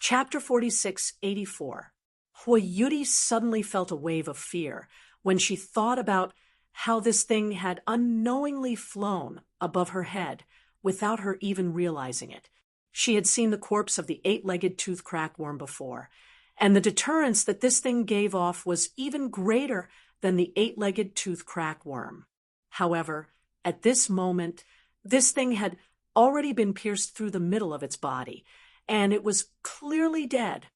Chapter 4684. Yuri suddenly felt a wave of fear when she thought about how this thing had unknowingly flown above her head without her even realizing it. She had seen the corpse of the eight-legged tooth crackworm before, and the deterrence that this thing gave off was even greater than the eight-legged tooth crackworm. However, at this moment, this thing had already been pierced through the middle of its body, and it was clearly dead.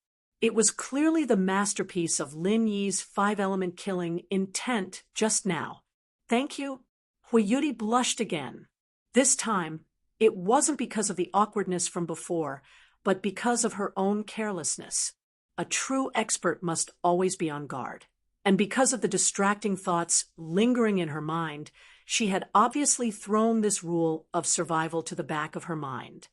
It was clearly the masterpiece of Lin Yi's five-element killing intent just now. Thank you. Yuri blushed again. This time, it wasn't because of the awkwardness from before, but because of her own carelessness. A true expert must always be on guard. And because of the distracting thoughts lingering in her mind, she had obviously thrown this rule of survival to the back of her mind.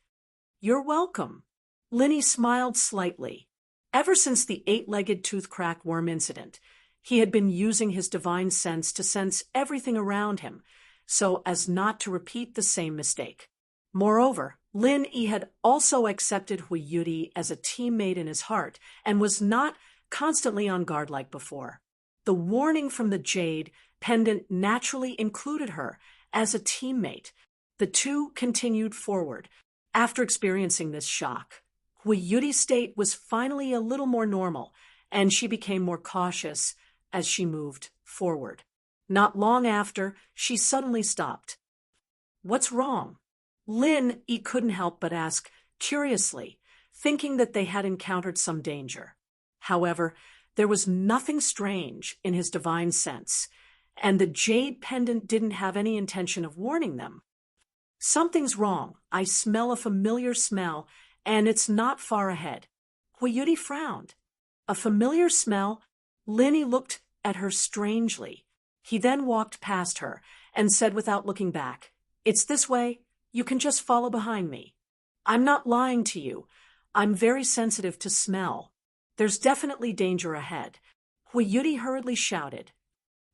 You're welcome. Linny smiled slightly. Ever since the eight-legged tooth crackworm incident, he had been using his divine sense to sense everything around him, so as not to repeat the same mistake. Moreover, Lin Yi had also accepted Yuri as a teammate in his heart and was not constantly on guard like before. The warning from the jade pendant naturally included her as a teammate. The two continued forward. After experiencing this shock, Yuri's state was finally a little more normal, and she became more cautious as she moved forward. Not long after, she suddenly stopped. What's wrong? Lin Yi couldn't help but ask curiously, thinking that they had encountered some danger. However, there was nothing strange in his divine sense, and the jade pendant didn't have any intention of warning them. Something's wrong. I smell a familiar smell, and it's not far ahead. Yuri frowned. A familiar smell? Linny looked at her strangely. He then walked past her and said without looking back, It's this way. You can just follow behind me. I'm not lying to you. I'm very sensitive to smell. There's definitely danger ahead. Yuri hurriedly shouted.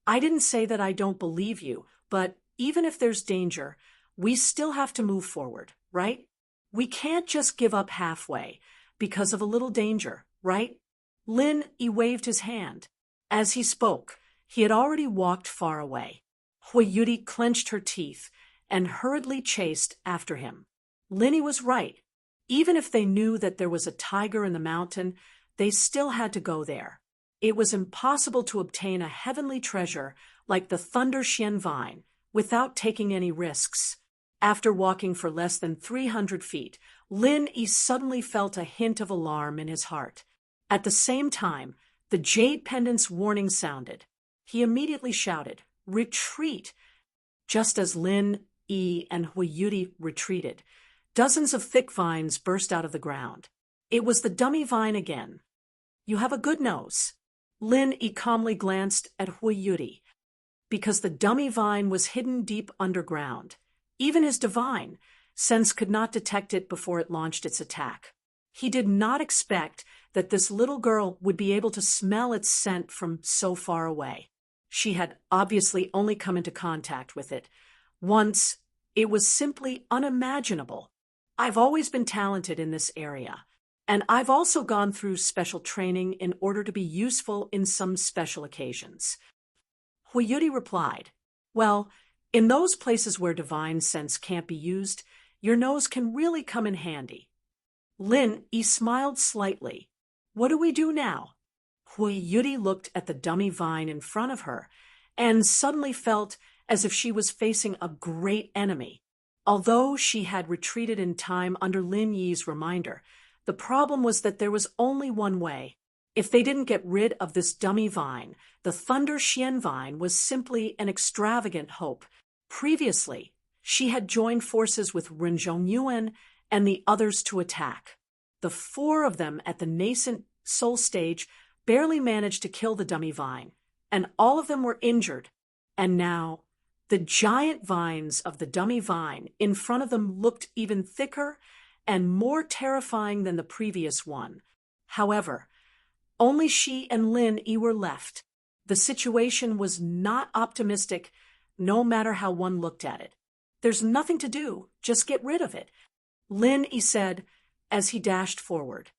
I didn't say that I don't believe you, but even if there's danger, we still have to move forward, right? We can't just give up halfway because of a little danger, right? Lin Yi waved his hand. As he spoke, he had already walked far away. Yuri clenched her teeth and hurriedly chased after him. Linny was right. Even if they knew that there was a tiger in the mountain, they still had to go there. It was impossible to obtain a heavenly treasure like the Thunder Xian vine without taking any risks. After walking for less than 300 feet, Lin Yi suddenly felt a hint of alarm in his heart. At the same time, the jade pendant's warning sounded. He immediately shouted, Retreat! Just as Lin Yi and Yuri retreated, dozens of thick vines burst out of the ground. It was the dummy vine again. You have a good nose. Lin Yi calmly glanced at Yuri, because the dummy vine was hidden deep underground. Even his divine sense could not detect it before it launched its attack. He did not expect that this little girl would be able to smell its scent from so far away. She had obviously only come into contact with it once. It was simply unimaginable. I've always been talented in this area, and I've also gone through special training in order to be useful in some special occasions. Yuri replied, Well, in those places where divine sense can't be used, your nose can really come in handy. Lin Yi smiled slightly. What do we do now? Yuri looked at the dummy vine in front of her and suddenly felt as if she was facing a great enemy. Although she had retreated in time under Lin Yi's reminder, the problem was that there was only one way. If they didn't get rid of this dummy vine, the Thunder Xian vine was simply an extravagant hope. Previously, she had joined forces with Renzhong Yuan and the others to attack. The four of them at the nascent soul stage barely managed to kill the dummy vine, and all of them were injured. And now, the giant vines of the dummy vine in front of them looked even thicker and more terrifying than the previous one. However, only she and Lin Yi were left. The situation was not optimistic, no matter how one looked at it. There's nothing to do, just get rid of it, Lin Yi said as he dashed forward.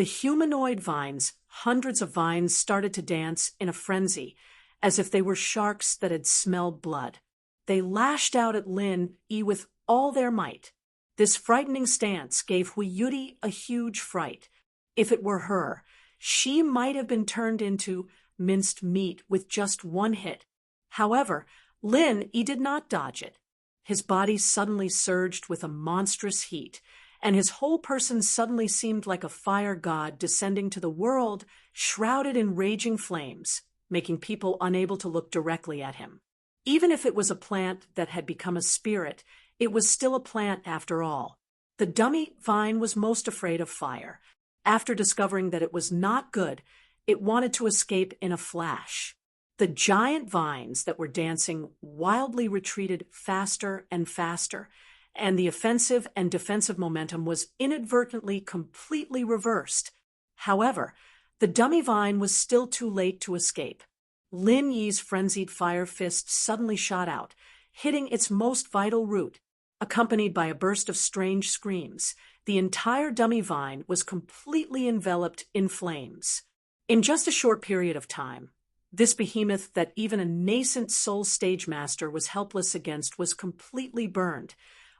The humanoid vines, hundreds of vines, started to dance in a frenzy, as if they were sharks that had smelled blood. They lashed out at Lin Yi with all their might. This frightening stance gave Huiyuti a huge fright. If it were her, she might have been turned into minced meat with just one hit. However, Lin Yi did not dodge it. His body suddenly surged with a monstrous heat, and his whole person suddenly seemed like a fire god descending to the world, shrouded in raging flames, making people unable to look directly at him. Even if it was a plant that had become a spirit, it was still a plant after all. The dummy vine was most afraid of fire. After discovering that it was not good, it wanted to escape in a flash. The giant vines that were dancing wildly retreated faster and faster, and the offensive and defensive momentum was inadvertently completely reversed. However, the dummy vine was still too late to escape. Lin Yi's frenzied fire fist suddenly shot out, hitting its most vital root. Accompanied by a burst of strange screams, the entire dummy vine was completely enveloped in flames. In just a short period of time, this behemoth that even a nascent soul stage master was helpless against was completely burned,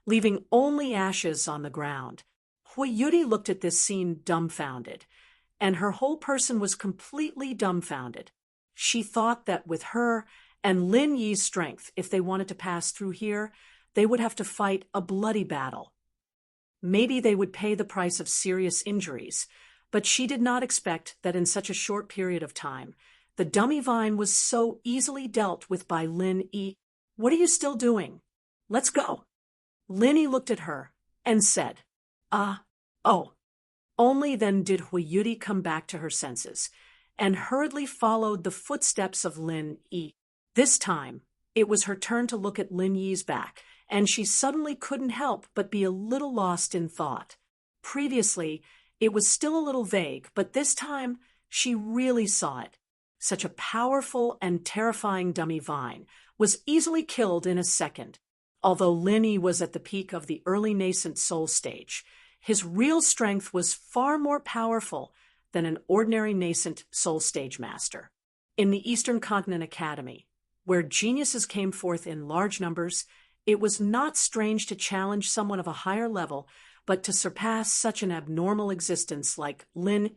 leaving only ashes on the ground. Huiyuti looked at this scene dumbfounded, and her whole person was completely dumbfounded. She thought that with her and Lin Yi's strength, if they wanted to pass through here, they would have to fight a bloody battle. Maybe they would pay the price of serious injuries, but she did not expect that in such a short period of time, the dummy vine was so easily dealt with by Lin Yi. "What are you still doing? Let's go." Lin Yi looked at her and said, oh. Only then did Huiyuti come back to her senses, and hurriedly followed the footsteps of Lin Yi. This time, it was her turn to look at Lin Yi's back, and she suddenly couldn't help but be a little lost in thought. Previously, it was still a little vague, but this time she really saw it. Such a powerful and terrifying dummy vine was easily killed in a second. Although Lin Yi was at the peak of the early nascent soul stage, his real strength was far more powerful than an ordinary nascent soul stage master. In the Eastern Continent Academy, where geniuses came forth in large numbers, it was not strange to challenge someone of a higher level, but to surpass such an abnormal existence like Lin,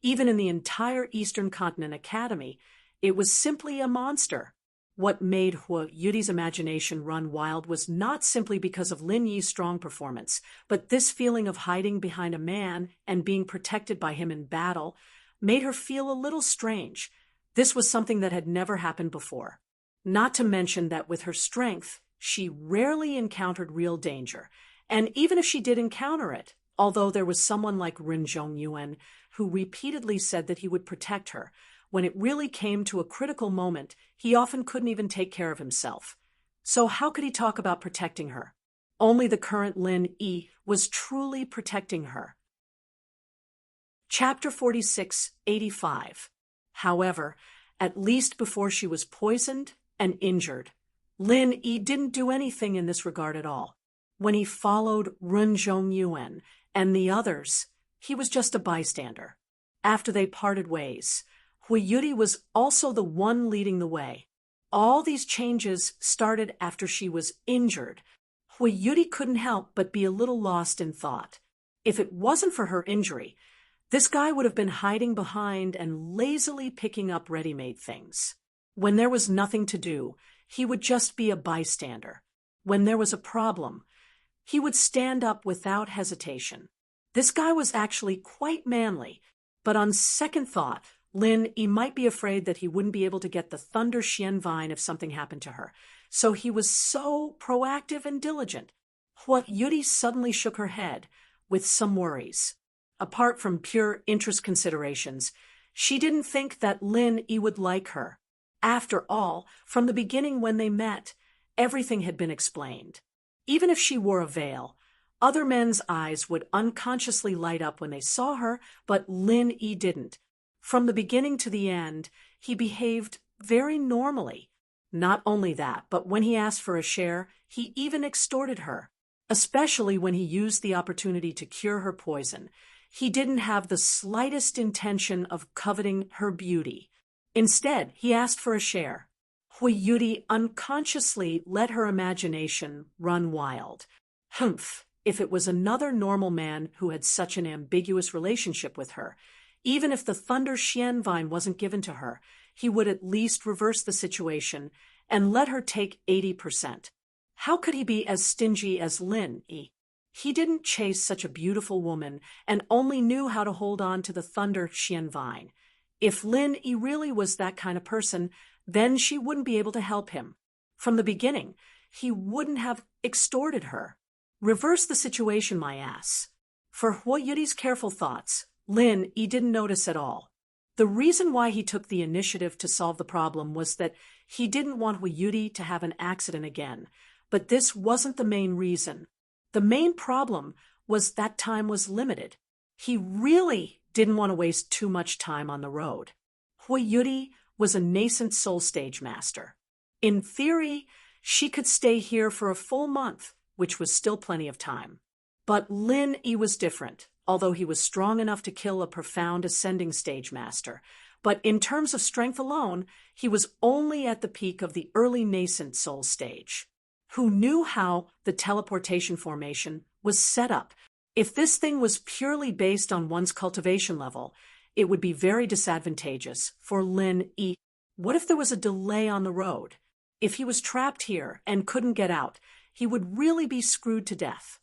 even in the entire Eastern Continent Academy, it was simply a monster. What made Huiyuti's imagination run wild was not simply because of Lin Yi's strong performance, but this feeling of hiding behind a man and being protected by him in battle made her feel a little strange. This was something that had never happened before. Not to mention that with her strength, she rarely encountered real danger, and even if she did encounter it, although there was someone like Ren Zhongyuan who repeatedly said that he would protect her, when it really came to a critical moment, he often couldn't even take care of himself. So how could he talk about protecting her? Only the current Lin Yi was truly protecting her. Chapter 46:85. However, at least before she was poisoned and injured, Lin Yi didn't do anything in this regard at all. When he followed Ren Zhongyuan and the others, he was just a bystander. After they parted ways, Huiyuti was also the one leading the way. All these changes started after she was injured. Huiyuti couldn't help but be a little lost in thought. If it wasn't for her injury, this guy would have been hiding behind and lazily picking up ready-made things. When there was nothing to do, he would just be a bystander. When there was a problem, he would stand up without hesitation. This guy was actually quite manly, but on second thought, Lin Yi might be afraid that he wouldn't be able to get the Thunder Xian vine if something happened to her. So he was so proactive and diligent. Huiyuti suddenly shook her head with some worries. Apart from pure interest considerations, she didn't think that Lin Yi would like her. After all, from the beginning when they met, everything had been explained. Even if she wore a veil, other men's eyes would unconsciously light up when they saw her, but Lin Yi didn't. From the beginning to the end, he behaved very normally. Not only that, but when he asked for a share, he even extorted her, especially when he used the opportunity to cure her poison. he didn't have the slightest intention of coveting her beauty. Instead, he asked for a share. Hui Yuri unconsciously let her imagination run wild. Humph, if it was another normal man who had such an ambiguous relationship with her, even if the Thunder Xian vine wasn't given to her, he would at least reverse the situation and let her take 80%. How could he be as stingy as Lin Yi? He didn't chase such a beautiful woman and only knew how to hold on to the Thunder Xian vine. If Lin Yi really was that kind of person, then she wouldn't be able to help him. From the beginning, he wouldn't have extorted her. Reverse the situation, my ass. For Hui Yuri's careful thoughts, Lin Yi didn't notice at all. The reason why he took the initiative to solve the problem was that he didn't want Hui Yuri to have an accident again. But this wasn't the main reason. The main problem was that time was limited. He really didn't want to waste too much time on the road. Hui Yuri was a nascent soul stage master. In theory, she could stay here for a full month, which was still plenty of time. But Lin Yi was different, although he was strong enough to kill a profound ascending stage master. But in terms of strength alone, he was only at the peak of the early nascent soul stage. Who knew how the teleportation formation was set up? If this thing was purely based on one's cultivation level, it would be very disadvantageous for Lin Yi. What if there was a delay on the road? If he was trapped here and couldn't get out, he would really be screwed to death.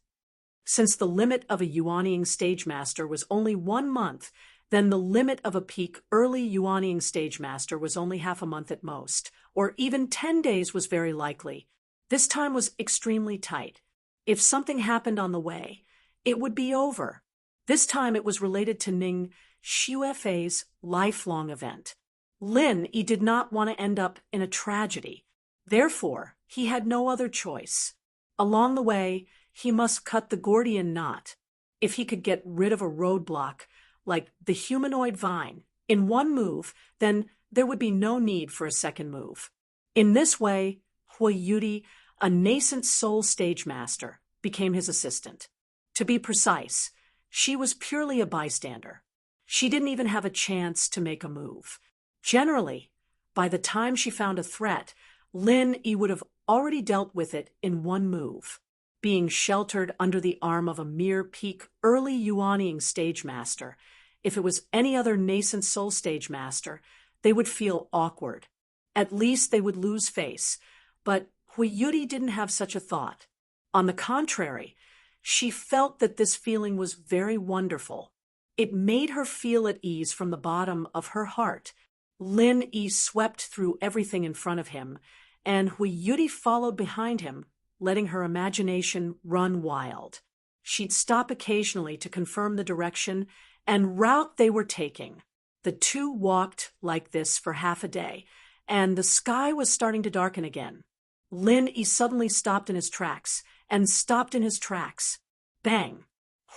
Since the limit of a Yuanying stage master was only 1 month, then the limit of a peak early Yuanying stage master was only half a month at most, or even 10 days was very likely. This time was extremely tight. If something happened on the way, it would be over. This time it was related to Ning Xuefei's lifelong event. Lin Yi did not want to end up in a tragedy. Therefore, he had no other choice. Along the way, he must cut the Gordian knot. If he could get rid of a roadblock, like the humanoid vine, in one move, then there would be no need for a second move. In this way, Hui Yuri, a nascent soul stage master, became his assistant. To be precise, she was purely a bystander. She didn't even have a chance to make a move. Generally, by the time she found a threat, Lin Yi would have already dealt with it in one move. Being sheltered under the arm of a mere peak early Yuanying stage master, if it was any other nascent soul stage master, they would feel awkward. At least they would lose face. But Hui Yuri didn't have such a thought. On the contrary, she felt that this feeling was very wonderful. It made her feel at ease from the bottom of her heart. Lin Yi swept through everything in front of him, and Hui Yuri followed behind him, letting her imagination run wild. She'd stop occasionally to confirm the direction and route they were taking. The two walked like this for half a day, and the sky was starting to darken again. Lin Yi suddenly stopped in his tracks, and stopped in his tracks. Bang!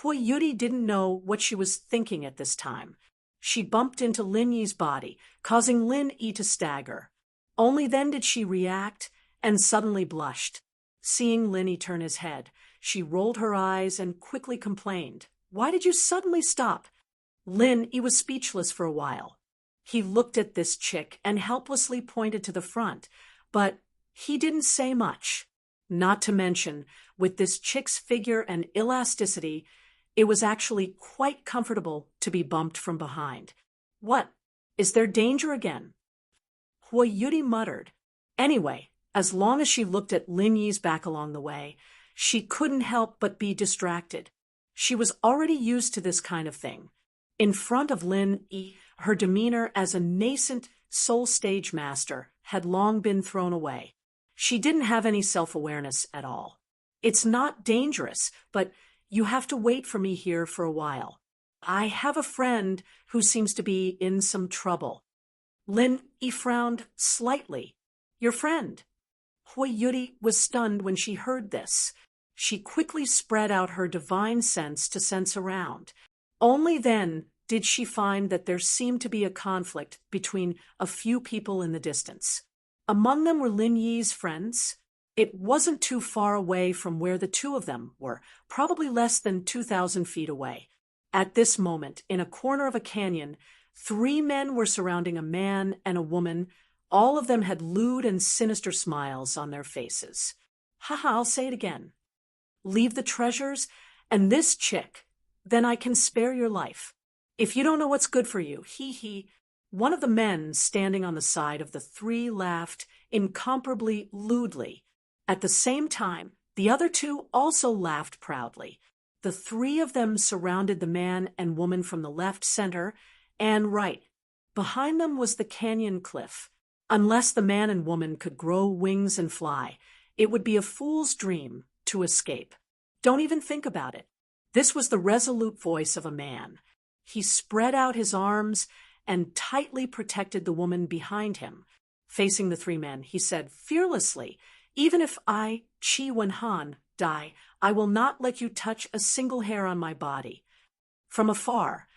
Hui Yuri didn't know what she was thinking at this time. She bumped into Lin Yi's body, causing Lin Yi to stagger. Only then did she react, and suddenly blushed. Seeing Lin Yi turn his head, she rolled her eyes and quickly complained, "Why did you suddenly stop?" Lin Yi was speechless for a while. He looked at this chick and helplessly pointed to the front, but he didn't say much. Not to mention, with this chick's figure and elasticity, it was actually quite comfortable to be bumped from behind. "What? Is there danger again?" Hui Yuri muttered. Anyway, as long as she looked at Lin Yi's back along the way, she couldn't help but be distracted. She was already used to this kind of thing. In front of Lin Yi, her demeanor as a nascent soul stage master had long been thrown away. She didn't have any self-awareness at all. "It's not dangerous, but you have to wait for me here for a while. I have a friend who seems to be in some trouble." Lin Yi frowned slightly. "Your friend?" Hui Yuri was stunned when she heard this. She quickly spread out her divine sense to sense around. Only then did she find that there seemed to be a conflict between a few people in the distance. Among them were Lin Yi's friends. It wasn't too far away from where the two of them were, probably less than 2,000 feet away. At this moment, in a corner of a canyon, 3 men were surrounding a man and a woman. All of them had lewd and sinister smiles on their faces. Haha, I'll say it again. Leave the treasures and this chick, then I can spare your life. If you don't know what's good for you, hee hee. One of the men standing on the side of the 3 laughed incomparably lewdly. At the same time, the other 2 also laughed proudly. The 3 of them surrounded the man and woman from the left, center, and right. Behind them was the canyon cliff. Unless the man and woman could grow wings and fly, it would be a fool's dream to escape. Don't even think about it. This was the resolute voice of a man. He spread out his arms and tightly protected the woman behind him. Facing the 3 men, he said fearlessly, "Even if I, Chi Wen-han, die, I will not let you touch a single hair on my body." From afar,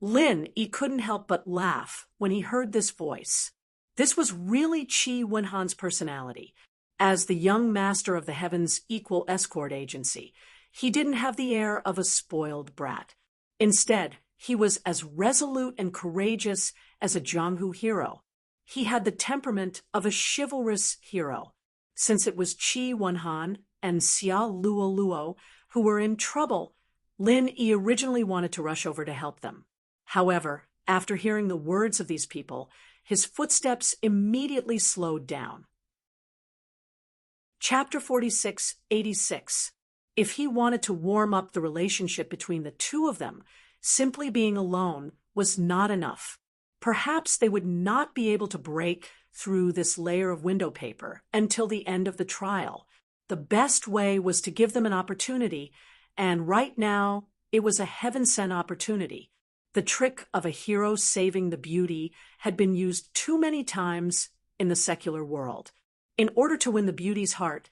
Lin Yi couldn't help but laugh when he heard this voice. This was really Chi Wen-han's personality. As the young master of the Heaven's equal escort agency, he didn't have the air of a spoiled brat. Instead, he was as resolute and courageous as a Jianghu hero. He had the temperament of a chivalrous hero. Since it was Chi Wen-han and Xia Luo who were in trouble, Lin Yi originally wanted to rush over to help them. However, after hearing the words of these people, his footsteps immediately slowed down. Chapter 46:86. If he wanted to warm up the relationship between the 2 of them, simply being alone was not enough. Perhaps they would not be able to break through this layer of window paper until the end of the trial. The best way was to give them an opportunity, and right now it was a heaven-sent opportunity. The trick of a hero saving the beauty had been used too many times in the secular world. In order to win the beauty's heart,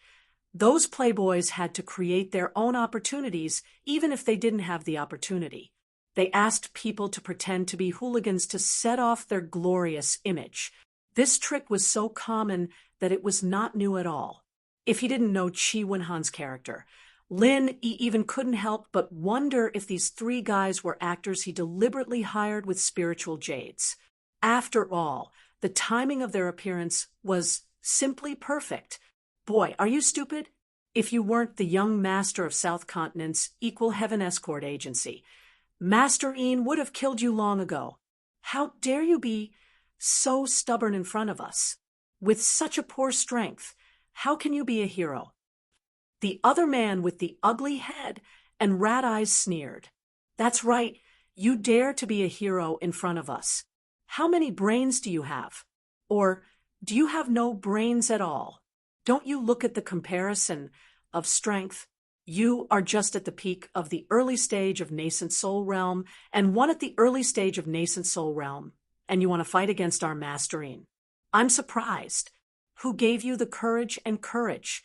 those playboys had to create their own opportunities even if they didn't have the opportunity. They asked people to pretend to be hooligans to set off their glorious image. This trick was so common that it was not new at all. If he didn't know Chi Wen-han's character, Lin Yi even couldn't help but wonder if these 3 guys were actors he deliberately hired with spiritual jades. After all, the timing of their appearance was simply perfect. Boy, are you stupid? If you weren't the young master of South Continent's equal heaven escort agency, Master Ian would have killed you long ago. How dare you be so stubborn in front of us? With such a poor strength, how can you be a hero? The other man with the ugly head and rat eyes sneered. That's right, you dare to be a hero in front of us. How many brains do you have? Or do you have no brains at all? Don't you look at the comparison of strength? You are just at the peak of the early stage of nascent soul realm, and one at the early stage of nascent soul realm, and you want to fight against our mastering. I'm surprised. Who gave you the courage and courage?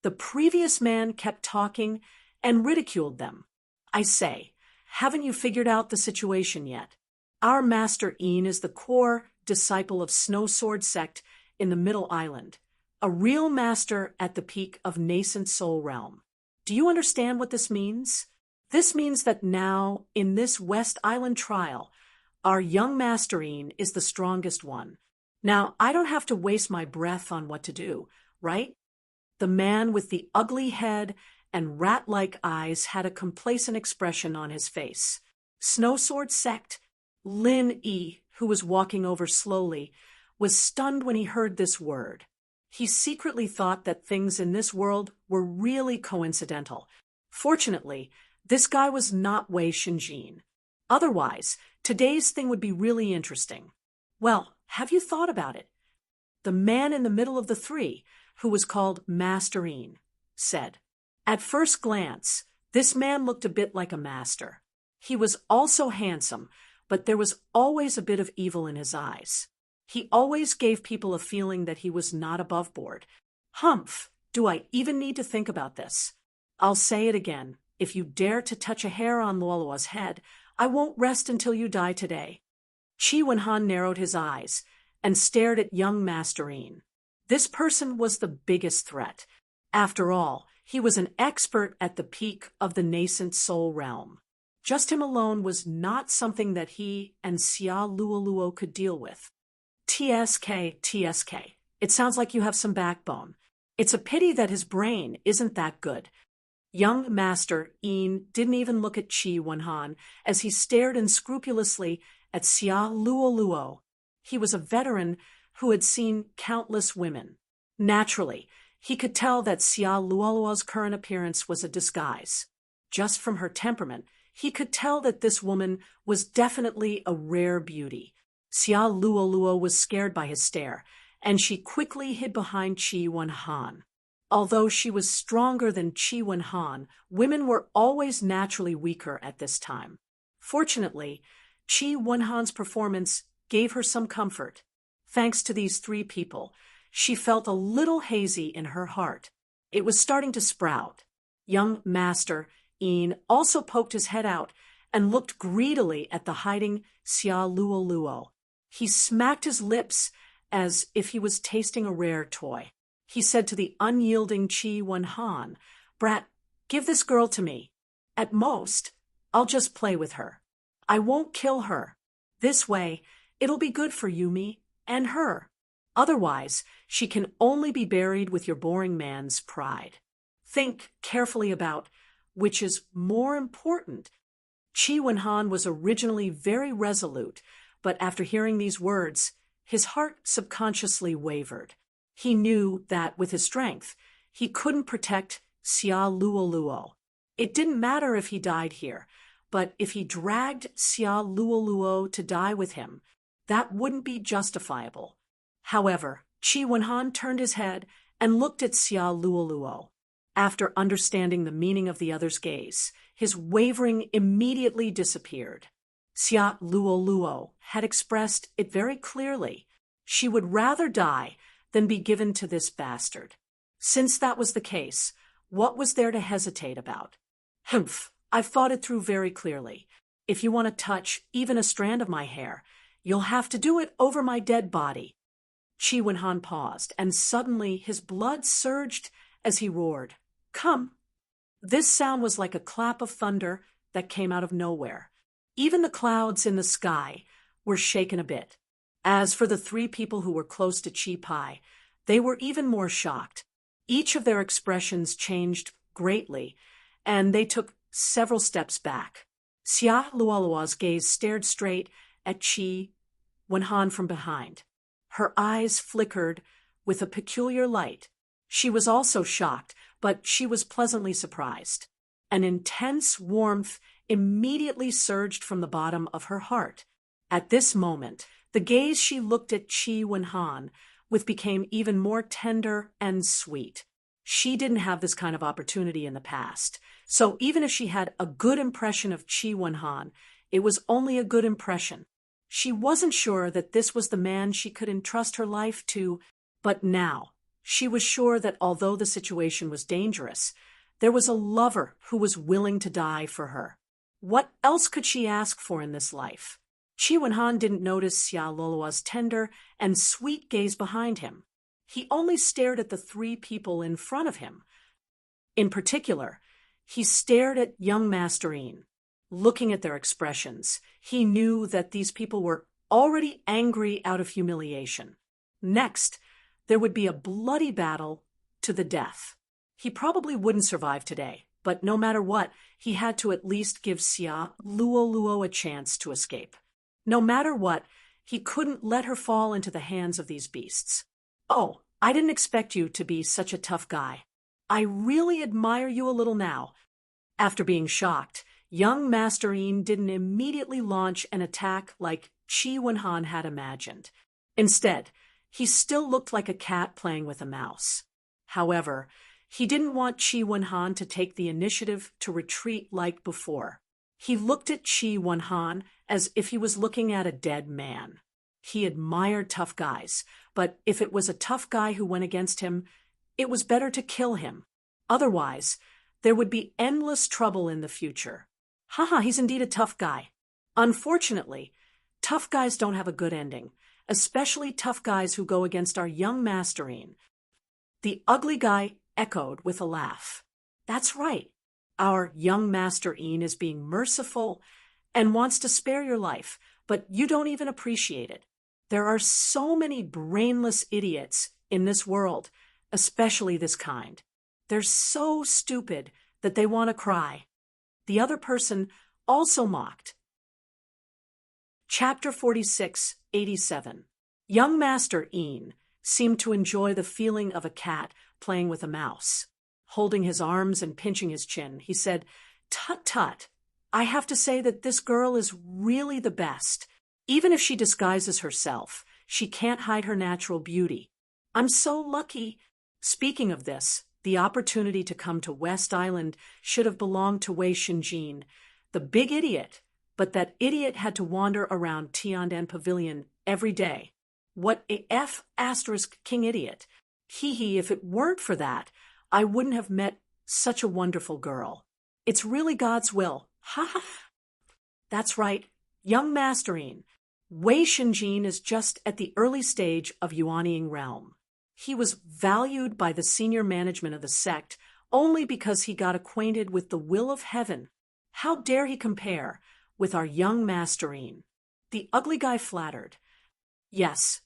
The previous man kept talking and ridiculed them. I say, haven't you figured out the situation yet? Our master Ian is the core disciple of Snow Sword sect in the Middle Island, a real master at the peak of nascent soul realm. Do you understand what this means? This means that now, in this West Island trial, our young master Ian is the strongest one. Now, I don't have to waste my breath on what to do, right? The man with the ugly head and rat-like eyes had a complacent expression on his face. Snow Sword sect, Lin Yi, who was walking over slowly, was stunned when he heard this word. He secretly thought that things in this world were really coincidental. Fortunately, this guy was not Wei Shinjin. Otherwise, today's thing would be really interesting. Well, have you thought about it? The man in the middle of the 3, who was called Master Ian, said. At first glance, this man looked a bit like a master. He was also handsome, but there was always a bit of evil in his eyes. He always gave people a feeling that he was not above board. Humph, do I even need to think about this? I'll say it again. If you dare to touch a hair on Luolua's head, I won't rest until you die today. Chi Wen-han narrowed his eyes and stared at young Master Ian. This person was the biggest threat. After all, he was an expert at the peak of the nascent soul realm. Just him alone was not something that he and Xia Luoluo could deal with. TSK, TSK. It sounds like you have some backbone. It's a pity that his brain isn't that good. Young Master Yin didn't even look at Qi Wenhan as he stared unscrupulously at Xia Luoluo. He was a veteran who had seen countless women. Naturally, he could tell that Xia Luoluo's current appearance was a disguise. Just from her temperament, he could tell that this woman was definitely a rare beauty. Xia Luoluo was scared by his stare, and she quickly hid behind Qi Wenhan. Although she was stronger than Qi Wenhan, women were always naturally weaker at this time. Fortunately, Qi Wenhan's performance gave her some comfort. Thanks to these three people, she felt a little hazy in her heart. It was starting to sprout. Young Master Yin also poked his head out and looked greedily at the hiding Xia Luoluo. He smacked his lips as if he was tasting a rare toy. He said to the unyielding Qi Wenhan, "Brat, give this girl to me. At most, I'll just play with her. I won't kill her. This way, it'll be good for Yumi and her. Otherwise, she can only be buried with your boring man's pride. Think carefully about which is more important." Qi Wenhan was originally very resolute, but after hearing these words, his heart subconsciously wavered. He knew that with his strength, he couldn't protect Xia Luoluo. It didn't matter if he died here, but if he dragged Xia Luoluo to die with him, that wouldn't be justifiable. However, Qi Wenhan turned his head and looked at Xia Luoluo. After understanding the meaning of the other's gaze, his wavering immediately disappeared. Xia Luoluo had expressed it very clearly. She would rather die than be given to this bastard. Since that was the case, what was there to hesitate about? Humph, I've thought it through very clearly. If you want to touch even a strand of my hair, you'll have to do it over my dead body. Qi Wenhan paused, and suddenly his blood surged as he roared, "Come!" This sound was like a clap of thunder that came out of nowhere. Even the clouds in the sky were shaken a bit. As for the three people who were close to Qi Pai, they were even more shocked. Each of their expressions changed greatly, and they took several steps back. Xia Luoluo's gaze stared straight at Qi Wenhan from behind. Her eyes flickered with a peculiar light. She was also shocked, but she was pleasantly surprised. An intense warmth immediately surged from the bottom of her heart. At this moment, the gaze she looked at Qi Wenhan with became even more tender and sweet. She didn't have this kind of opportunity in the past, so even if she had a good impression of Qi Wenhan, it was only a good impression. She wasn't sure that this was the man she could entrust her life to, but now she was sure that although the situation was dangerous, there was a lover who was willing to die for her. What else could she ask for in this life? Qi Wenhan didn't notice Xia Luoluo's tender and sweet gaze behind him. He only stared at the three people in front of him. In particular, he stared at young Master Yin. Looking at their expressions, he knew that these people were already angry out of humiliation. Next, there would be a bloody battle to the death. He probably wouldn't survive today, but no matter what, he had to at least give Xia Luoluo a chance to escape. No matter what, he couldn't let her fall into the hands of these beasts. "Oh, I didn't expect you to be such a tough guy. I really admire you a little now." After being shocked, young Master Yin didn't immediately launch an attack like Qi Wenhan had imagined. Instead, he still looked like a cat playing with a mouse. However, he didn't want Qi Wenhan to take the initiative to retreat like before. He looked at Qi Wenhan as if he was looking at a dead man. He admired tough guys, but if it was a tough guy who went against him, it was better to kill him. Otherwise, there would be endless trouble in the future. Haha, he's indeed a tough guy. Unfortunately, tough guys don't have a good ending, especially tough guys who go against our young Master Yin. The ugly guy echoed with a laugh. "That's right. Our young Master Een is being merciful and wants to spare your life, but you don't even appreciate it. There are so many brainless idiots in this world, especially this kind. They're so stupid that they want to cry. The other person also mocked. Chapter 46, 87. Young Master Een seemed to enjoy the feeling of a cat playing with a mouse. Holding his arms and pinching his chin, he said, "Tut tut, I have to say that this girl is really the best. Even if she disguises herself, she can't hide her natural beauty. I'm so lucky." Speaking of this, the opportunity to come to West Island should have belonged to Wei Shinjin, the big idiot, but that idiot had to wander around Tiandan Pavilion every day. What a F***king idiot. Hee, if it weren't for that, I wouldn't have met such a wonderful girl. It's really God's will. Ha ha. That's right, young Master Een. Wei Shinjin is just at the early stage of Yuanying realm. He was valued by the senior management of the sect only because he got acquainted with the will of heaven. How dare he compare with our young Master Een? The ugly guy flattered. Yes,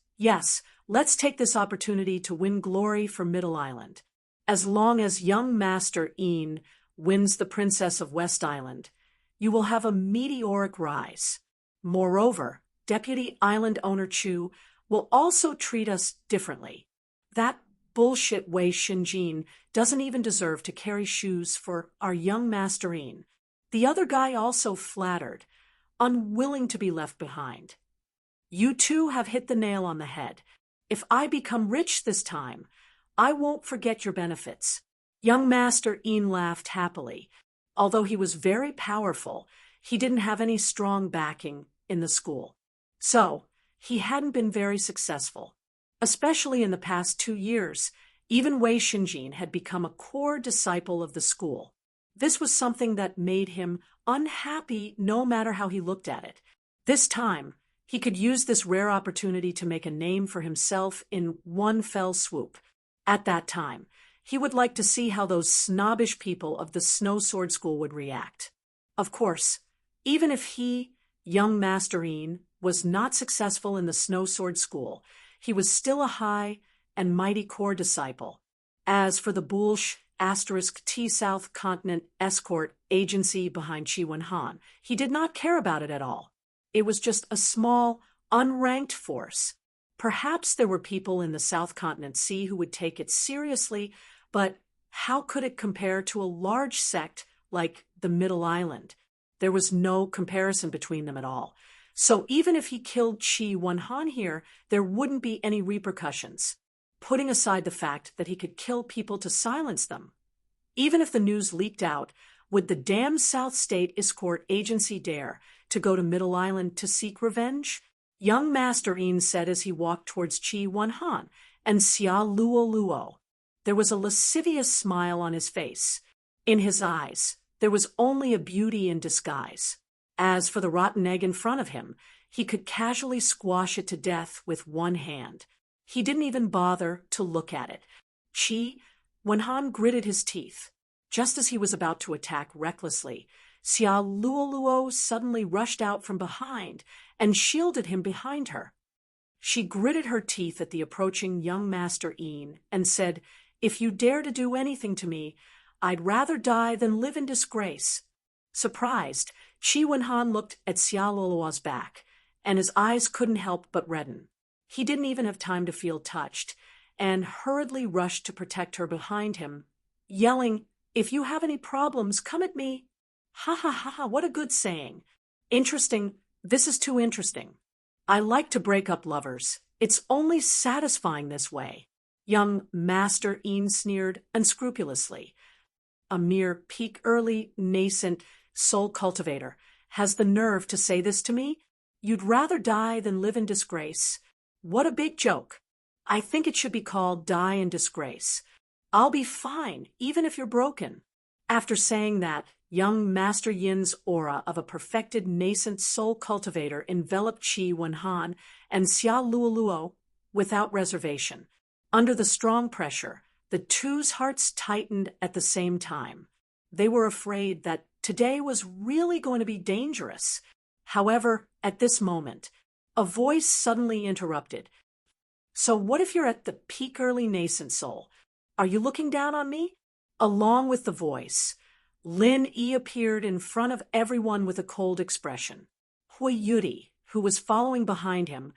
let's take this opportunity to win glory for Middle Island. As long as young Master Een wins the Princess of West Island, you will have a meteoric rise. Moreover, Deputy Island Owner Chu will also treat us differently. That bullshit Wei Shinjin doesn't even deserve to carry shoes for our young Master Een. The other guy also flattered, unwilling to be left behind. You two have hit the nail on the head. If I become rich this time, I won't forget your benefits. Young Master Een laughed happily. Although he was very powerful, he didn't have any strong backing in the school. So, he hadn't been very successful. Especially in the past 2 years, even Wei Shinjin had become a core disciple of the school. This was something that made him unhappy no matter how he looked at it. This time, he could use this rare opportunity to make a name for himself in one fell swoop. At that time, he would like to see how those snobbish people of the Snow Sword School would react. Of course, even if he, young Master Een, was not successful in the Snow Sword School, he was still a high and mighty core disciple. As for the Bullsh *T South Continent escort agency behind Chi Wen-han, he did not care about it at all. It was just a small, unranked force. Perhaps there were people in the South Continent Sea who would take it seriously, but how could it compare to a large sect like the Middle Island? There was no comparison between them at all. So even if he killed Chi Wen-han here, there wouldn't be any repercussions, putting aside the fact that he could kill people to silence them. Even if the news leaked out, would the damn South State Escort Agency dare to go to Middle Island to seek revenge? Young Master Een said as he walked towards Chi Wen-han and Xia Luo. There was a lascivious smile on his face. In his eyes, there was only a beauty in disguise. As for the rotten egg in front of him, he could casually squash it to death with one hand. He didn't even bother to look at it. Chi Wen-han gritted his teeth. Just as he was about to attack recklessly, Xia Luo suddenly rushed out from behind and shielded him behind her. She gritted her teeth at the approaching young Master Een and said, "If you dare to do anything to me, I'd rather die than live in disgrace." Surprised, Chi Wen-han looked at Xia Luo's back, and his eyes couldn't help but redden. He didn't even have time to feel touched, and hurriedly rushed to protect her behind him, yelling, "If you have any problems, come at me." Ha ha ha, what a good saying. Interesting, this is too interesting. I like to break up lovers. It's only satisfying this way. Young Master Een sneered unscrupulously. A mere early, nascent soul cultivator has the nerve to say this to me? You'd rather die than live in disgrace. What a big joke. I think it should be called Die in Disgrace. I'll be fine, even if you're broken. After saying that, young Master Yin's aura of a perfected nascent soul cultivator enveloped Chi Wen-han and Xia Luo without reservation. Under the strong pressure, the two's hearts tightened at the same time. They were afraid that today was really going to be dangerous. However, at this moment, a voice suddenly interrupted. So what if you're at the peak early nascent soul? Are you looking down on me? Along with the voice, Lin Yi appeared in front of everyone with a cold expression. Hui Yuri, who was following behind him,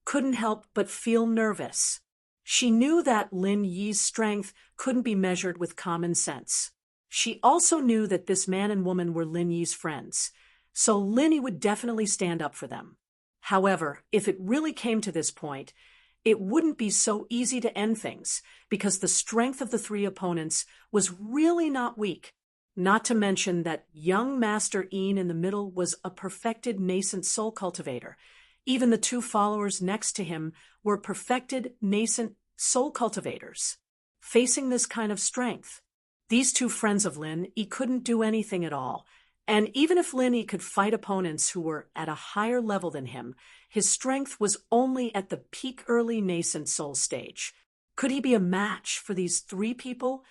couldn't help but feel nervous. She knew that Lin Yi's strength couldn't be measured with common sense. She also knew that this man and woman were Lin Yi's friends, so Lin Yi would definitely stand up for them. However, if it really came to this point, it wouldn't be so easy to end things, because the strength of the three opponents was really not weak. Not to mention that young Master Yin in the middle was a perfected nascent soul cultivator. Even the two followers next to him were perfected nascent soul cultivators. Facing this kind of strength, these two friends of Lin Yi couldn't do anything at all. And even if Lin Yi could fight opponents who were at a higher level than him, his strength was only at the peak early nascent soul stage. Could he be a match for these three people?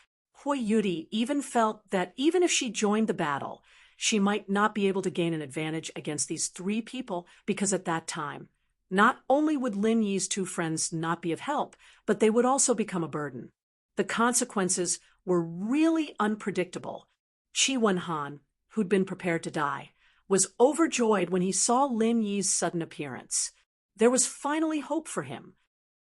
Hui Yuri even felt that even if she joined the battle, she might not be able to gain an advantage against these three people, because at that time, not only would Lin Yi's two friends not be of help, but they would also become a burden. The consequences were really unpredictable. Qi Wenhan, who'd been prepared to die, was overjoyed when he saw Lin Yi's sudden appearance. There was finally hope for him.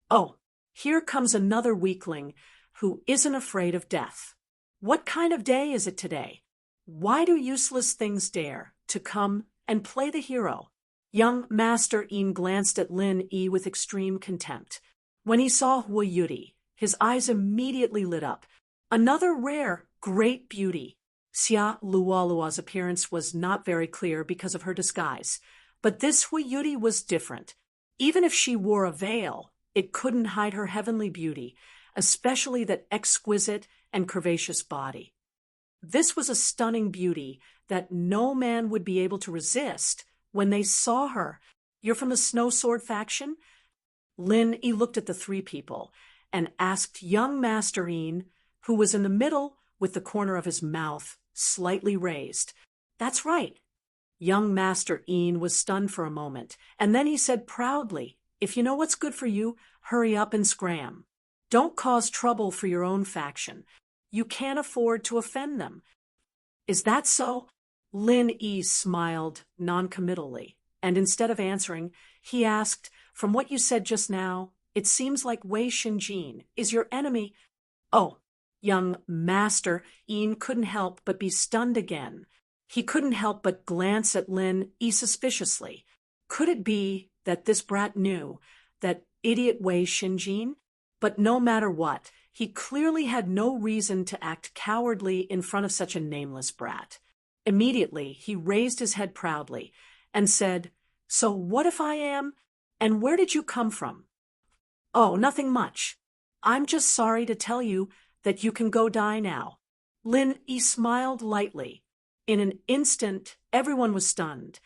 Oh, here comes another weakling who isn't afraid of death. What kind of day is it today? Why do useless things dare to come and play the hero? Young Master Yin glanced at Lin Yi with extreme contempt. When he saw Hui Yuri, his eyes immediately lit up. Another rare, great beauty. Xia Luolua's appearance was not very clear because of her disguise, but this Hui Yuri was different. Even if she wore a veil, it couldn't hide her heavenly beauty, especially that exquisite and curvaceous body. This was a stunning beauty that no man would be able to resist when they saw her. You're from the Snow Sword faction? Lin Yi looked at the three people and asked young Master Yin, who was in the middle with the corner of his mouth slightly raised. That's right. Young Master Yin was stunned for a moment, and then he said proudly, if you know what's good for you, hurry up and scram. Don't cause trouble for your own faction. You can't afford to offend them. Is that so? Lin Yi smiled noncommittally, and instead of answering, he asked, from what you said just now, it seems like Wei Xinjin is your enemy. Oh, young Master Yin couldn't help but be stunned again. He couldn't help but glance at Lin Yi suspiciously. Could it be that this brat knew that idiot Wei Xinjin? But no matter what, he clearly had no reason to act cowardly in front of such a nameless brat. Immediately, he raised his head proudly and said, so what if I am? And where did you come from? Oh, nothing much. I'm just sorry to tell you that you can go die now. Lin Yi smiled lightly. In an instant, everyone was stunned.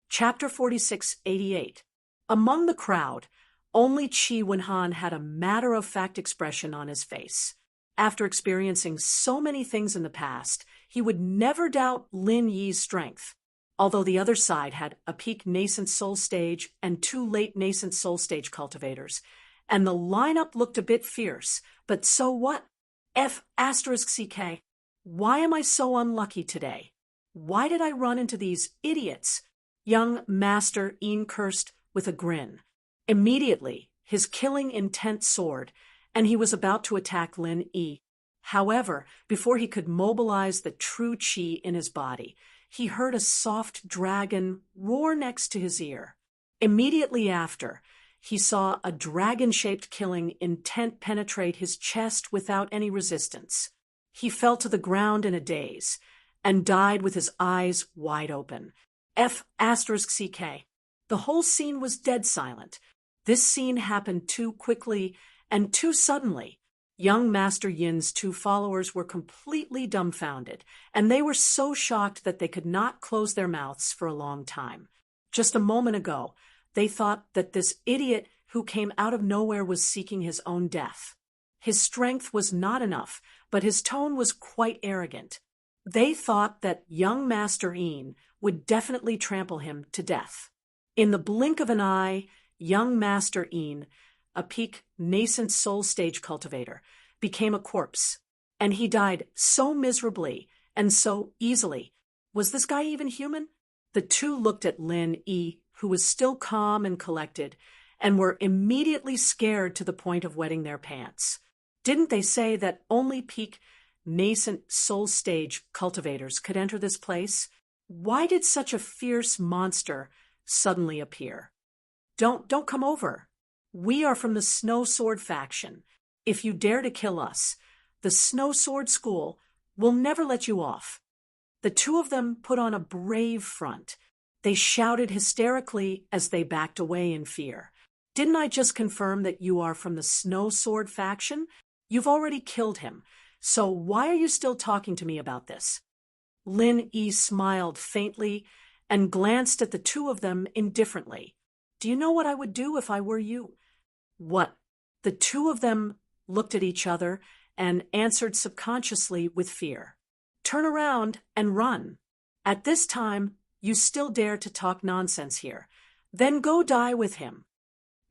Chapter 4688. Among the crowd, only Qi Wenhan had a matter-of-fact expression on his face. After experiencing so many things in the past, he would never doubt Lin Yi's strength. Although the other side had a peak nascent soul stage and two late nascent soul stage cultivators, and the lineup looked a bit fierce, but so what? F***CK. Why am I so unlucky today? Why did I run into these idiots? Young Master Yin cursed with a grin. Immediately, his killing intent soared, and he was about to attack Lin Yi. However, before he could mobilize the true qi in his body, he heard a soft dragon roar next to his ear. Immediately after, he saw a dragon-shaped killing intent penetrate his chest without any resistance. He fell to the ground in a daze and died with his eyes wide open. F***CK. The whole scene was dead silent. This scene happened too quickly and too suddenly. Young Master Yin's two followers were completely dumbfounded, and they were so shocked that they could not close their mouths for a long time. Just a moment ago, they thought that this idiot who came out of nowhere was seeking his own death. His strength was not enough, but his tone was quite arrogant. They thought that young Master Ian would definitely trample him to death. In the blink of an eye, young Master Ian, a peak nascent soul stage cultivator, became a corpse, and he died so miserably and so easily. Was this guy even human? The two looked at Lin Yi, who was still calm and collected, and were immediately scared to the point of wetting their pants. Didn't they say that only peak nascent soul stage cultivators could enter this place? Why did such a fierce monster suddenly appear? Don't come over. We are from the Snow Sword faction. If you dare to kill us, the Snow Sword School will never let you off. The two of them put on a brave front. They shouted hysterically as they backed away in fear. Didn't I just confirm that you are from the Snow Sword faction? You've already killed him, so why are you still talking to me about this? Lin Yi smiled faintly and glanced at the two of them indifferently. Do you know what I would do if I were you? What? The two of them looked at each other and answered subconsciously with fear. Turn around and run. At this time, you still dare to talk nonsense here. Then go die with him.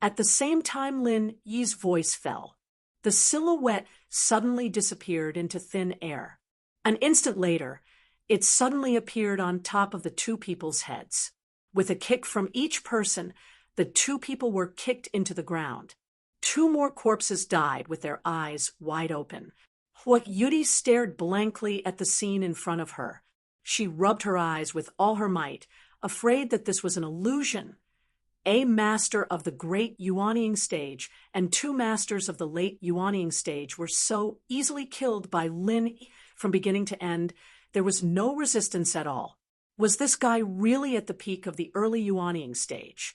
At the same time Lin Yi's voice fell. The silhouette suddenly disappeared into thin air. An instant later, it suddenly appeared on top of the two people's heads. With a kick from each person, the two people were kicked into the ground. Two more corpses died with their eyes wide open. Yuri stared blankly at the scene in front of her. She rubbed her eyes with all her might, afraid that this was an illusion. A master of the great Yuanying stage and two masters of the late Yuanying stage were so easily killed by Lin from beginning to end, there was no resistance at all. Was this guy really at the peak of the early Yuanying stage?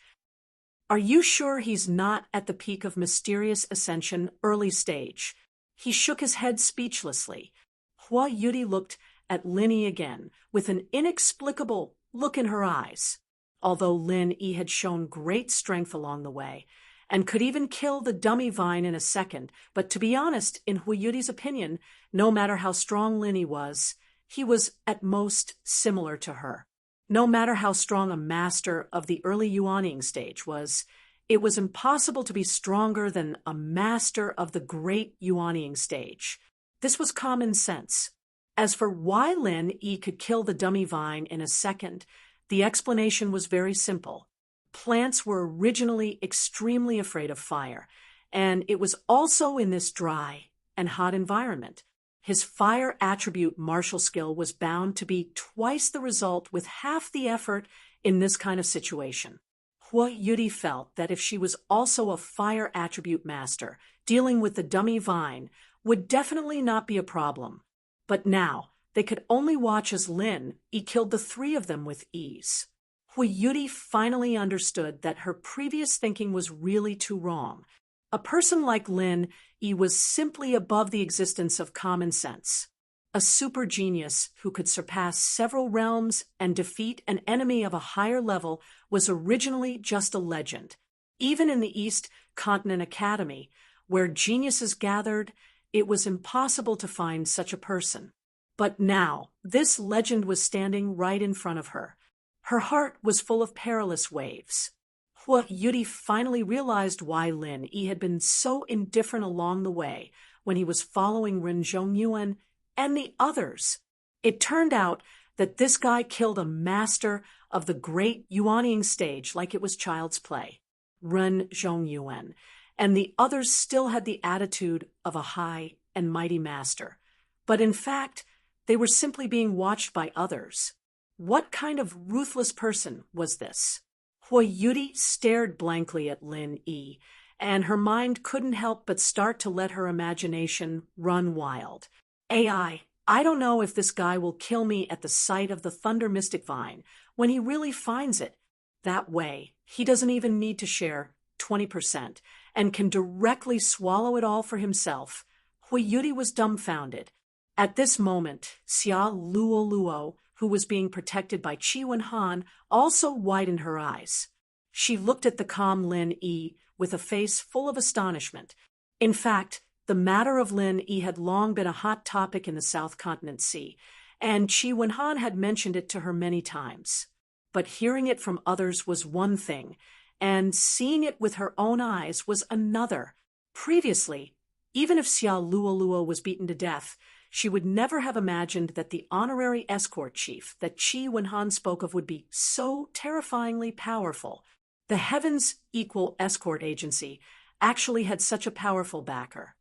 Are you sure he's not at the peak of mysterious ascension early stage? He shook his head speechlessly. Yuri looked at Lin Yi again with an inexplicable look in her eyes. Although Lin Yi had shown great strength along the way and could even kill the dummy vine in a second, but to be honest, in Yuri's opinion, no matter how strong Lin Yi was, he was at most similar to her. No matter how strong a master of the early Yuanying stage was, it was impossible to be stronger than a master of the great Yuanying stage. This was common sense. As for why Lin Yi could kill the dummy vine in a second, the explanation was very simple. Plants were originally extremely afraid of fire, and it was also in this dry and hot environment. His fire attribute martial skill was bound to be twice the result with half the effort in this kind of situation. Yuri felt that if she was also a fire attribute master, dealing with the dummy vine would definitely not be a problem. But now, they could only watch as Lin Yi killed the three of them with ease. Yuri finally understood that her previous thinking was really too wrong. A person like Lin Yi was simply above the existence of common sense. A super genius who could surpass several realms and defeat an enemy of a higher level was originally just a legend. Even in the East Continent Academy, where geniuses gathered, it was impossible to find such a person. But now, this legend was standing right in front of her. Her heart was full of perilous waves. Yuri finally realized why Lin Yi had been so indifferent along the way when he was following Ren Zhongyuan and the others. It turned out that this guy killed a master of the great Yuanying stage like it was child's play, Ren Zhongyuan, and the others still had the attitude of a high and mighty master. But in fact, they were simply being watched by others. What kind of ruthless person was this? Yuri stared blankly at Lin Yi, and her mind couldn't help but start to let her imagination run wild. I don't know if this guy will kill me at the sight of the Thunder Mystic Vine when he really finds it. That way, he doesn't even need to share 20% and can directly swallow it all for himself. Yuri was dumbfounded. At this moment, Xia Luoluo, who was being protected by Qi Wenhan, also widened her eyes. She looked at the calm Lin Yi with a face full of astonishment. In fact, The matter of Lin Yi had long been a hot topic in the South Continent Sea, and Qi Wenhan had mentioned it to her many times. But hearing it from others was one thing, and seeing it with her own eyes was another. Previously, even if Xia Luoluo was beaten to death, she would never have imagined that the honorary escort chief that Qi Wenhan spoke of would be so terrifyingly powerful. The Heavens Equal Escort Agency actually had such a powerful backer.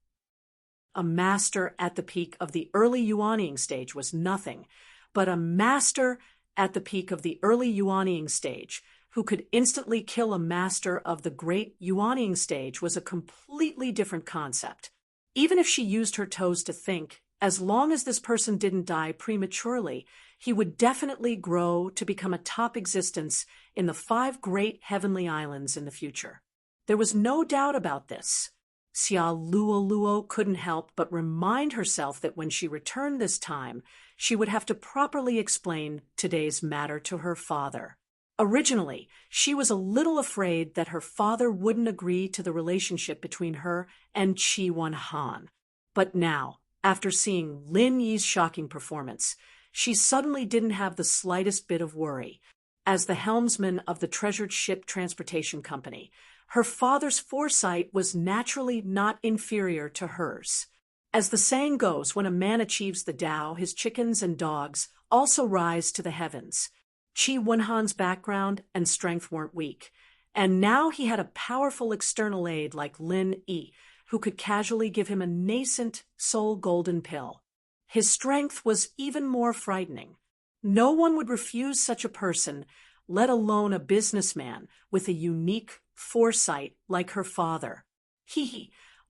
A master at the peak of the early Yuanying stage was nothing, but a master at the peak of the early Yuanying stage who could instantly kill a master of the great Yuanying stage was a completely different concept. Even if she used her toes to think, as long as this person didn't die prematurely, he would definitely grow to become a top existence in the 5 great heavenly islands in the future. There was no doubt about this. Xia Luoluo couldn't help but remind herself that when she returned this time, she would have to properly explain today's matter to her father. Originally, she was a little afraid that her father wouldn't agree to the relationship between her and Qi Wenhan. But now, after seeing Lin Yi's shocking performance, she suddenly didn't have the slightest bit of worry. As the helmsman of the treasured ship transportation company, her father's foresight was naturally not inferior to hers. As the saying goes, when a man achieves the Tao, his chickens and dogs also rise to the heavens. Qi Wenhan's background and strength weren't weak, and now he had a powerful external aid like Lin Yi, who could casually give him a nascent soul golden pill. His strength was even more frightening. No one would refuse such a person, let alone a businessman with a unique foresight like her father.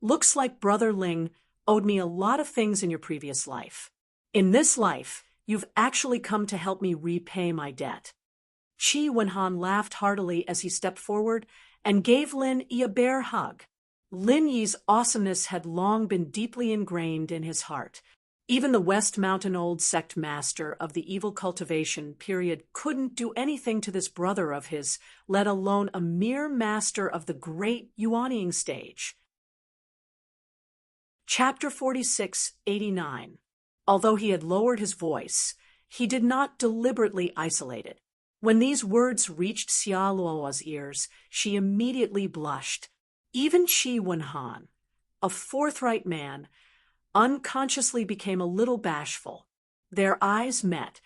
Looks like Brother Ling owed me a lot of things in your previous life. In this life, you've actually come to help me repay my debt. Qi Wenhan laughed heartily as he stepped forward and gave Lin Yi a bear hug. Lin Yi's awesomeness had long been deeply ingrained in his heart. Even the West Mountain Old Sect master of the evil cultivation period couldn't do anything to this brother of his, let alone a mere master of the great Yuanying stage. Chapter 46-89. Although he had lowered his voice, he did not deliberately isolate it. When these words reached Xia Luoluo's ears, she immediately blushed. Even Qi Wenhan, a forthright man, unconsciously became a little bashful. Their eyes met,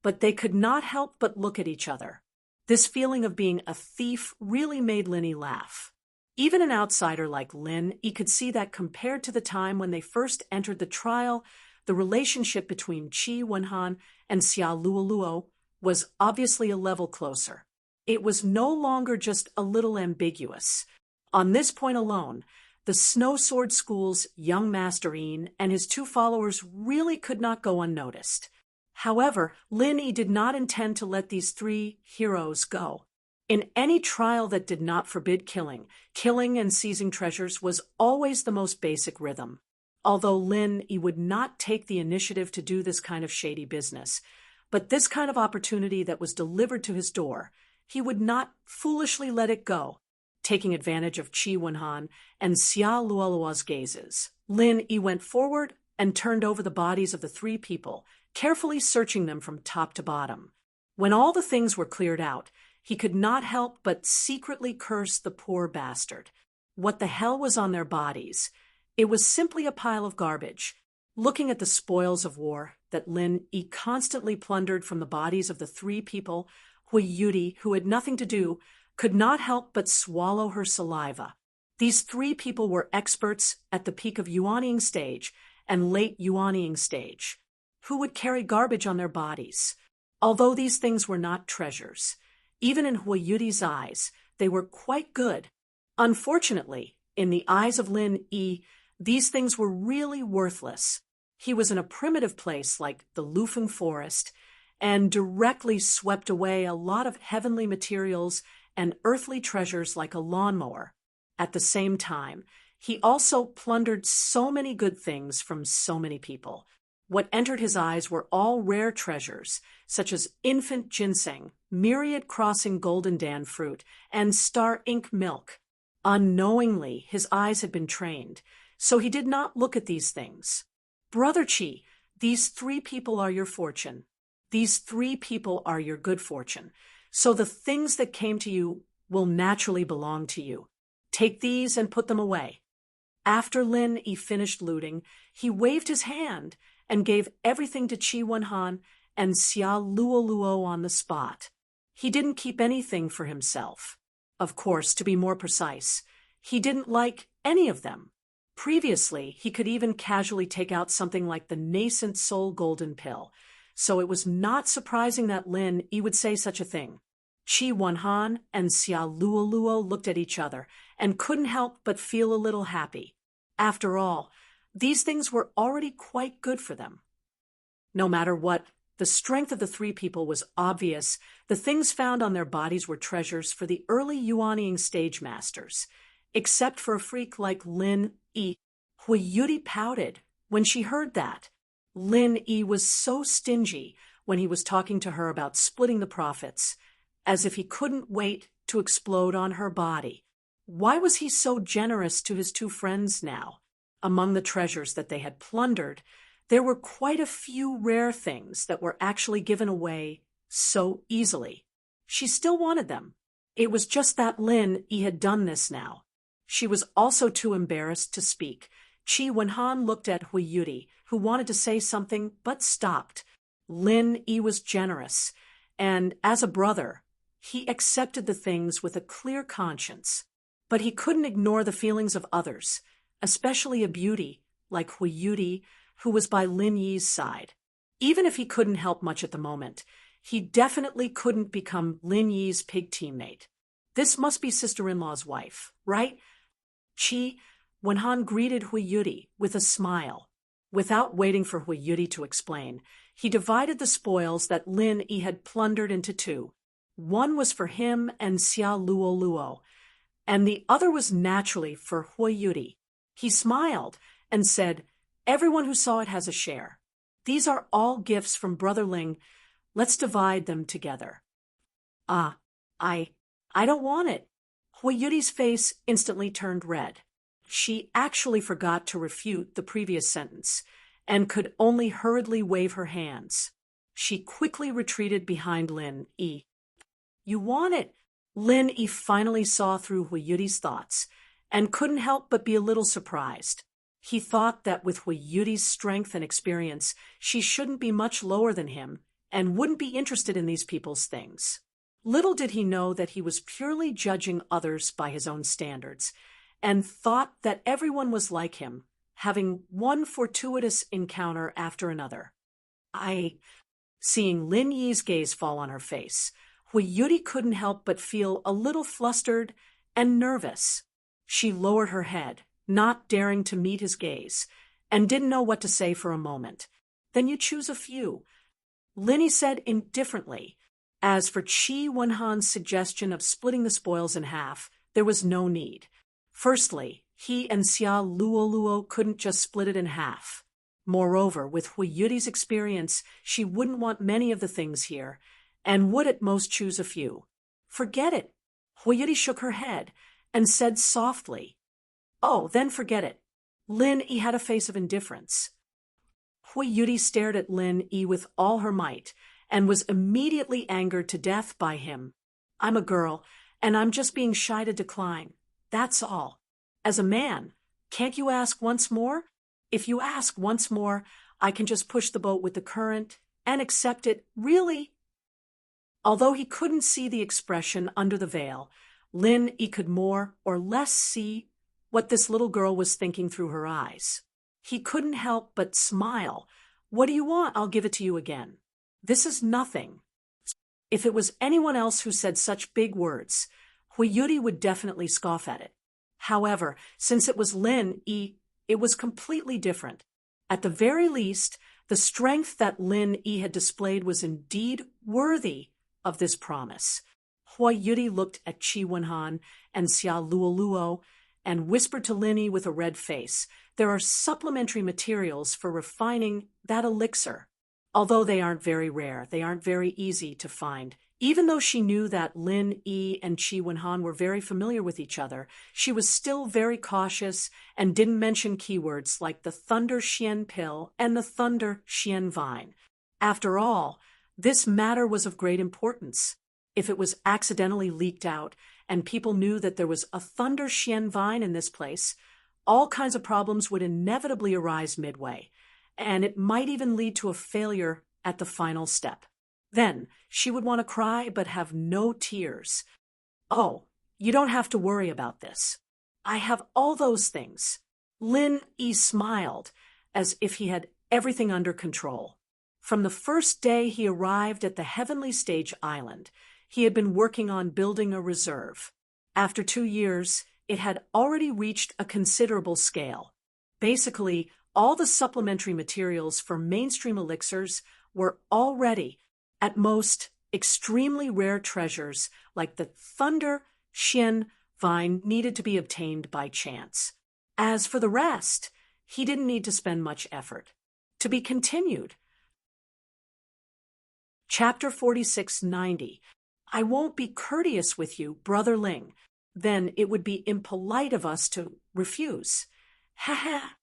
but they could not help but look at each other. This feeling of being a thief really made Lin Yi laugh. Even an outsider like Lin Yi could see that compared to the time when they first entered the trial, the relationship between Qi Wenhan and Xia Luoluo was obviously a level closer. It was no longer just a little ambiguous. On this point alone, the Snow Sword School's young Master Yin and his 2 followers really could not go unnoticed. However, Lin Yi did not intend to let these 3 heroes go. In any trial that did not forbid killing, killing and seizing treasures was always the most basic rhythm. Although Lin Yi would not take the initiative to do this kind of shady business, but this kind of opportunity that was delivered to his door, he would not foolishly let it go. Taking advantage of Qi Wenhan and Xia Luoluo's gazes, Lin Yi went forward and turned over the bodies of the 3 people, carefully searching them from top to bottom. When all the things were cleared out, he could not help but secretly curse the poor bastard. What the hell was on their bodies? It was simply a pile of garbage. Looking at the spoils of war that Lin Yi constantly plundered from the bodies of the 3 people, Hui Yudi, who had nothing to do, could not help but swallow her saliva. These 3 people were experts at the peak of Yuanying stage and late Yuanying stage, who would carry garbage on their bodies. Although these things were not treasures, even in Hui Yudi's eyes, they were quite good. Unfortunately, in the eyes of Lin Yi, these things were really worthless. He was in a primitive place like the Lufeng Forest and directly swept away a lot of heavenly materials and earthly treasures like a lawnmower. At the same time, he also plundered so many good things from so many people. What entered his eyes were all rare treasures, such as infant ginseng, myriad crossing golden dan fruit, and star ink milk. Unknowingly, his eyes had been trained. so he did not look at these things. Brother Chi, these 3 people are your fortune. These 3 people are your good fortune. So the things that came to you will naturally belong to you. Take these and put them away. After Lin Yi finished looting, he waved his hand and gave everything to Chi Wenhan and Xia Luoluo on the spot. He didn't keep anything for himself. Of course, to be more precise, he didn't like any of them. Previously, he could even casually take out something like the nascent soul golden pill, so it was not surprising that Lin Yi would say such a thing. Chi Wenhan and Xia Luoluo looked at each other and couldn't help but feel a little happy. After all, these things were already quite good for them. No matter what, the strength of the 3 people was obvious. The things found on their bodies were treasures for the early Yuanying stage masters. Except for a freak like Lin Yi. Hui Yuri pouted when she heard that. Lin Yi was so stingy when he was talking to her about splitting the profits, as if he couldn't wait to explode on her body. Why was he so generous to his 2 friends now? Among the treasures that they had plundered, there were quite a few rare things that were actually given away so easily. She still wanted them. It was just that Lin Yi had done this now. She was also too embarrassed to speak. Chi Wenhan looked at Hui Yuri, who wanted to say something but stopped. Lin Yi was generous, and as a brother, he accepted the things with a clear conscience. But he couldn't ignore the feelings of others, especially a beauty like Hui Yuri, who was by Lin Yi's side. Even if he couldn't help much at the moment, he definitely couldn't become Lin Yi's pig teammate. This must be sister-in-law's wife, right? Chi Wenhan greeted Hui Yuri with a smile. Without waiting for Hui Yuri to explain, he divided the spoils that Lin Yi had plundered into 2. One was for him and Xia Luoluo, and the other was naturally for Hui Yuri. He smiled and said, "Everyone who saw it has a share. These are all gifts from Brother Ling. Let's divide them together." I don't want it." Hui Yuri's face instantly turned red. She actually forgot to refute the previous sentence and could only hurriedly wave her hands. She quickly retreated behind Lin Yi. "You want it." Lin Yi finally saw through Hui Yuri's thoughts and couldn't help but be a little surprised. He thought that with Hui Yuri's strength and experience, she shouldn't be much lower than him and wouldn't be interested in these people's things. Little did he know that he was purely judging others by his own standards, and thought that everyone was like him, having one fortuitous encounter after another. Seeing Lin Yi's gaze fall on her face, Hui Yuri couldn't help but feel a little flustered and nervous. She lowered her head, not daring to meet his gaze, and didn't know what to say for a moment. "Then you choose a few," Lin Yi said indifferently. As for Chi Wenhan's suggestion of splitting the spoils in half, there was no need. Firstly, he and Xia Luoluo couldn't just split it in half. Moreover, with Hui Yuri's experience, she wouldn't want many of the things here, and would at most choose a few. "Forget it." Hui Yuri shook her head and said softly, "Oh, then forget it." Lin Yi had a face of indifference. Hui Yuri stared at Lin Yi with all her might, and was immediately angered to death by him. "I'm a girl, and I'm just being shy to decline. That's all. As a man, can't you ask once more? If you ask once more, I can just push the boat with the current and accept it, really." Although he couldn't see the expression under the veil, Lin Yi could more or less see what this little girl was thinking through her eyes. He couldn't help but smile. "What do you want? I'll give it to you again. This is nothing." If it was anyone else who said such big words, Hui Yuri would definitely scoff at it. However, since it was Lin Yi, it was completely different. At the very least, the strength that Lin Yi had displayed was indeed worthy of this promise. Hui Yuri looked at Chi Wenhan and Xia Luoluo and whispered to Lin Yi with a red face, "There are supplementary materials for refining that elixir. Although they aren't very rare, they aren't very easy to find Even though she knew that Lin Yi and Qi Wenhan were very familiar with each other, she was still very cautious and didn't mention keywords like the Thunder Xian pill and the Thunder Xian vine. After all, this matter was of great importance. If it was accidentally leaked out and people knew that there was a Thunder Xian vine in this place, all kinds of problems would inevitably arise midway, and it might even lead to a failure at the final step. Then she would want to cry but have no tears. Oh, you don't have to worry about this. I have all those things. Lin Yi smiled as if he had everything under control. From the first day he arrived at the Heavenly Stage Island, he had been working on building a reserve. After 2 years, it had already reached a considerable scale. Basically, all the supplementary materials for mainstream elixirs were already, at most, extremely rare treasures like the Thunder Xian vine needed to be obtained by chance. As for the rest, he didn't need to spend much effort. To be continued. Chapter 4690. I won't be courteous with you, Brother Ling. Then it would be impolite of us to refuse. Ha ha.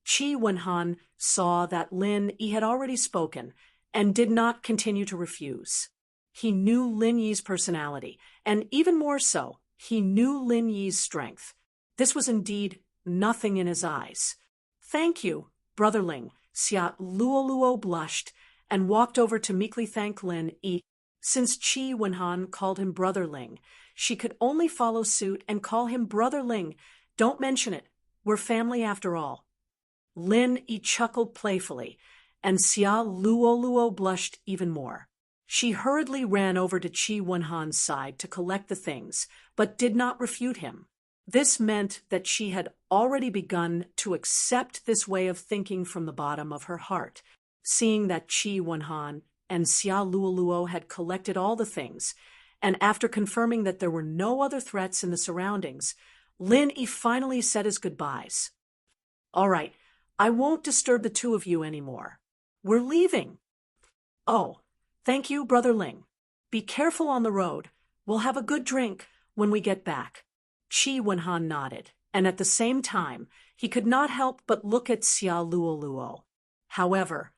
Qi Wenhan saw that Lin Yi had already spoken and did not continue to refuse. He knew Lin Yi's personality, and even more so, he knew Lin Yi's strength. This was indeed nothing in his eyes. Thank you, Brother Ling. Xia Luoluo blushed and walked over to meekly thank Lin Yi. Since Qi Wenhan called him Brother Ling, she could only follow suit and call him Brother Ling. Don't mention it. We're family after all. Lin Yi chuckled playfully, and Xia Luoluo blushed even more. She hurriedly ran over to Qi Wenhan's side to collect the things, but did not refute him. This meant that she had already begun to accept this way of thinking from the bottom of her heart. Seeing that Qi Wenhan and Xia Luoluo had collected all the things, and after confirming that there were no other threats in the surroundings, Lin Yi finally said his goodbyes. All right, I won't disturb the two of you anymore. We're leaving. Oh, thank you, Brother Ling. Be careful on the road. We'll have a good drink when we get back. Qi Wenhan nodded, and at the same time, he could not help but look at Xia Luoluo. However,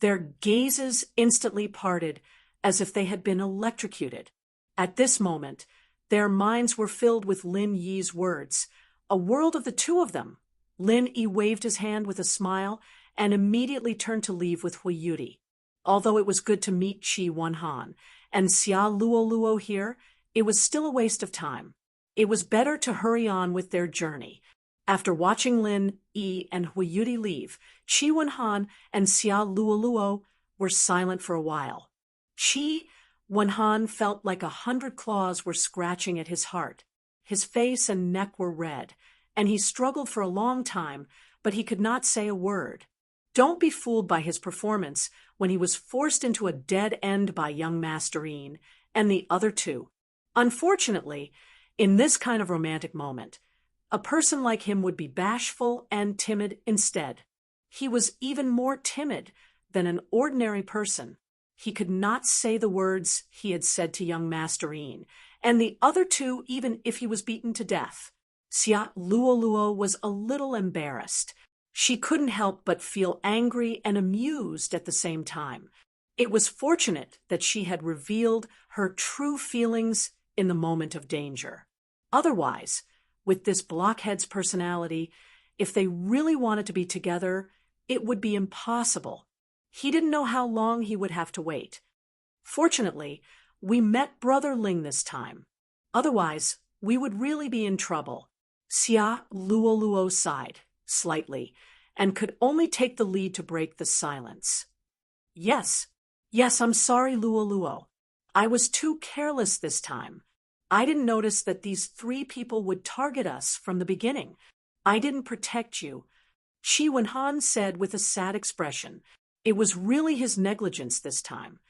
their gazes instantly parted as if they had been electrocuted. At this moment, their minds were filled with Lin Yi's words, a world of the two of them. Lin Yi waved his hand with a smile and immediately turned to leave with Hui Yudi. Although it was good to meet Qi Wenhan and Xia Luoluo here, it was still a waste of time. It was better to hurry on with their journey. After watching Lin Yi and Hui Yudi leave, Qi Wenhan and Xia Luoluo were silent for a while. Qi Wenhan felt like 100 claws were scratching at his heart. His face and neck were red, and he struggled for a long time, but he could not say a word. Don't be fooled by his performance when he was forced into a dead end by young Masterine and the other two. Unfortunately, in this kind of romantic moment, a person like him would be bashful and timid instead. He was even more timid than an ordinary person. He could not say the words he had said to young Masterine, and the other two even if he was beaten to death. Xia Luoluo was a little embarrassed. She couldn't help but feel angry and amused at the same time. It was fortunate that she had revealed her true feelings in the moment of danger. Otherwise, with this blockhead's personality, if they really wanted to be together, it would be impossible. He didn't know how long he would have to wait. Fortunately, we met Brother Ling this time. Otherwise, we would really be in trouble. Xia Luoluo sighed slightly and could only take the lead to break the silence. Yes, I'm sorry, Luoluo. I was too careless this time. I didn't notice that these 3 people would target us from the beginning. I didn't protect you. Qi Wenhan said with a sad expression. It was really his negligence this time.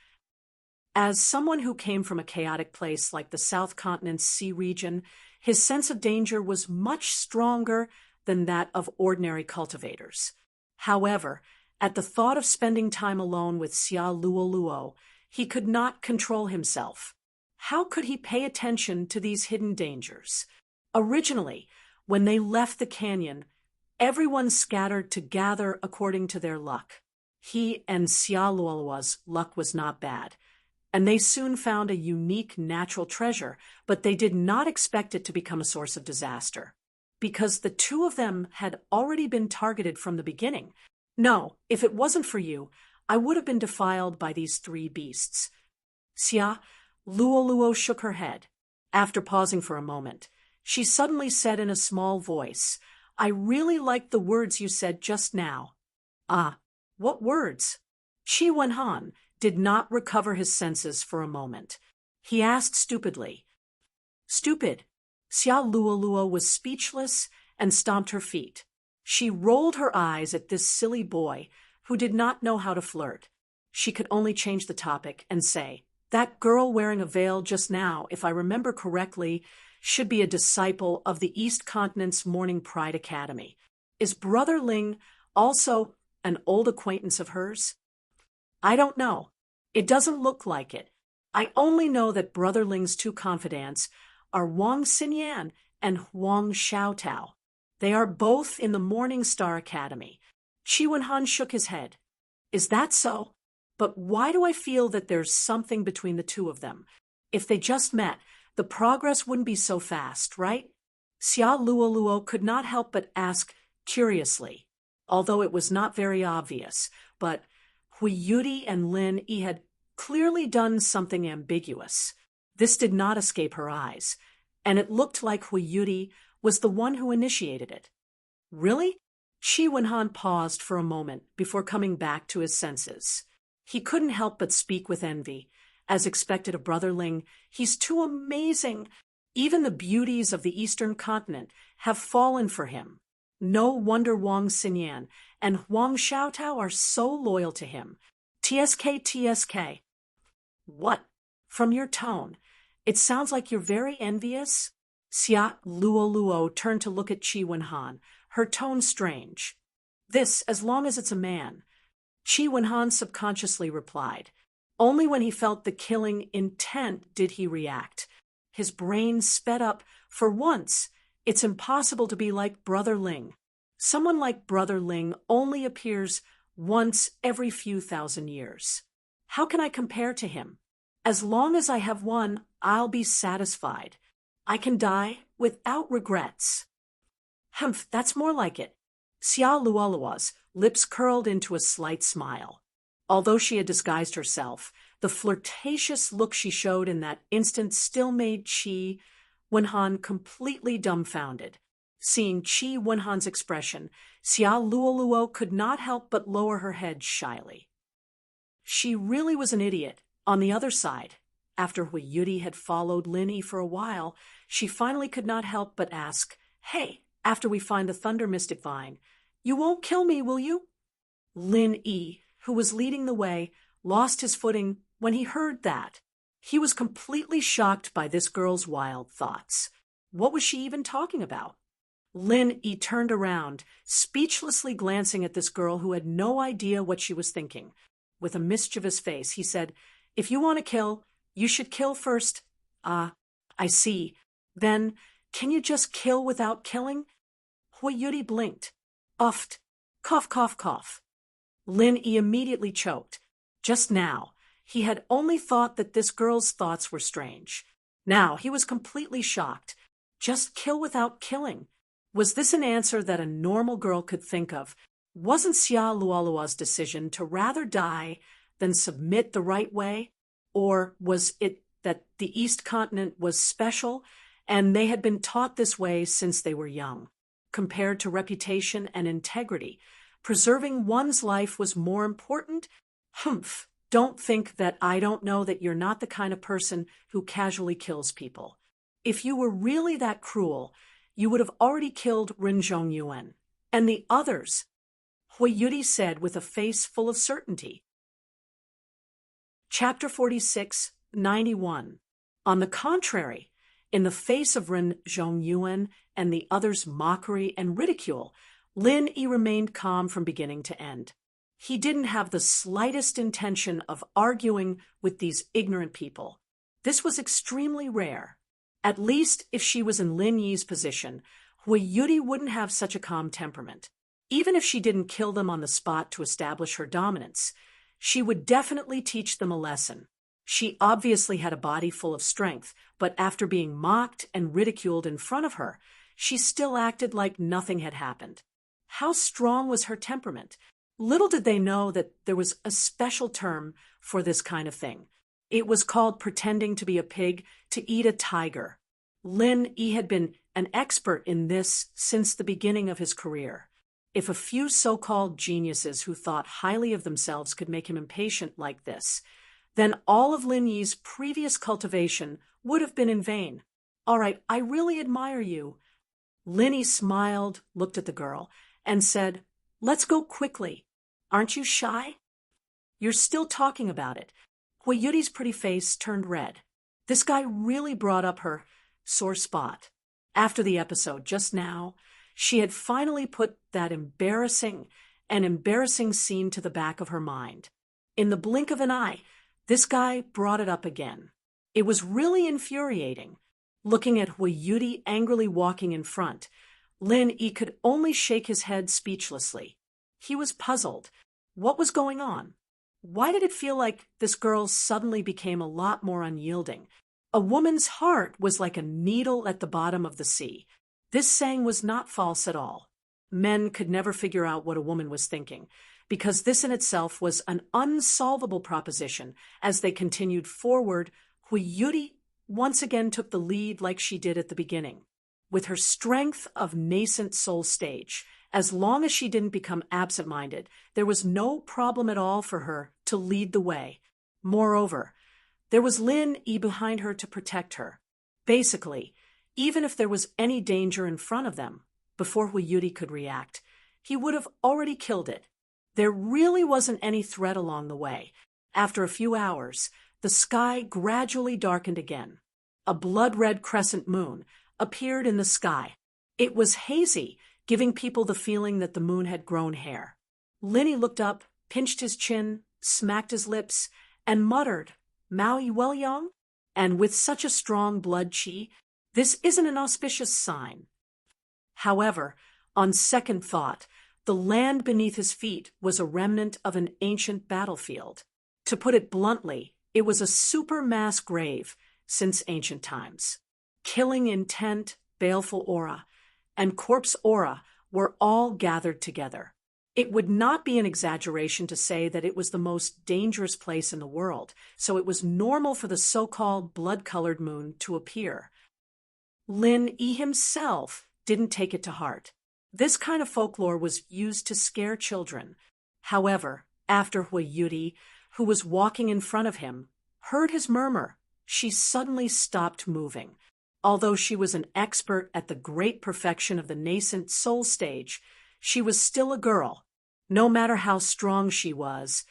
As someone who came from a chaotic place like the South Continent's sea region, his sense of danger was much stronger than that of ordinary cultivators. However, at the thought of spending time alone with Xia Luoluo, He could not control himself. How could he pay attention to these hidden dangers? Originally, when they left the canyon, everyone scattered to gather according to their luck. He and Xia Luoluo's luck was not bad, and they soon found a unique natural treasure, but they did not expect it to become a source of disaster, because the two of them had already been targeted from the beginning. No, if it wasn't for you, I would have been defiled by these three beasts. Xia Luoluo shook her head. After pausing for a moment, she suddenly said in a small voice, "I really liked the words you said just now." "Ah, what words?" Qi Wenhan did not recover his senses for a moment. He asked stupidly. "Stupid." Xia Luoluo was speechless and stomped her feet. She rolled her eyes at this silly boy who did not know how to flirt. She could only change the topic and say, "That girl wearing a veil just now, if I remember correctly, should be a disciple of the East Continent's Morning Pride Academy. Is Brother Ling also an old acquaintance of hers?" "I don't know. It doesn't look like it. I only know that Brother Ling's two confidants are Wang Xinyan and Huang Xiaotao. They are both in the Morning Star Academy." Qi Wenhan shook his head. "Is that so? But why do I feel that there's something between the two of them? If they just met, the progress wouldn't be so fast, right?" Xia Luoluo could not help but ask curiously, although it was not very obvious, but Hui Yudi and Lin Yi had clearly done something ambiguous. This did not escape her eyes, and it looked like Hui Yudi was the one who initiated it. "Really?" Qi Wenhan paused for a moment before coming back to his senses. He couldn't help but speak with envy. As expected of Brother Ling, he's too amazing. Even the beauties of the Eastern Continent have fallen for him. No wonder Wang Xinyan and Huang Xiaotao are so loyal to him. TSK. What? From your tone, it sounds like you're very envious? Xia Luoluo turned to look at Qi Wenhan, her tone strange. "This, as long as it's a man." Qi Wenhan subconsciously replied. Only when he felt the killing intent did he react. His brain sped up. For once, it's impossible to be like Brother Ling. Someone like Brother Ling only appears once every few thousand years. How can I compare to him? As long as I have one, I'll be satisfied. I can die without regrets. Humph, that's more like it. Xia Luoluo's lips curled into a slight smile. Although she had disguised herself, the flirtatious look she showed in that instant still made Qi Wenhan completely dumbfounded. Seeing Qi Wenhan's expression, Xia Luoluo could not help but lower her head shyly. She really was an idiot. On the other side, after Hui Yudi had followed Lin Yi for a while, she finally could not help but ask, "Hey, after we find the Thunder Mystic Vine, you won't kill me, will you?" Lin Yi, who was leading the way, lost his footing when he heard that. He was completely shocked by this girl's wild thoughts. What was she even talking about? Lin Yi turned around, speechlessly glancing at this girl who had no idea what she was thinking. With a mischievous face, he said, "If you want to kill, you should kill first." "Ah, I see. Then, can you just kill without killing?" Hui Yudi blinked. Uffed. Cough, cough, cough. Lin Yi immediately choked. Just now, he had only thought that this girl's thoughts were strange. Now he was completely shocked. Just kill without killing. Was this an answer that a normal girl could think of? Wasn't Xia Luoluo's decision to rather die than submit the right way? Or was it that the East Continent was special and they had been taught this way since they were young? Compared to reputation and integrity, preserving one's life was more important? Humph! Don't think that I don't know that you're not the kind of person who casually kills people. If you were really that cruel, you would have already killed Ren Zhongyuan. And the others, Hui Yudi said with a face full of certainty. Chapter 46, 91. On the contrary, in the face of Ren Zhongyuan and the others' mockery and ridicule, Lin Yi remained calm from beginning to end. He didn't have the slightest intention of arguing with these ignorant people. This was extremely rare. At least if she was in Lin Yi's position, Hui Yuri wouldn't have such a calm temperament. Even if she didn't kill them on the spot to establish her dominance, she would definitely teach them a lesson. She obviously had a body full of strength, but after being mocked and ridiculed in front of her, she still acted like nothing had happened. How strong was her temperament? Little did they know that there was a special term for this kind of thing. It was called pretending to be a pig to eat a tiger. Lin Yi had been an expert in this since the beginning of his career. If a few so-called geniuses who thought highly of themselves could make him impatient like this, then all of Lin Yi's previous cultivation would have been in vain. All right, I really admire you. Lin Yi smiled, looked at the girl, and said, "Let's go quickly. Aren't you shy?" "You're still talking about it." Hui Yuri's pretty face turned red. This guy really brought up her sore spot. After the episode just now, she had finally put that embarrassing scene to the back of her mind. In the blink of an eye, this guy brought it up again. It was really infuriating. Looking at Hui Yuri angrily walking in front, Lin Yi could only shake his head speechlessly. He was puzzled. What was going on? Why did it feel like this girl suddenly became a lot more unyielding? A woman's heart was like a needle at the bottom of the sea. This saying was not false at all. Men could never figure out what a woman was thinking, because this in itself was an unsolvable proposition. As they continued forward, Hui Yuri once again took the lead like she did at the beginning. With her strength of nascent soul stage, as long as she didn't become absent-minded, there was no problem at all for her to lead the way. Moreover, there was Lin Yi behind her to protect her. Basically, even if there was any danger in front of them, before Hui Yuri could react, he would have already killed it. There really wasn't any threat along the way. After a few hours, the sky gradually darkened again. A blood-red crescent moon appeared in the sky. It was hazy, giving people the feeling that the moon had grown hair. Lin Yi looked up, pinched his chin, smacked his lips, and muttered, "Mao Yi Well Yang?" And with such a strong blood qi, this isn't an auspicious sign. However, on second thought, the land beneath his feet was a remnant of an ancient battlefield. To put it bluntly, it was a super-mass grave since ancient times. Killing intent, baleful aura, and corpse aura were all gathered together. It would not be an exaggeration to say that it was the most dangerous place in the world, so it was normal for the so-called blood-colored moon to appear. Lin Yi himself didn't take it to heart. This kind of folklore was used to scare children. However, after Hui Yuri, who was walking in front of him, heard his murmur, she suddenly stopped moving. Although she was an expert at the great perfection of the nascent soul stage, she was still a girl. No matter how strong she was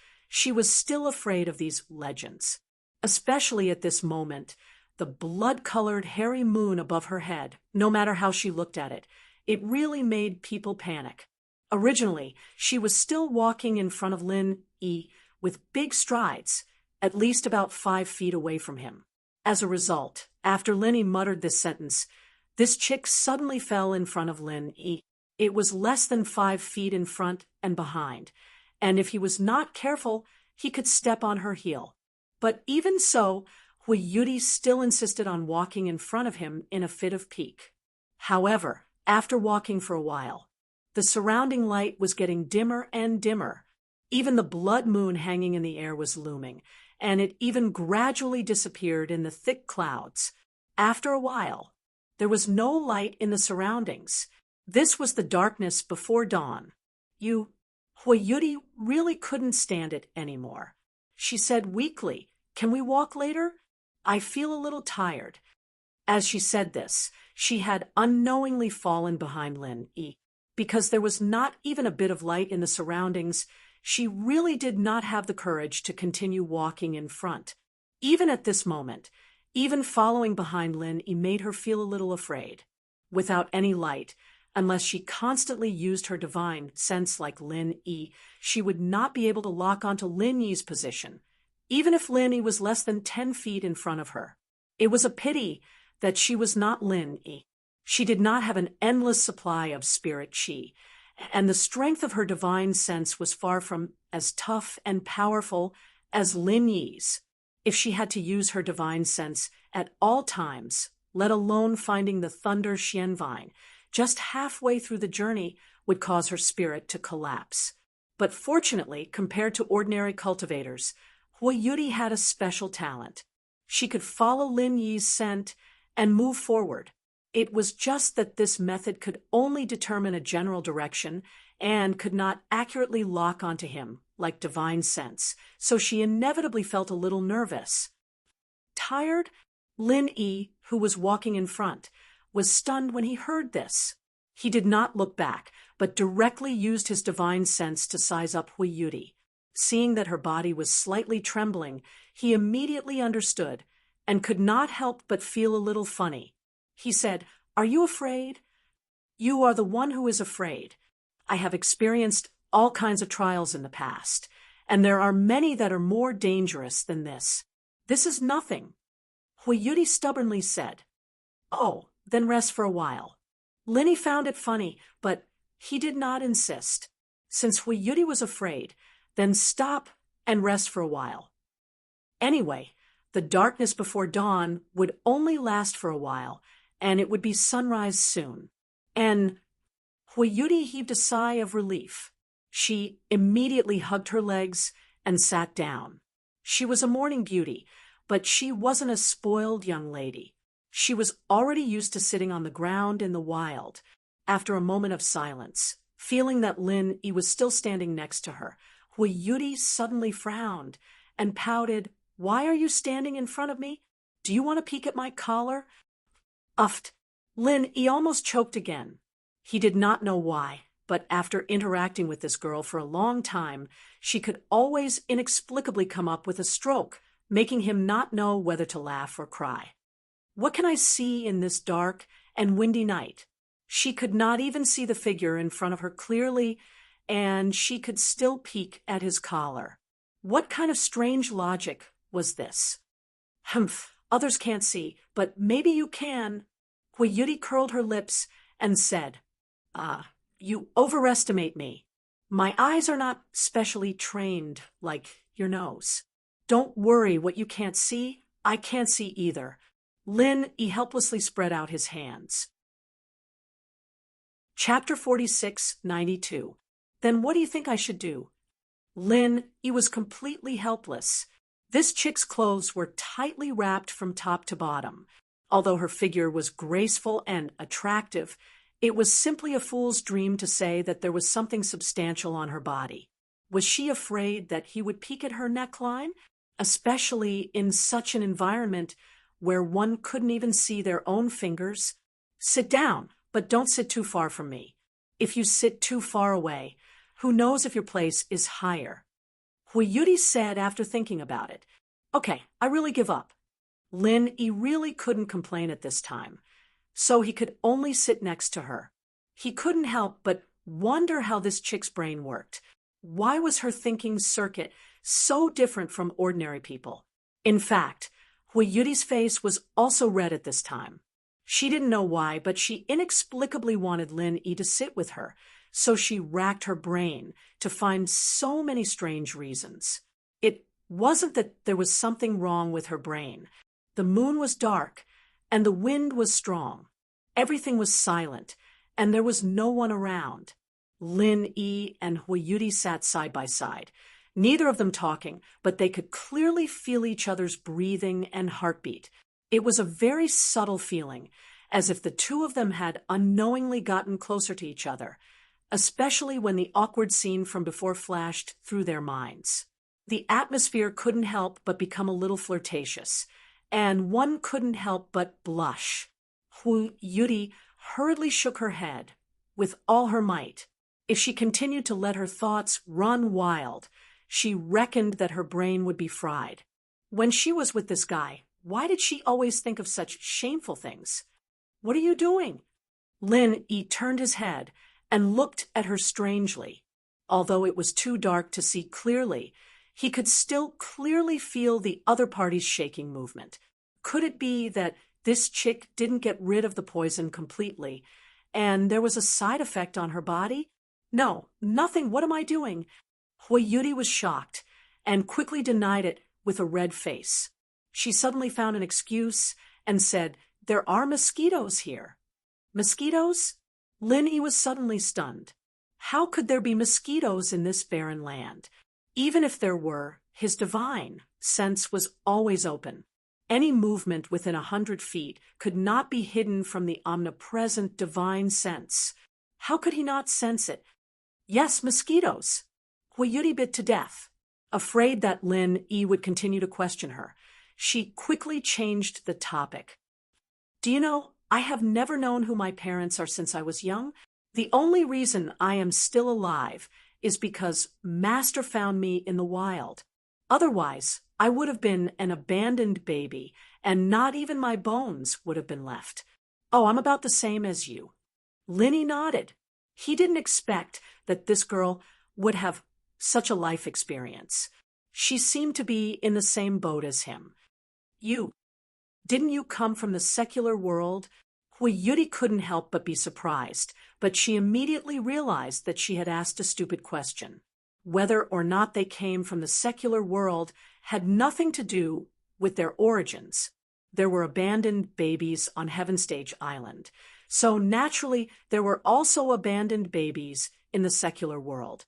still afraid of these legends. Especially at this moment, the blood-colored hairy moon above her head, no matter how she looked at it, it really made people panic. Originally, she was still walking in front of Lin Yi with big strides, at least about 5 feet away from him. As a result, after Lin Yi muttered this sentence, this chick suddenly fell in front of Lin Yi. It was less than 5 feet in front and behind, and if he was not careful, he could step on her heel. But even so, Hui Yuri still insisted on walking in front of him in a fit of pique. However, after walking for a while, the surrounding light was getting dimmer and dimmer. Even the blood moon hanging in the air was looming, and it even gradually disappeared in the thick clouds. After a while, there was no light in the surroundings. This was the darkness before dawn. Hui Yuri really couldn't stand it anymore. She said weakly, "Can we walk later? I feel a little tired." As she said this, she had unknowingly fallen behind Lin Yi. Because there was not even a bit of light in the surroundings, she really did not have the courage to continue walking in front. Even at this moment, even following behind Lin Yi made her feel a little afraid. Without any light, Unless she constantly used her divine sense like Lin Yi, she would not be able to lock onto Lin Yi's position, even if Lin Yi was less than 10 feet in front of her. It was a pity that she was not Lin Yi. She did not have an endless supply of spirit qi, and the strength of her divine sense was far from as tough and powerful as Lin Yi's. If she had to use her divine sense at all times, let alone finding the thunder xianvine, just halfway through the journey would cause her spirit to collapse. But fortunately, compared to ordinary cultivators, Huayuti had a special talent. She could follow Lin Yi's scent and move forward. It was just that this method could only determine a general direction and could not accurately lock onto him like divine sense, so she inevitably felt a little nervous. Tired, Lin Yi, who was walking in front, was stunned when he heard this. He did not look back, but directly used his divine sense to size up Huayuti. Seeing that her body was slightly trembling, he immediately understood and could not help but feel a little funny. He said, "Are you afraid?" "You are the one who is afraid. I have experienced all kinds of trials in the past, and there are many that are more dangerous than this. This is nothing." Huayuti stubbornly said, "Oh, then rest for a while." Linny found it funny, but he did not insist. Since Huayuti was afraid, then stop and rest for a while. Anyway, the darkness before dawn would only last for a while, and it would be sunrise soon. And Huayuti heaved a sigh of relief. She immediately hugged her legs and sat down. She was a morning beauty, but she wasn't a spoiled young lady. She was already used to sitting on the ground in the wild. After a moment of silence, feeling that Lin Yi was still standing next to her, Huayuti suddenly frowned and pouted, "Why are you standing in front of me? Do you want to peek at my collar?" Uffed. Lin Yi almost choked again. He did not know why, but after interacting with this girl for a long time, she could always inexplicably come up with a stroke, making him not know whether to laugh or cry. What can I see in this dark and windy night? She could not even see the figure in front of her clearly, and she could still peek at his collar. What kind of strange logic was this? Humph, others can't see, but maybe you can. Huayuti curled her lips and said, "You overestimate me. My eyes are not specially trained like your nose. Don't worry what you can't see. I can't see either." Lin Yi helplessly spread out his hands. Chapter 46:92. Then what do you think I should do? Lin Yi was completely helpless. This chick's clothes were tightly wrapped from top to bottom. Although her figure was graceful and attractive, it was simply a fool's dream to say that there was something substantial on her body. Was she afraid that he would peek at her neckline, especially in such an environment where one couldn't even see their own fingers? "Sit down, but don't sit too far from me. If you sit too far away, who knows if your place is higher?" Huayuti said after thinking about it. "Okay, I really give up." Lin Yi really couldn't complain at this time, so he could only sit next to her. He couldn't help but wonder how this chick's brain worked. Why was her thinking circuit so different from ordinary people? In fact, Huayuti's face was also red at this time. She didn't know why, but she inexplicably wanted Lin Yi to sit with her, so she racked her brain to find so many strange reasons. It wasn't that there was something wrong with her brain. The moon was dark, and the wind was strong. Everything was silent, and there was no one around. Lin Yi and Huayuti sat side by side, neither of them talking, but they could clearly feel each other's breathing and heartbeat. It was a very subtle feeling, as if the two of them had unknowingly gotten closer to each other, especially when the awkward scene from before flashed through their minds. The atmosphere couldn't help but become a little flirtatious, and one couldn't help but blush. Huayuti hurriedly shook her head with all her might. If she continued to let her thoughts run wild, she reckoned that her brain would be fried. When she was with this guy, why did she always think of such shameful things? "What are you doing?" Lin Yi turned his head and looked at her strangely. Although it was too dark to see clearly, he could still clearly feel the other party's shaking movement. Could it be that this chick didn't get rid of the poison completely, and there was a side effect on her body? No, nothing. What am I doing? Hui Yuri was shocked and quickly denied it with a red face. She suddenly found an excuse and said, "There are mosquitoes here." Mosquitoes? Lin Yi was suddenly stunned. How could there be mosquitoes in this barren land? Even if there were, his divine sense was always open. Any movement within 100 feet could not be hidden from the omnipresent divine sense. How could he not sense it? Yes, mosquitoes. Hui Yuri bit to death. Afraid that Lin Yi would continue to question her, she quickly changed the topic. Do you know, I have never known who my parents are since I was young. The only reason I am still alive is because Master found me in the wild. Otherwise, I would have been an abandoned baby, and not even my bones would have been left. Oh, I'm about the same as you. Linny nodded. He didn't expect that this girl would have such a life experience. She seemed to be in the same boat as him. Didn't you come from the secular world? Hui Yuri couldn't help but be surprised, but she immediately realized that she had asked a stupid question. Whether or not they came from the secular world had nothing to do with their origins. There were abandoned babies on Heaven Stage Island, so naturally there were also abandoned babies in the secular world.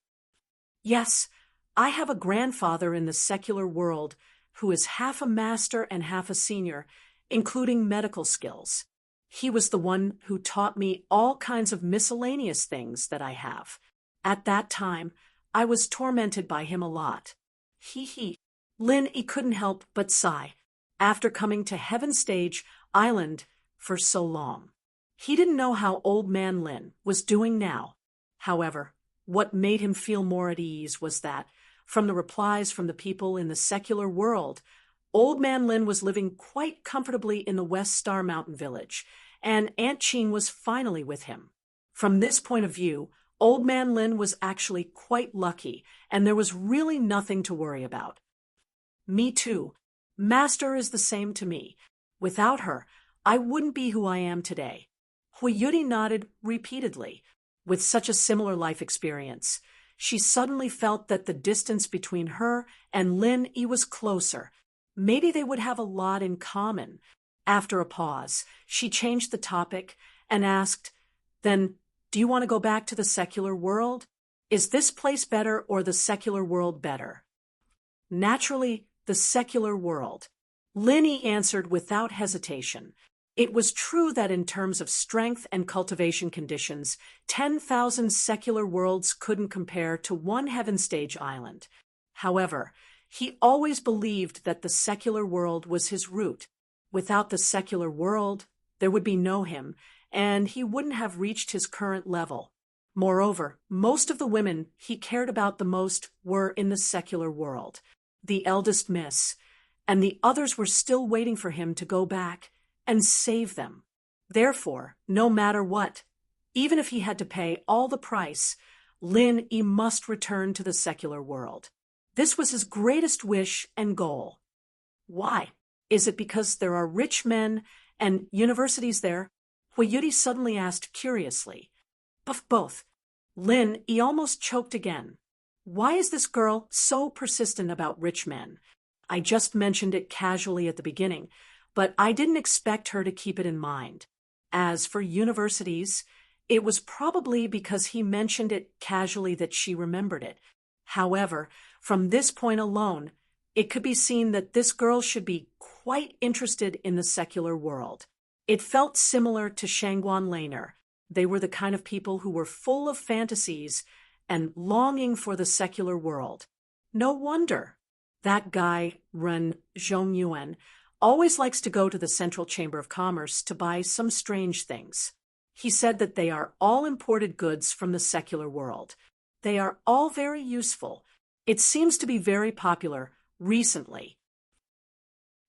Yes, I have a grandfather in the secular world who is half a master and half a senior, including medical skills. He was the one who taught me all kinds of miscellaneous things that I have. At that time, I was tormented by him a lot. Lin Yi couldn't help but sigh after coming to Heaven Stage Island for so long. He didn't know how Old Man Lin was doing now. However, what made him feel more at ease was that, from the replies from the people in the secular world, Old Man Lin was living quite comfortably in the West Star Mountain Village, and Aunt Ching was finally with him. From this point of view, Old Man Lin was actually quite lucky, and there was really nothing to worry about. Me too. Master is the same to me. Without her, I wouldn't be who I am today. Hui Yuri nodded repeatedly. With such a similar life experience, she suddenly felt that the distance between her and Lin Yi was closer. Maybe they would have a lot in common. After a pause, she changed the topic and asked, "Then, do you want to go back to the secular world? Is this place better or the secular world better?" Naturally, the secular world. Lin Yi answered without hesitation. It was true that in terms of strength and cultivation conditions, 10,000 secular worlds couldn't compare to one Heaven Stage Island. However, he always believed that the secular world was his root. Without the secular world, there would be no him, and he wouldn't have reached his current level. Moreover, most of the women he cared about the most were in the secular world. The eldest miss, and the others were still waiting for him to go back and save them. Therefore, no matter what, even if he had to pay all the price, Lin Yi must return to the secular world. This was his greatest wish and goal. Why? Is it because there are rich men and universities there? Hui Yuri suddenly asked curiously. Both. Lin Yi almost choked again. Why is this girl so persistent about rich men? I just mentioned it casually at the beginning, but I didn't expect her to keep it in mind. As for universities, it was probably because he mentioned it casually that she remembered it. However, from this point alone, it could be seen that this girl should be quite interested in the secular world. It felt similar to Shangguan Laner. They were the kind of people who were full of fantasies and longing for the secular world. No wonder. That guy, Ren Zhongyuan, always likes to go to the Central Chamber of Commerce to buy some strange things. He said that they are all imported goods from the secular world. They are all very useful. It seems to be very popular recently.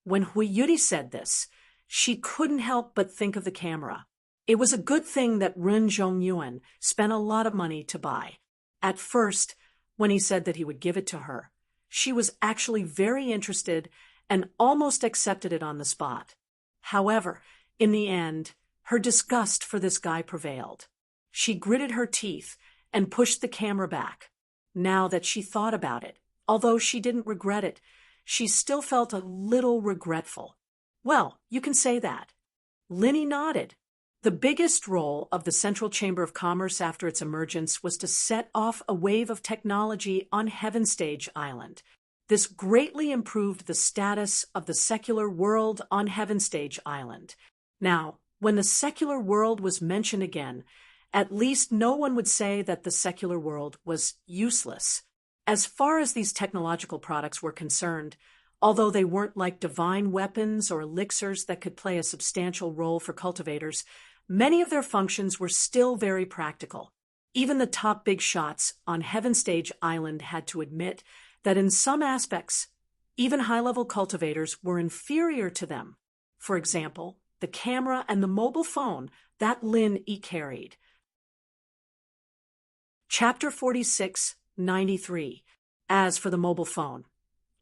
When Hui Yuri said this, she couldn't help but think of the camera. It was a good thing that Run Zhongyuan spent a lot of money to buy. At first, when he said that he would give it to her, she was actually very interested and almost accepted it on the spot. However, in the end, her disgust for this guy prevailed. She gritted her teeth and pushed the camera back. Now that she thought about it, although she didn't regret it, she still felt a little regretful. Well, you can say that. Linny nodded. The biggest role of the Central Chamber of Commerce after its emergence was to set off a wave of technology on Heaven Stage Island. This greatly improved the status of the secular world on Heaven Stage Island. Now, when the secular world was mentioned again, at least no one would say that the secular world was useless. As far as these technological products were concerned, although they weren't like divine weapons or elixirs that could play a substantial role for cultivators, many of their functions were still very practical. Even the top big shots on Heaven Stage Island had to admit that in some aspects, even high-level cultivators were inferior to them. For example, the camera and the mobile phone that Lin Yi carried. Chapter 46, 93. As for the mobile phone,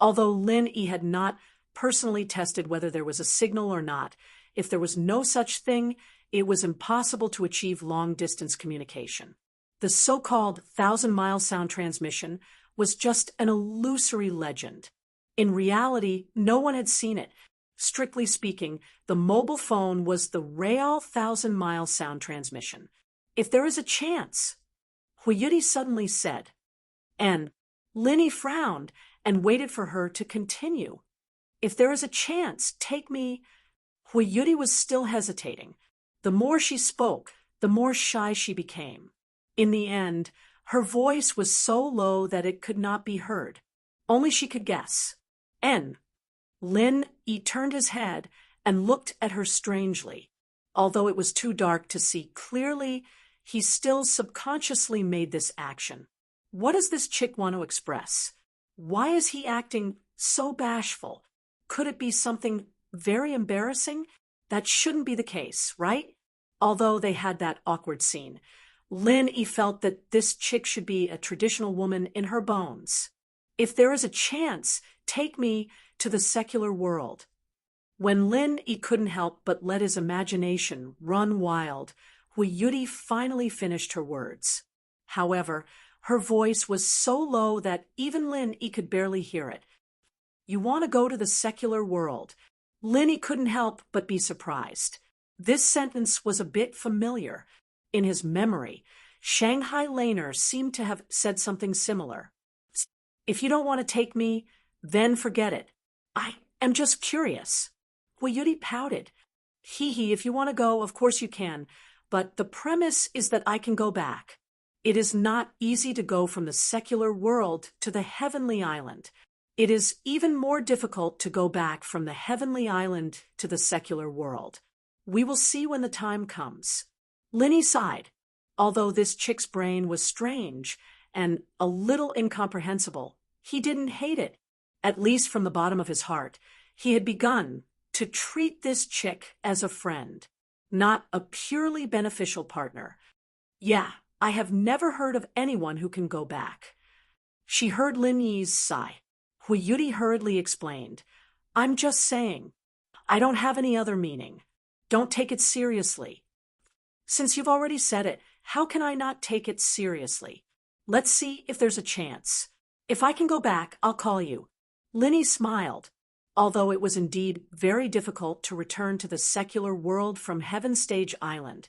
although Lin Yi had not personally tested whether there was a signal or not, if there was no such thing, it was impossible to achieve long-distance communication. The so-called 1,000-mile sound transmission was just an illusory legend. In reality, no one had seen it. Strictly speaking, the mobile phone was the real 1,000-mile sound transmission. If there is a chance, Huiyuti suddenly said. And Linny frowned and waited for her to continue. If there is a chance, take me. Huiyuti was still hesitating. The more she spoke, the more shy she became. In the end, her voice was so low that it could not be heard. Only she could guess. N. Lin Yi turned his head and looked at her strangely. Although it was too dark to see clearly, he still subconsciously made this action. What does this chick want to express? Why is he acting so bashful? Could it be something very embarrassing? That shouldn't be the case, right? Although they had that awkward scene, Lin Yi felt that this chick should be a traditional woman in her bones. If there is a chance, take me to the secular world. When Lin Yi couldn't help but let his imagination run wild, Huiyuti finally finished her words. However, her voice was so low that even Lin Yi could barely hear it. You want to go to the secular world? Lin Yi couldn't help but be surprised. This sentence was a bit familiar. In his memory, Shanghai Laner seemed to have said something similar. If you don't want to take me, then forget it. I am just curious. Huiyuti pouted. Hee, if you want to go, of course you can, but the premise is that I can go back. It is not easy to go from the secular world to the heavenly island. It is even more difficult to go back from the heavenly island to the secular world. We will see when the time comes. Linny sighed. Although this chick's brain was strange and a little incomprehensible, he didn't hate it. At least from the bottom of his heart, he had begun to treat this chick as a friend, not a purely beneficial partner. Yeah, I have never heard of anyone who can go back. She heard Lin Yi's sigh. Huiyuti hurriedly explained, I'm just saying. I don't have any other meaning. Don't take it seriously. Since you've already said it, how can I not take it seriously? Let's see if there's a chance. If I can go back, I'll call you. Linny smiled. Although it was indeed very difficult to return to the secular world from Heaven Stage Island,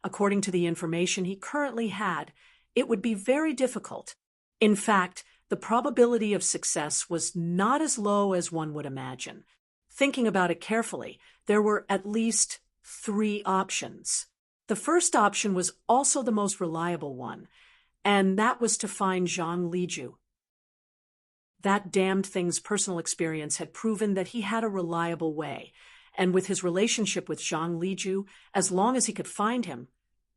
according to the information he currently had, it would be very difficult. In fact, the probability of success was not as low as one would imagine. Thinking about it carefully, there were at least 3 options. The first option was also the most reliable one, and that was to find Zhang Liju. That damned thing's personal experience had proven that he had a reliable way, and with his relationship with Zhang Liju, as long as he could find him,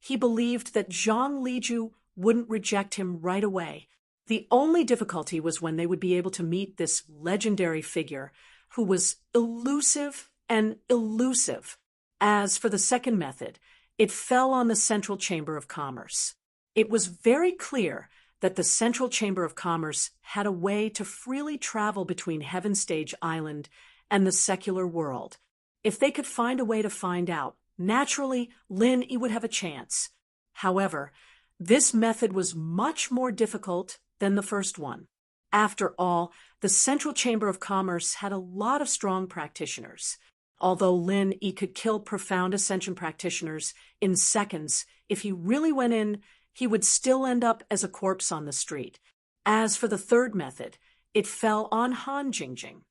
he believed that Zhang Liju wouldn't reject him right away. The only difficulty was when they would be able to meet this legendary figure who was elusive and elusive. As for the second method, It fell on the Central Chamber of Commerce. It was very clear that the Central Chamber of Commerce had a way to freely travel between Heaven Stage Island and the secular world. If they could find a way to find out, naturally, Lin Yi would have a chance. However, this method was much more difficult than the first one. After all, the Central Chamber of Commerce had a lot of strong practitioners. Although Lin Yi could kill profound ascension practitioners in seconds, if he really went in, he would still end up as a corpse on the street. As for the third method, it fell on Han Jingjing.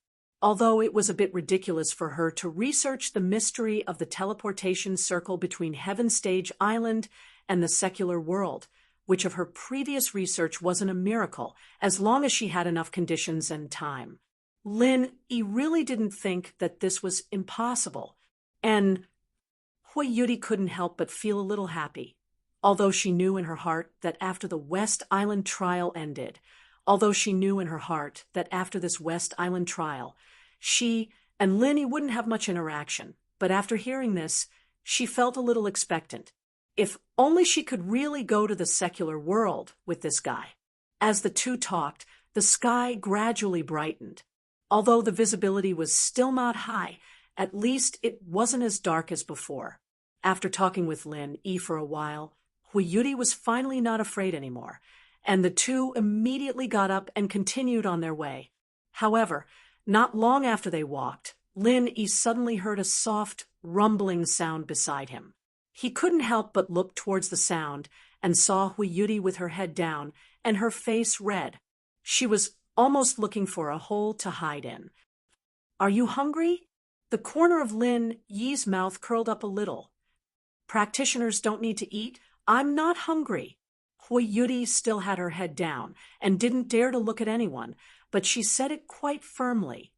Although it was a bit ridiculous for her to research the mystery of the teleportation circle between Heaven Stage Island and the secular world, which of her previous research wasn't a miracle, as long as she had enough conditions and time. Lin Yi really didn't think that this was impossible, and Hui Yudi couldn't help but feel a little happy. Although she knew in her heart that after the West Island trial ended, she and Lin Yi wouldn't have much interaction, but after hearing this, she felt a little expectant. If only she could really go to the secular world with this guy. As the two talked, the sky gradually brightened. Although the visibility was still not high, at least it wasn't as dark as before. After talking with Lin Yi for a while, Hui Yudi was finally not afraid anymore, and the two immediately got up and continued on their way. However, not long after they walked, Lin Yi suddenly heard a soft, rumbling sound beside him. He couldn't help but look towards the sound and saw Hui Yudi with her head down and her face red. She was almost looking for a hole to hide in. "Are you hungry?" The corner of Lin Yi's mouth curled up a little. "Practitioners don't need to eat. I'm not hungry." Hui Yudi still had her head down and didn't dare to look at anyone, but she said it quite firmly.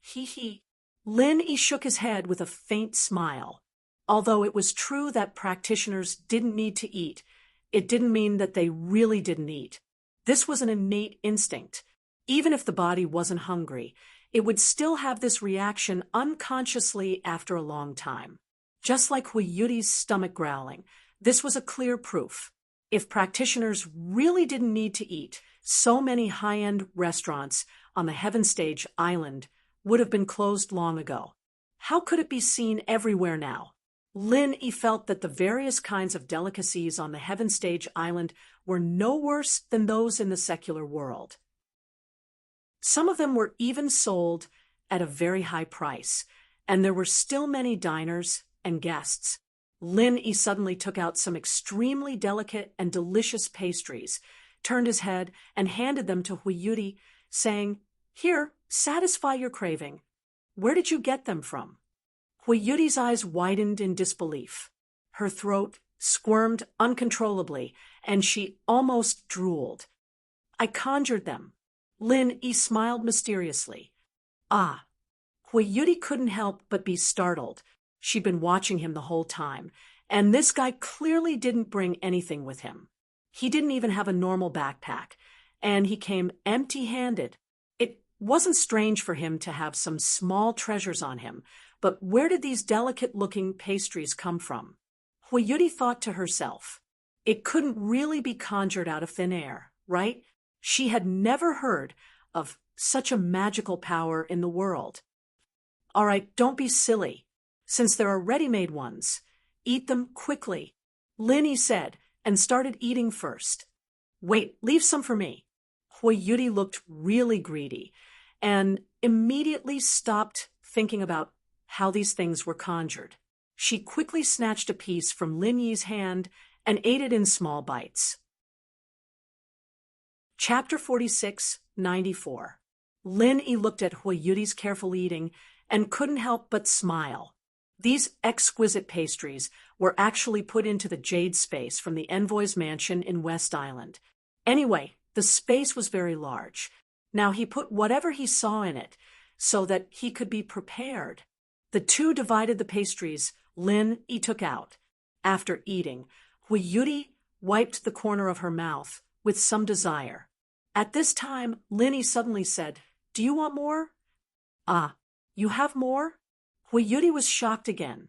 He. Lin Yi shook his head with a faint smile. Although it was true that practitioners didn't need to eat, it didn't mean that they really didn't eat. This was an innate instinct. Even if the body wasn't hungry, it would still have this reaction unconsciously after a long time. Just like Hui Yudi's stomach growling, this was a clear proof. If practitioners really didn't need to eat, so many high-end restaurants on the Heaven Stage Island would have been closed long ago. How could it be seen everywhere now? Lin Yi felt that the various kinds of delicacies on the Heaven Stage Island were no worse than those in the secular world. Some of them were even sold at a very high price, and there were still many diners and guests. Lin Yi suddenly took out some extremely delicate and delicious pastries, turned his head, and handed them to Hui Yudi, saying, "Here, satisfy your craving. Where did you get them from?" Hui Yudi's eyes widened in disbelief. Her throat squirmed uncontrollably, and she almost drooled. "I conjured them." Lin Yi smiled mysteriously. "Ah." Hui Yudi couldn't help but be startled. She'd been watching him the whole time, and this guy clearly didn't bring anything with him. He didn't even have a normal backpack, and he came empty-handed. It wasn't strange for him to have some small treasures on him, but where did these delicate-looking pastries come from? Hui Yudi thought to herself, it couldn't really be conjured out of thin air, right? She had never heard of such a magical power in the world. "All right, don't be silly. Since there are ready-made ones, eat them quickly," Lin Yi said, and started eating first. "Wait, leave some for me." Hui Yudi looked really greedy and immediately stopped thinking about how these things were conjured. She quickly snatched a piece from Lin Yi's hand and ate it in small bites. Chapter 46, 94. Lin Yi looked at Hui Yudi's careful eating and couldn't help but smile. These exquisite pastries were actually put into the jade space from the envoy's mansion in West Island. Anyway, the space was very large. Now he put whatever he saw in it so that he could be prepared. The two divided the pastries Lin Yi took out. After eating, Hui Yudi wiped the corner of her mouth with some desire. At this time, Lin Yi suddenly said, "Do you want more?" "Ah, you have more?" Hui Yudi was shocked again.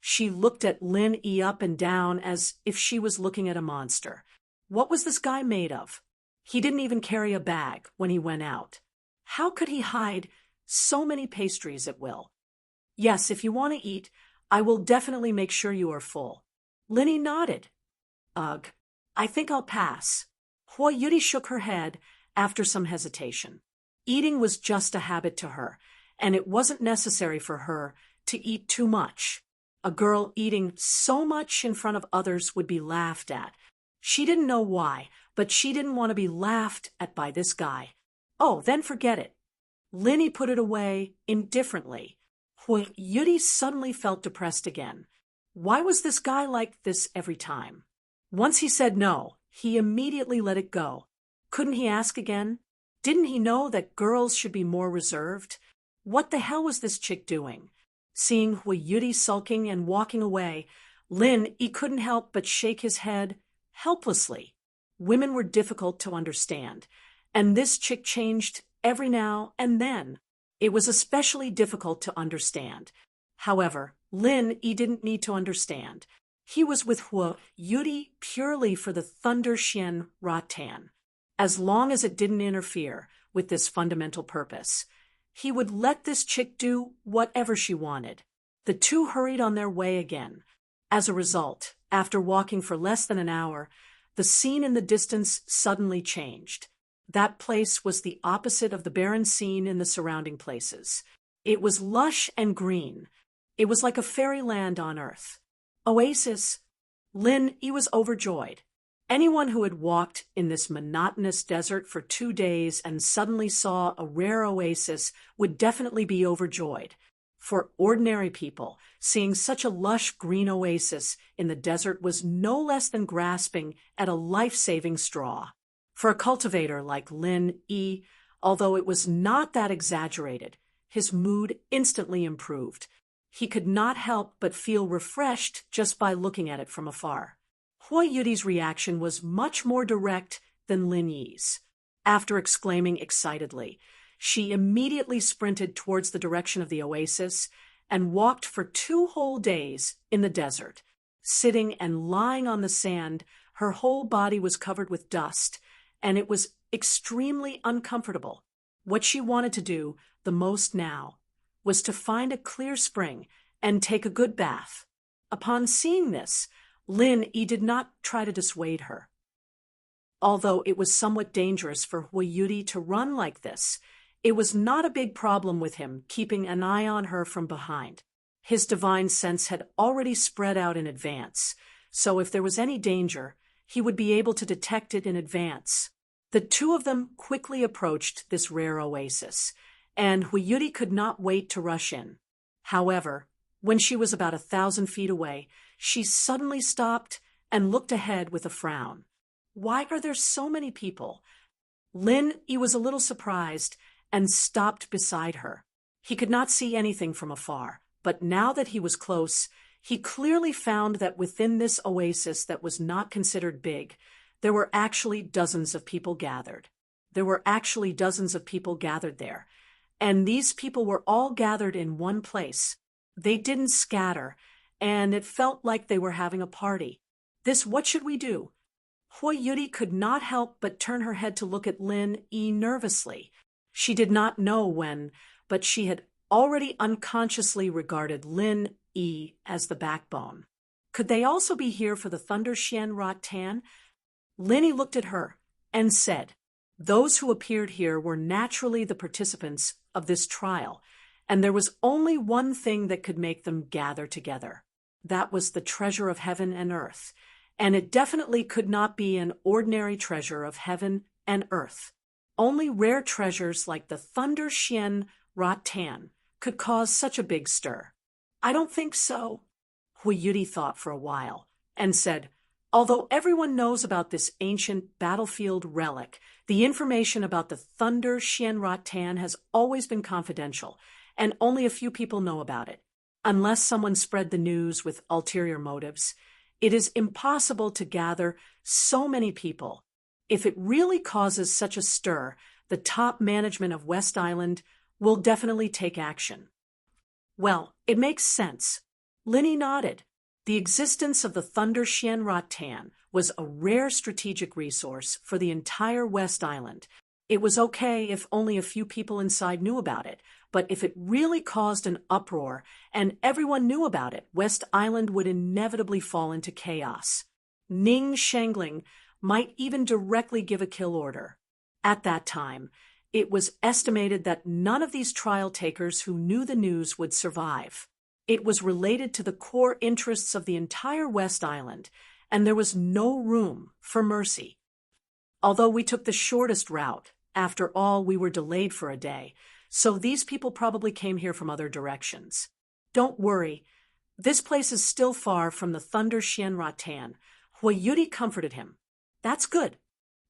She looked at Lin E up and down as if she was looking at a monster. What was this guy made of? He didn't even carry a bag when he went out. How could he hide so many pastries at will? Yes, if you want to eat, I will definitely make sure you are full. Linny nodded. Ugh, I think I'll pass. Hua Yudi shook her head after some hesitation. Eating was just a habit to her, and it wasn't necessary for her to eat too much. A girl eating so much in front of others would be laughed at. She didn't know why, but she didn't want to be laughed at by this guy. Oh, then forget it. Linny put it away indifferently. Hua Yudi suddenly felt depressed again. Why was this guy like this every time? Once he said no, he immediately let it go. Couldn't he ask again? Didn't he know that girls should be more reserved? What the hell was this chick doing? Seeing Hua Yudi sulking and walking away, Lin, he couldn't help but shake his head helplessly. Women were difficult to understand, and this chick changed every now and then. It was especially difficult to understand. However, Lin, he didn't need to understand. He was with Hua Yudi purely for the Thunder Xian Ratan. As long as it didn't interfere with this fundamental purpose, he would let this chick do whatever she wanted. The two hurried on their way again. As a result, after walking for less than an hour, the scene in the distance suddenly changed. That place was the opposite of the barren scene in the surrounding places. It was lush and green. It was like a fairyland on earth. Oasis. Lin, he was overjoyed. Anyone who had walked in this monotonous desert for 2 days and suddenly saw a rare oasis would definitely be overjoyed. For ordinary people, seeing such a lush green oasis in the desert was no less than grasping at a life-saving straw. For a cultivator like Lin E, although it was not that exaggerated, his mood instantly improved. He could not help but feel refreshed just by looking at it from afar. Hua Yudi's reaction was much more direct than Lin Yi's. After exclaiming excitedly, she immediately sprinted towards the direction of the oasis and walked for 2 whole days in the desert. Sitting and lying on the sand, her whole body was covered with dust, and it was extremely uncomfortable. What she wanted to do the most now was to find a clear spring and take a good bath. Upon seeing this, Lin E did not try to dissuade her. Although it was somewhat dangerous for Hua Yudi to run like this, it was not a big problem with him keeping an eye on her from behind. His divine sense had already spread out in advance, so if there was any danger, he would be able to detect it in advance. The two of them quickly approached this rare oasis, and Hua Yudi could not wait to rush in. However, when she was about 1,000 feet away, she suddenly stopped and looked ahead with a frown. Why are there so many people? Lin, he was a little surprised and stopped beside her. He could not see anything from afar, but now that he was close, he clearly found that within this oasis that was not considered big, there were actually dozens of people gathered. There, and these people were all gathered in one place. They didn't scatter, and it felt like they were having a party. What should we do? Hua Yudi could not help but turn her head to look at Lin E nervously. She did not know when, but she had already unconsciously regarded Lin E as the backbone. Could they also be here for the Thunder Xian Ratan? Lin E looked at her and said, those who appeared here were naturally the participants of this trial, and there was only one thing that could make them gather together. That was the treasure of heaven and earth, and it definitely could not be an ordinary treasure of heaven and earth. Only rare treasures like the Thunder Xian Ratan could cause such a big stir. I don't think so. Hua Yudi thought for a while and said, although everyone knows about this ancient battlefield relic, the information about the Thunder Xian Ratan has always been confidential, and only a few people know about it. Unless someone spread the news with ulterior motives, it is impossible to gather so many people. If it really causes such a stir, the top management of West Island will definitely take action. Well, it makes sense. Linny nodded. The existence of the Thunder Shenra Tan was a rare strategic resource for the entire West Island. It was okay if only a few people inside knew about it, but if it really caused an uproar and everyone knew about it, West Island would inevitably fall into chaos. Ning Shangling might even directly give a kill order. At that time, it was estimated that none of these trial takers who knew the news would survive. It was related to the core interests of the entire West Island, and there was no room for mercy. Although we took the shortest route, after all, we were delayed for a day, so these people probably came here from other directions. Don't worry, this place is still far from the Thunder Shenra Tan. Huayuti comforted him. That's good.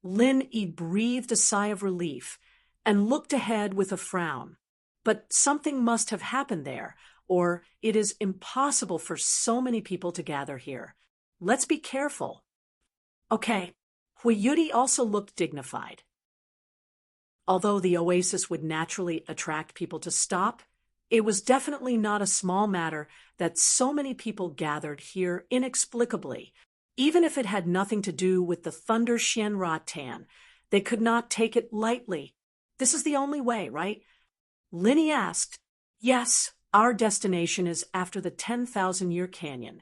Lin Yi breathed a sigh of relief and looked ahead with a frown. But something must have happened there, or it is impossible for so many people to gather here. Let's be careful. Okay. Huayuti also looked dignified. Although the oasis would naturally attract people to stop, it was definitely not a small matter that so many people gathered here inexplicably. Even if it had nothing to do with the Thunder Shenra Tan, they could not take it lightly. This is the only way, right? Linny asked. Yes, our destination is after the 10,000-year canyon,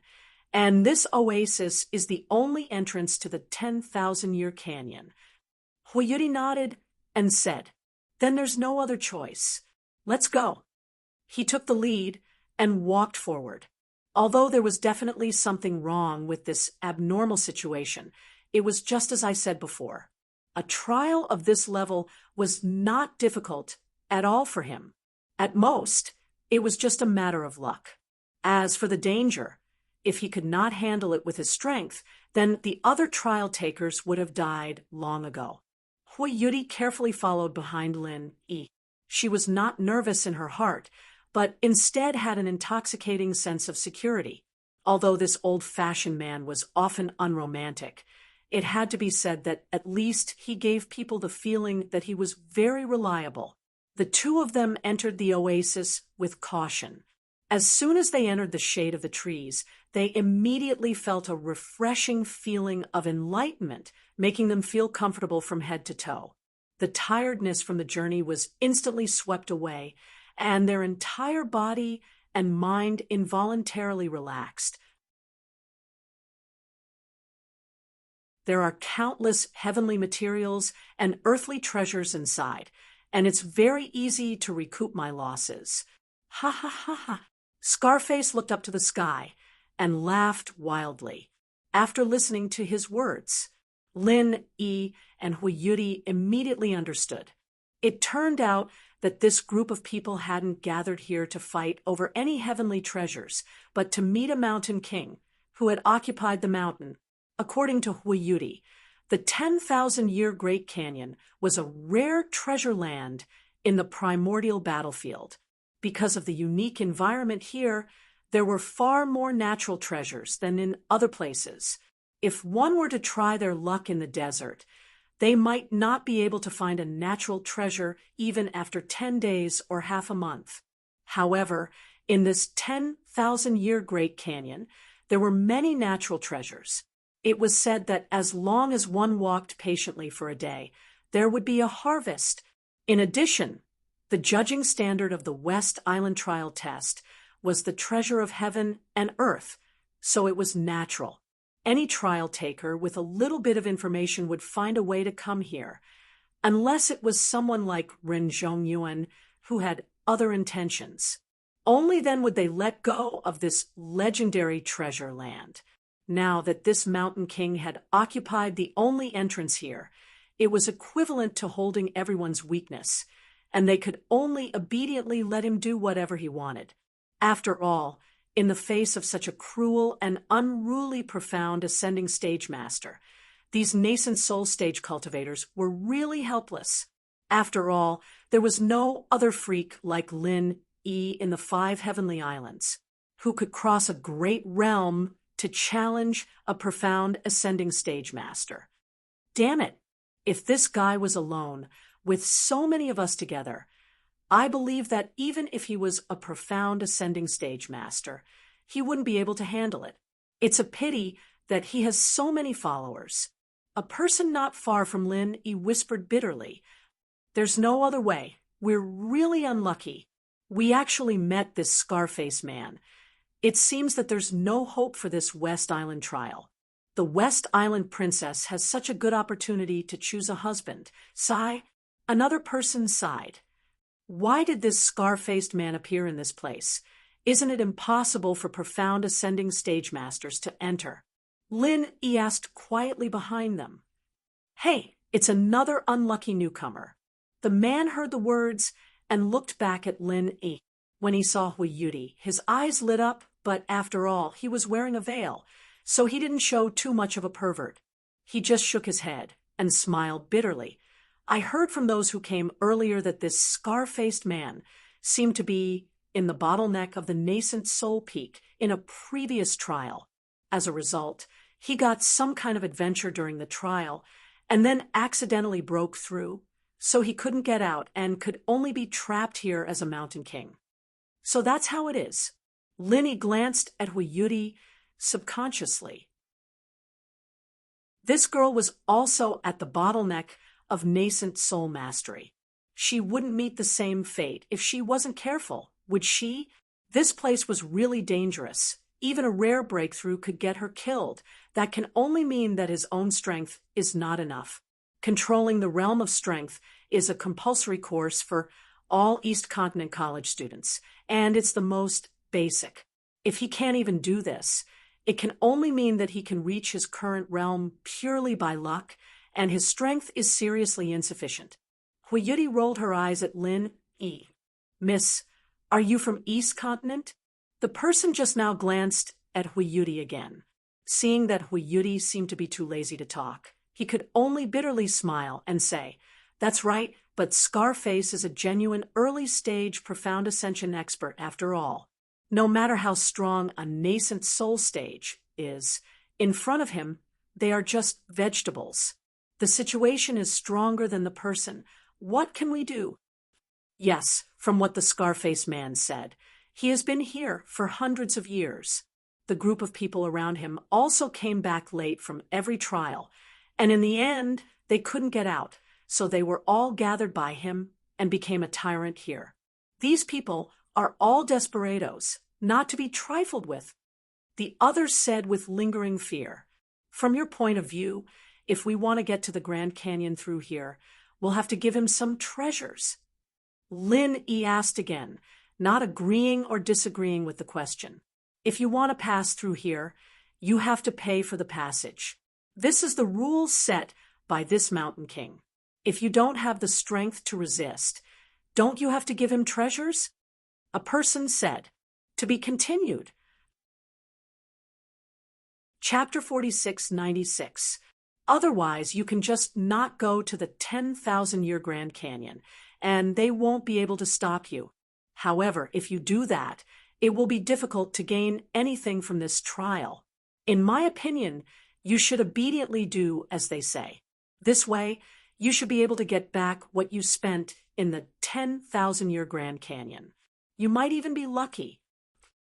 and this oasis is the only entrance to the 10,000-year canyon. Huayuti nodded and said, Then there's no other choice. Let's go. He took the lead and walked forward. Although there was definitely something wrong with this abnormal situation, it was just as I said before. A trial of this level was not difficult at all for him. At most, it was just a matter of luck. As for the danger, if he could not handle it with his strength, then the other trial takers would have died long ago. Huayuti carefully followed behind Lin Yi. She was not nervous in her heart, but instead had an intoxicating sense of security. Although this old-fashioned man was often unromantic, it had to be said that at least he gave people the feeling that he was very reliable. The two of them entered the oasis with caution. As soon as they entered the shade of the trees, they immediately felt a refreshing feeling of enlightenment, making them feel comfortable from head to toe. The tiredness from the journey was instantly swept away, and their entire body and mind involuntarily relaxed. There are countless heavenly materials and earthly treasures inside, and it's very easy to recoup my losses. Ha ha ha ha. Scarface looked up to the sky and laughed wildly. After listening to his words, Lin Yi and Huayuti immediately understood. It turned out that this group of people hadn't gathered here to fight over any heavenly treasures, but to meet a mountain king who had occupied the mountain. According to Huayuti, the 10,000-year Great Canyon was a rare treasure land in the primordial battlefield. Because of the unique environment here, there were far more natural treasures than in other places. If one were to try their luck in the desert, they might not be able to find a natural treasure even after 10 days or half a month. However, in this 10,000-year Great Canyon, there were many natural treasures. It was said that as long as one walked patiently for a day, there would be a harvest. In addition, the judging standard of the West Island trial test was the treasure of heaven and earth, so it was natural. Any trial taker with a little bit of information would find a way to come here, unless it was someone like Ren Zhongyuan who had other intentions. Only then would they let go of this legendary treasure land. Now that this mountain king had occupied the only entrance here, it was equivalent to holding everyone's weakness, and they could only obediently let him do whatever he wanted. After all, in the face of such a cruel and unruly profound ascending stage master, these nascent soul stage cultivators were really helpless. After all, there was no other freak like Lin Yi in the 5 heavenly islands who could cross a great realm to challenge a profound ascending stage master. Damn it, if this guy was alone, with so many of us together, I believe that even if he was a profound ascending stage master, he wouldn't be able to handle it. It's a pity that he has so many followers. A person not far from Lin Yi whispered bitterly. There's no other way. We're really unlucky. We actually met this Scarface man. It seems that there's no hope for this West Island trial. The West Island princess has such a good opportunity to choose a husband. Sigh. Another person sighed. Why did this scar-faced man appear in this place? Isn't it impossible for profound ascending stage masters to enter? Lin Yi asked quietly behind them. Hey, it's another unlucky newcomer. The man heard the words and looked back at Lin Yi. When he saw Hui Yuti, his eyes lit up, but after all, he was wearing a veil, so he didn't show too much of a pervert. He just shook his head and smiled bitterly. I heard from those who came earlier that this scar-faced man seemed to be in the bottleneck of the nascent soul peak in a previous trial. As a result, he got some kind of adventure during the trial and then accidentally broke through, so he couldn't get out and could only be trapped here as a mountain king. So that's how it is. Lin Yi glanced at Hui Yuti subconsciously. This girl was also at the bottleneck of nascent soul mastery. She wouldn't meet the same fate if she wasn't careful, would she? This place was really dangerous. Even a rare breakthrough could get her killed. That can only mean that his own strength is not enough. Controlling the realm of strength is a compulsory course for all East Continent College students, and it's the most basic. If he can't even do this, it can only mean that he can reach his current realm purely by luck, and his strength is seriously insufficient. Hui Yuti rolled her eyes at Lin Yi. Miss, are you from East Continent? The person just now glanced at Hui Yuti again. Seeing that Hui Yuti seemed to be too lazy to talk, he could only bitterly smile and say, That's right, but Scarface is a genuine early-stage profound ascension expert after all. No matter how strong a nascent soul stage is, in front of him, they are just vegetables. The situation is stronger than the person. What can we do? Yes, from what the Scarface man said, he has been here for hundreds of years. The group of people around him also came back late from every trial, and in the end, they couldn't get out, so they were all gathered by him and became a tyrant here. These people are all desperados, not to be trifled with. The others said with lingering fear, From your point of view, if we want to get to the Grand Canyon through here, we'll have to give him some treasures. Lin Yi asked again, not agreeing or disagreeing with the question. If you want to pass through here, you have to pay for the passage. This is the rule set by this mountain king. If you don't have the strength to resist, don't you have to give him treasures? A person said, To be continued. Chapter 4696. Otherwise, you can just not go to the 10,000-year Grand Canyon, and they won't be able to stop you. However, if you do that, it will be difficult to gain anything from this trial. In my opinion, you should obediently do as they say. This way, you should be able to get back what you spent in the 10,000-year Grand Canyon. You might even be lucky.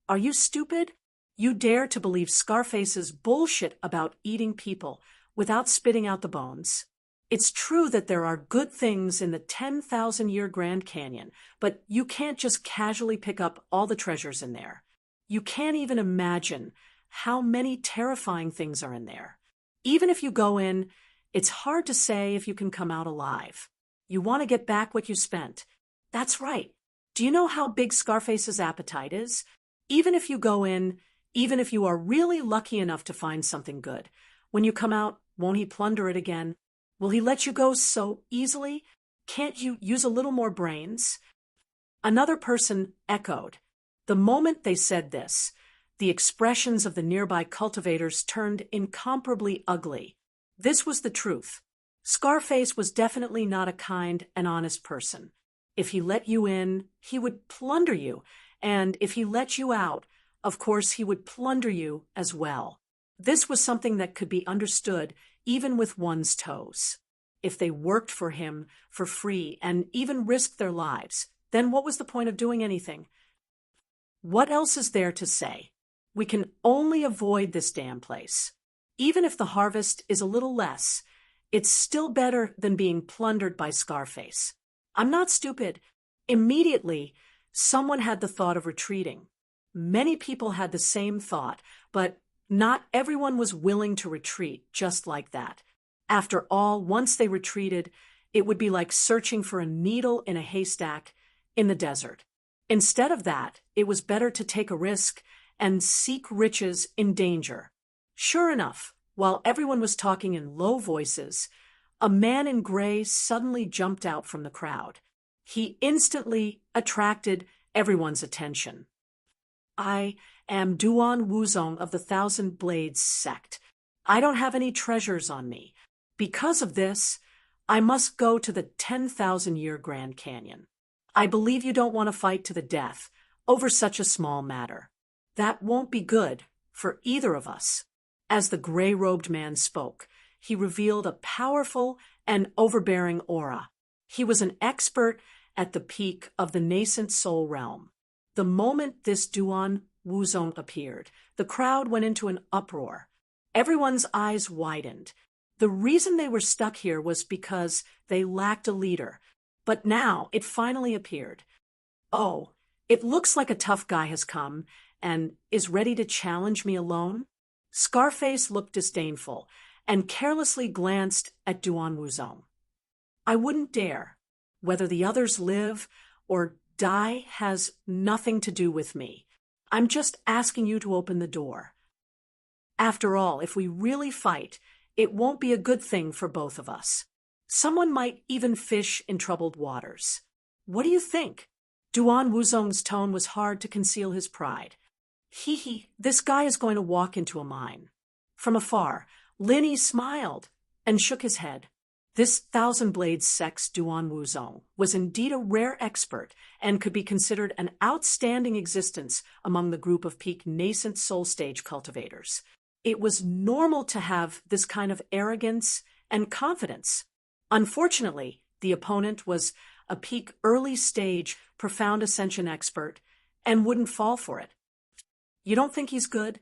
Are you stupid? You dare to believe Scarface's bullshit about eating people without spitting out the bones? It's true that there are good things in the 10,000-year Grand Canyon, but you can't just casually pick up all the treasures in there. You can't even imagine how many terrifying things are in there. Even if you go in, it's hard to say if you can come out alive. You want to get back what you spent. That's right. Do you know how big Scarface's appetite is? Even if you go in, even if you are really lucky enough to find something good, when you come out, won't he plunder it again? Will he let you go so easily? Can't you use a little more brains? Another person echoed. The moment they said this, the expressions of the nearby cultivators turned incomparably ugly. This was the truth. Scarface was definitely not a kind and honest person. If he let you in, he would plunder you, and if he let you out, of course he would plunder you as well. This was something that could be understood even with one's toes. If they worked for him for free and even risked their lives, then what was the point of doing anything? What else is there to say? We can only avoid this damn place. Even if the harvest is a little less, it's still better than being plundered by Scarface. I'm not stupid. Immediately, someone had the thought of retreating. Many people had the same thought, but not everyone was willing to retreat just like that. After all, once they retreated, it would be like searching for a needle in a haystack in the desert. Instead of that, it was better to take a risk and seek riches in danger. Sure enough, while everyone was talking in low voices, a man in gray suddenly jumped out from the crowd. He instantly attracted everyone's attention. I am Duan Wuzong of the Thousand Blades sect. I don't have any treasures on me. Because of this, I must go to the 10,000-year Grand Canyon. I believe you don't want to fight to the death over such a small matter. That won't be good for either of us. As the gray-robed man spoke, he revealed a powerful and overbearing aura. He was an expert at the peak of the nascent soul realm. The moment this Duan Wuzong appeared, the crowd went into an uproar. Everyone's eyes widened. The reason they were stuck here was because they lacked a leader. But now it finally appeared. Oh, it looks like a tough guy has come and is ready to challenge me alone. Scarface looked disdainful and carelessly glanced at Duan Wuzong. I wouldn't dare. Whether the others live or die has nothing to do with me. I'm just asking you to open the door. After all, if we really fight, it won't be a good thing for both of us. Someone might even fish in troubled waters. What do you think? Duan Wuzong's tone was hard to conceal his pride. This guy is going to walk into a mine. From afar, Linny smiled and shook his head. This Thousand Blades sect's Duan Wuzong was indeed a rare expert and could be considered an outstanding existence among the group of peak nascent soul stage cultivators. It was normal to have this kind of arrogance and confidence. Unfortunately, the opponent was a peak early stage profound ascension expert and wouldn't fall for it. You don't think he's good?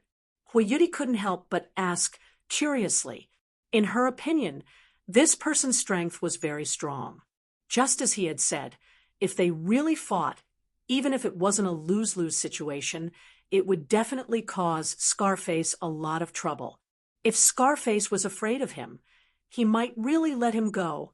Huayuti couldn't help but ask curiously. In her opinion, this person's strength was very strong. Just as he had said, if they really fought, even if it wasn't a lose-lose situation, it would definitely cause Scarface a lot of trouble. If Scarface was afraid of him, he might really let him go.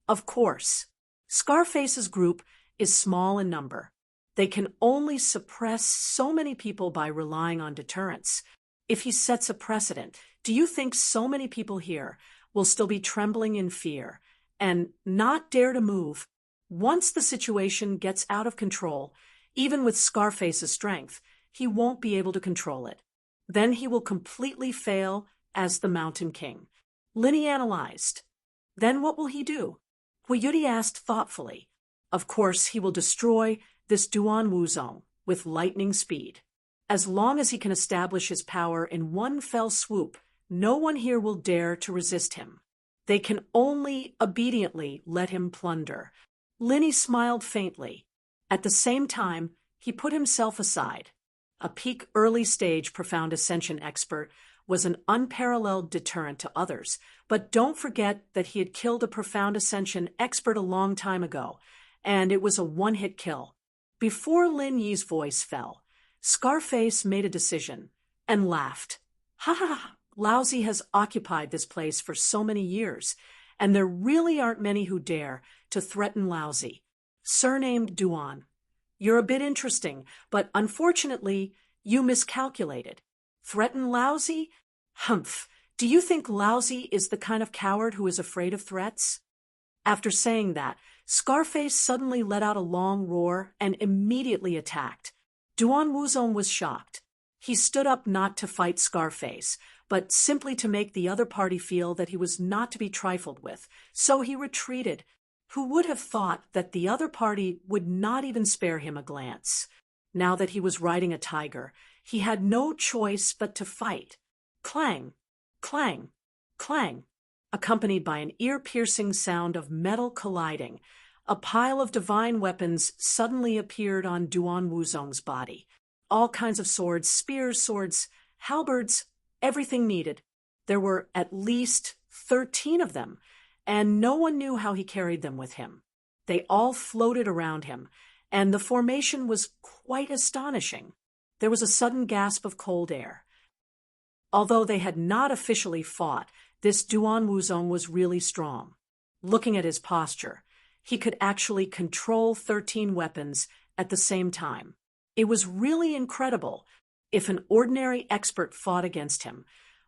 Of course, Scarface's group is small in number. They can only suppress so many people by relying on deterrence. If he sets a precedent, do you think so many people here will still be trembling in fear and not dare to move? Once the situation gets out of control, even with Scarface's strength, he won't be able to control it. Then he will completely fail as the Mountain King. Linny analyzed. Then what will he do? Huayuti asked thoughtfully. Of course, he will destroy this Duan Wuzong with lightning speed. As long as he can establish his power in one fell swoop, no one here will dare to resist him. They can only obediently let him plunder. Linny smiled faintly. At the same time, he put himself aside. A peak early stage profound ascension expert was an unparalleled deterrent to others, but don't forget that he had killed a profound ascension expert a long time ago, and it was a one-hit kill. Before Lin Yi's voice fell, Scarface made a decision and laughed. Ha ha ha! Laozi has occupied this place for so many years, and there really aren't many who dare to threaten Laozi. Surnamed Duan. You're a bit interesting, but unfortunately, you miscalculated. Threaten Laozi? Humph! Do you think Laozi is the kind of coward who is afraid of threats? After saying that, Scarface suddenly let out a long roar and immediately attacked. Duan Wuzong was shocked. He stood up not to fight Scarface, but simply to make the other party feel that he was not to be trifled with, so he retreated. Who would have thought that the other party would not even spare him a glance? Now that he was riding a tiger, he had no choice but to fight. Clang, clang, clang. Accompanied by an ear-piercing sound of metal colliding, a pile of divine weapons suddenly appeared on Duan Wuzong's body. all kinds of swords, spears, swords, halberds, everything needed. There were at least 13 of them, and no one knew how he carried them with him. They all floated around him, and the formation was quite astonishing. There was a sudden gasp of cold air. Although they had not officially fought, this Duan Wuzong was really strong. Looking at his posture, he could actually control 13 weapons at the same time. It was really incredible. If an ordinary expert fought against him,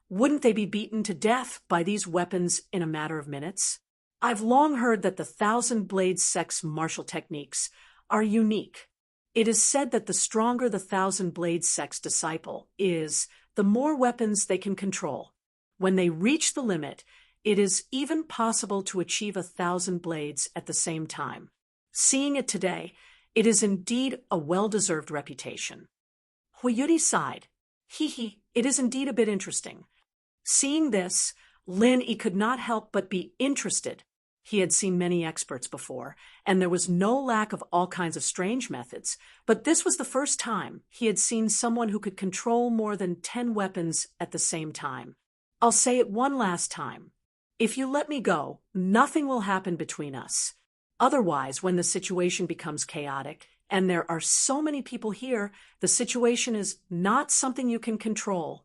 wouldn't they be beaten to death by these weapons in a matter of minutes? I've long heard that the Thousand Blades sect's martial techniques are unique. It is said that the stronger the Thousand Blades sect's disciple is, the more weapons they can control. When they reach the limit, it is even possible to achieve 1,000 blades at the same time. Seeing it today, it is indeed a well-deserved reputation. Huiyuti sighed. It is indeed a bit interesting. Seeing this, Lin Yi could not help but be interested. He had seen many experts before, and there was no lack of all kinds of strange methods, but this was the first time he had seen someone who could control more than 10 weapons at the same time. I'll say it one last time. If you let me go, nothing will happen between us. Otherwise, when the situation becomes chaotic, and there are so many people here, the situation is not something you can control.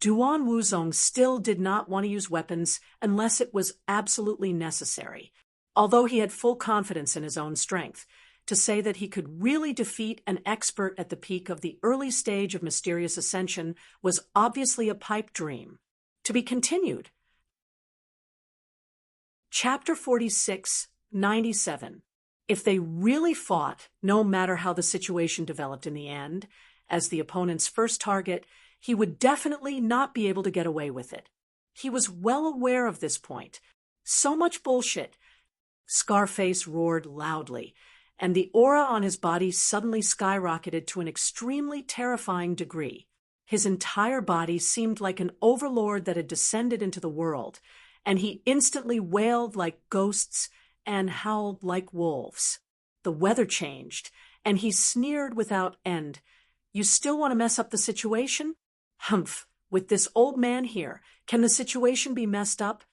Duan Wuzong still did not want to use weapons unless it was absolutely necessary, although he had full confidence in his own strength. To say that he could really defeat an expert at the peak of the early stage of mysterious ascension was obviously a pipe dream. To be continued. Chapter 46, 97. If they really fought, no matter how the situation developed in the end, as the opponent's first target, he would definitely not be able to get away with it. He was well aware of this point. So much bullshit. Scarface roared loudly, and the aura on his body suddenly skyrocketed to an extremely terrifying degree. His entire body seemed like an overlord that had descended into the world, and he instantly wailed like ghosts and howled like wolves. The weather changed, and he sneered without end. You still want to mess up the situation? Humph, with this old man here, can the situation be messed up?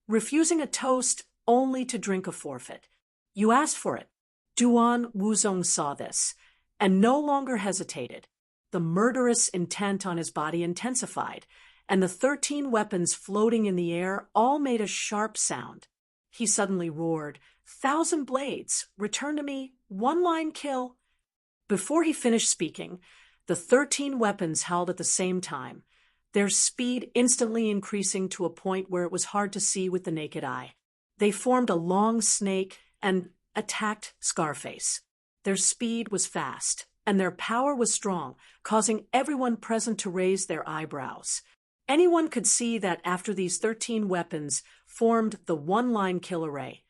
Refusing a toast only to drink a forfeit. You asked for it. Duan Wuzong saw this, and no longer hesitated. The murderous intent on his body intensified, and the 13 weapons floating in the air all made a sharp sound. He suddenly roared, 1,000 blades, return to me, one-line kill. Before he finished speaking, the 13 weapons howled at the same time, their speed instantly increasing to a point where it was hard to see with the naked eye. They formed a long snake and attacked Scarface. Their speed was fast, and their power was strong, causing everyone present to raise their eyebrows. Anyone could see that after these 13 weapons formed the one-line kill array,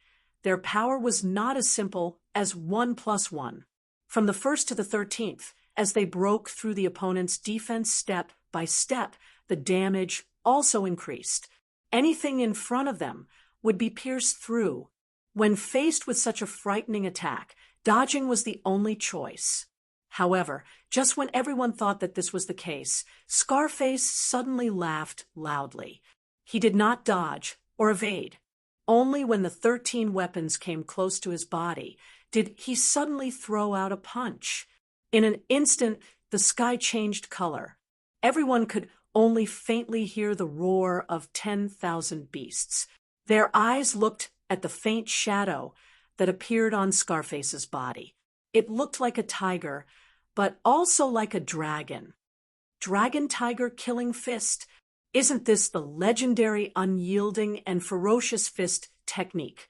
their power was not as simple as 1 + 1. From the first to the 13th, as they broke through the opponent's defense step by step, the damage also increased. Anything in front of them would be pierced through. When faced with such a frightening attack, dodging was the only choice. However, just when everyone thought that this was the case, Scarface suddenly laughed loudly. He did not dodge or evade. Only when the 13 weapons came close to his body did he suddenly throw out a punch. In an instant, the sky changed color. Everyone could only faintly hear the roar of 10,000 beasts. Their eyes looked at the faint shadow that appeared on Scarface's body. It looked like a tiger, but also like a dragon. Dragon-tiger killing fist. Isn't this the legendary unyielding and ferocious fist technique?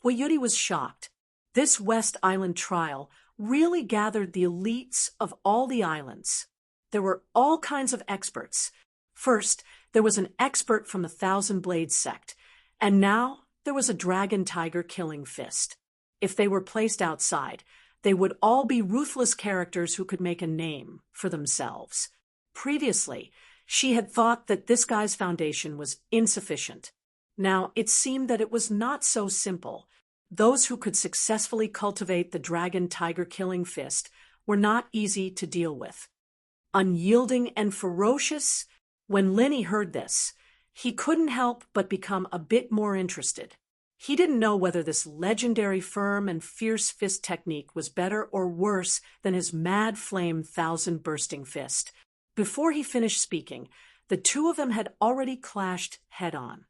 Huiyuti was shocked. This West Island trial really gathered the elites of all the islands. There were all kinds of experts. First, there was an expert from the Thousand Blades sect, and now there was a dragon-tiger killing fist. If they were placed outside, they would all be ruthless characters who could make a name for themselves. Previously, she had thought that this guy's foundation was insufficient. Now, it seemed that it was not so simple. Those who could successfully cultivate the dragon-tiger killing fist were not easy to deal with. Unyielding and ferocious, when Linny heard this, he couldn't help but become a bit more interested. He didn't know whether this legendary firm and fierce fist technique was better or worse than his mad flame thousand-bursting fist. Before he finished speaking, the two of them had already clashed head-on.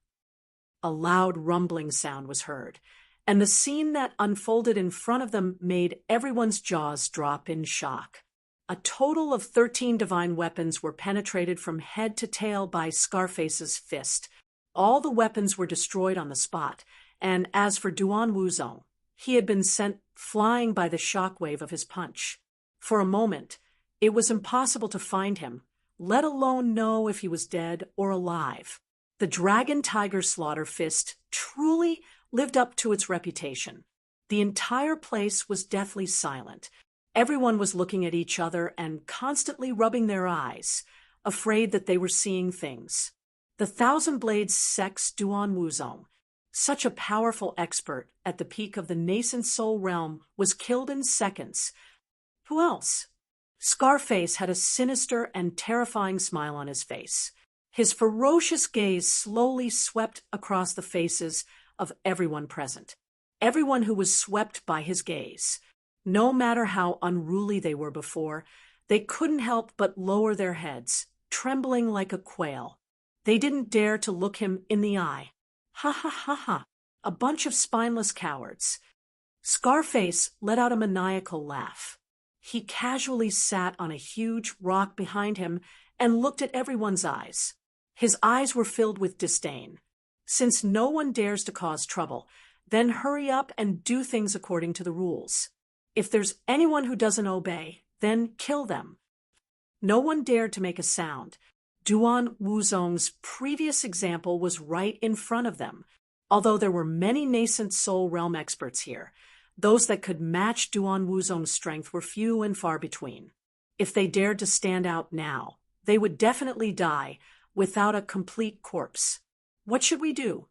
A loud rumbling sound was heard, and the scene that unfolded in front of them made everyone's jaws drop in shock. A total of 13 divine weapons were penetrated from head to tail by Scarface's fist. All the weapons were destroyed on the spot, and as for Duan Wuzong, he had been sent flying by the shockwave of his punch. For a moment, it was impossible to find him, let alone know if he was dead or alive. The Dragon Tiger Slaughter Fist truly lived up to its reputation. The entire place was deathly silent. Everyone was looking at each other and constantly rubbing their eyes, afraid that they were seeing things. The Thousand Blades Sex Duan Wuzong, such a powerful expert at the peak of the nascent soul realm, was killed in seconds. Who else? Scarface had a sinister and terrifying smile on his face. His ferocious gaze slowly swept across the faces of everyone present. Everyone who was swept by his gaze. No matter how unruly they were before, they couldn't help but lower their heads, trembling like a quail. They didn't dare to look him in the eye. Ha ha ha ha, a bunch of spineless cowards. Scarface let out a maniacal laugh. He casually sat on a huge rock behind him and looked at everyone's eyes. His eyes were filled with disdain. Since no one dares to cause trouble, then hurry up and do things according to the rules. If there's anyone who doesn't obey, then kill them. No one dared to make a sound. Duan Wuzong's previous example was right in front of them. Although there were many nascent soul realm experts here, those that could match Duan Wuzong's strength were few and far between. If they dared to stand out now, they would definitely die without a complete corpse. What should we do?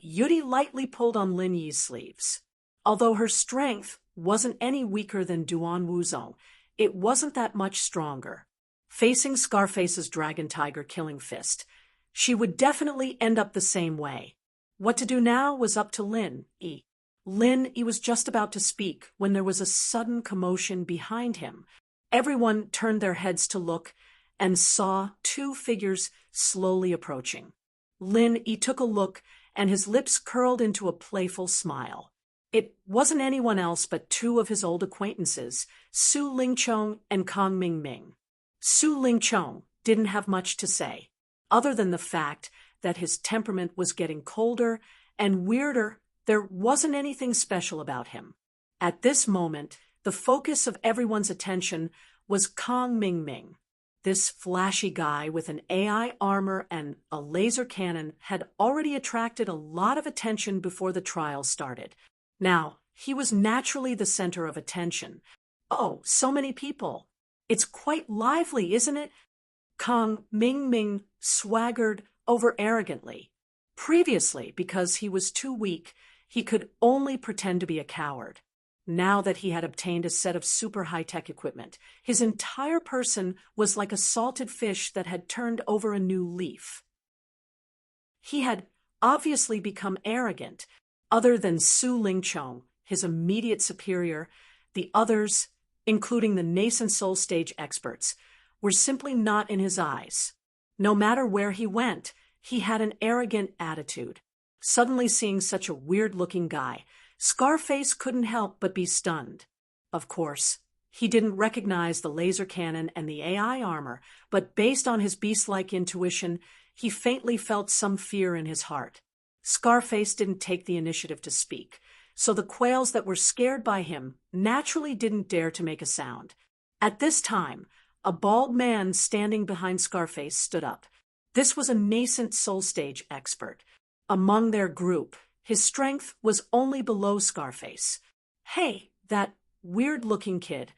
Yuri lightly pulled on Lin Yi's sleeves. Although her strength wasn't any weaker than Duan Wuzong, it wasn't that much stronger. Facing Scarface's Dragon Tiger killing fist, she would definitely end up the same way. What to do now was up to Lin Yi. Lin Yi was just about to speak when there was a sudden commotion behind him. Everyone turned their heads to look and saw two figures slowly approaching. Lin Yi took a look, and his lips curled into a playful smile. It wasn't anyone else but two of his old acquaintances, Su Lingchong and Kong Mingming. Su Lingchong didn't have much to say, other than the fact that his temperament was getting colder and weirder. There wasn't anything special about him. At this moment, the focus of everyone's attention was Kong Mingming. This flashy guy with an AI armor and a laser cannon had already attracted a lot of attention before the trial started. Now, he was naturally the center of attention. Oh, so many people. It's quite lively, isn't it? Kong Mingming swaggered over arrogantly. Previously, because he was too weak, he could only pretend to be a coward. Now that he had obtained a set of super high-tech equipment, his entire person was like a salted fish that had turned over a new leaf. He had obviously become arrogant. Other than Su Lingchong, his immediate superior, the others, including the nascent soul stage experts, were simply not in his eyes. No matter where he went, he had an arrogant attitude. Suddenly seeing such a weird-looking guy, Scarface couldn't help but be stunned. Of course, he didn't recognize the laser cannon and the AI armor, but based on his beast-like intuition, he faintly felt some fear in his heart. Scarface didn't take the initiative to speak, so the quails that were scared by him naturally didn't dare to make a sound. At this time, a bald man standing behind Scarface stood up. This was a nascent soul stage expert. Among their group, his strength was only below Scarface. Hey, that weird-looking kid,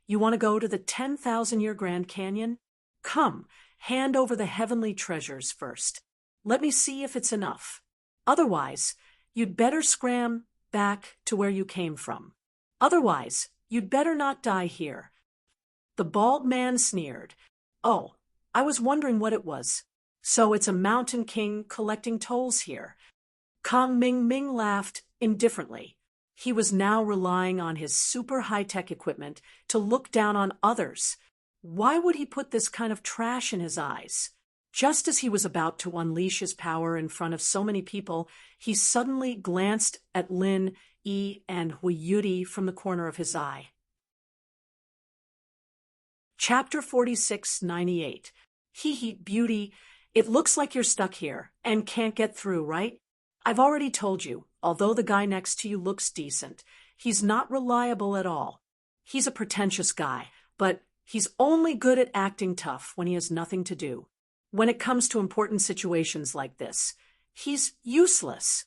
you want to go to the 10,000-year Grand Canyon? Come, hand over the heavenly treasures first. Let me see if it's enough. Otherwise, you'd better scram back to where you came from. Otherwise, you'd better not die here, The bald man sneered. Oh, I was wondering what it was. So it's a mountain king collecting tolls here. Kong Ming Ming laughed indifferently. He was now relying on his super high-tech equipment to look down on others. Why would he put this kind of trash in his eyes? Just as he was about to unleash his power in front of so many people, he suddenly glanced at Lin Yi and Hui Yudi from the corner of his eye. Chapter 4698. Hee hee, beauty. It looks like you're stuck here and can't get through, right? I've already told you, although the guy next to you looks decent, he's not reliable at all. He's a pretentious guy, but he's only good at acting tough when he has nothing to do. When it comes to important situations like this, he's useless.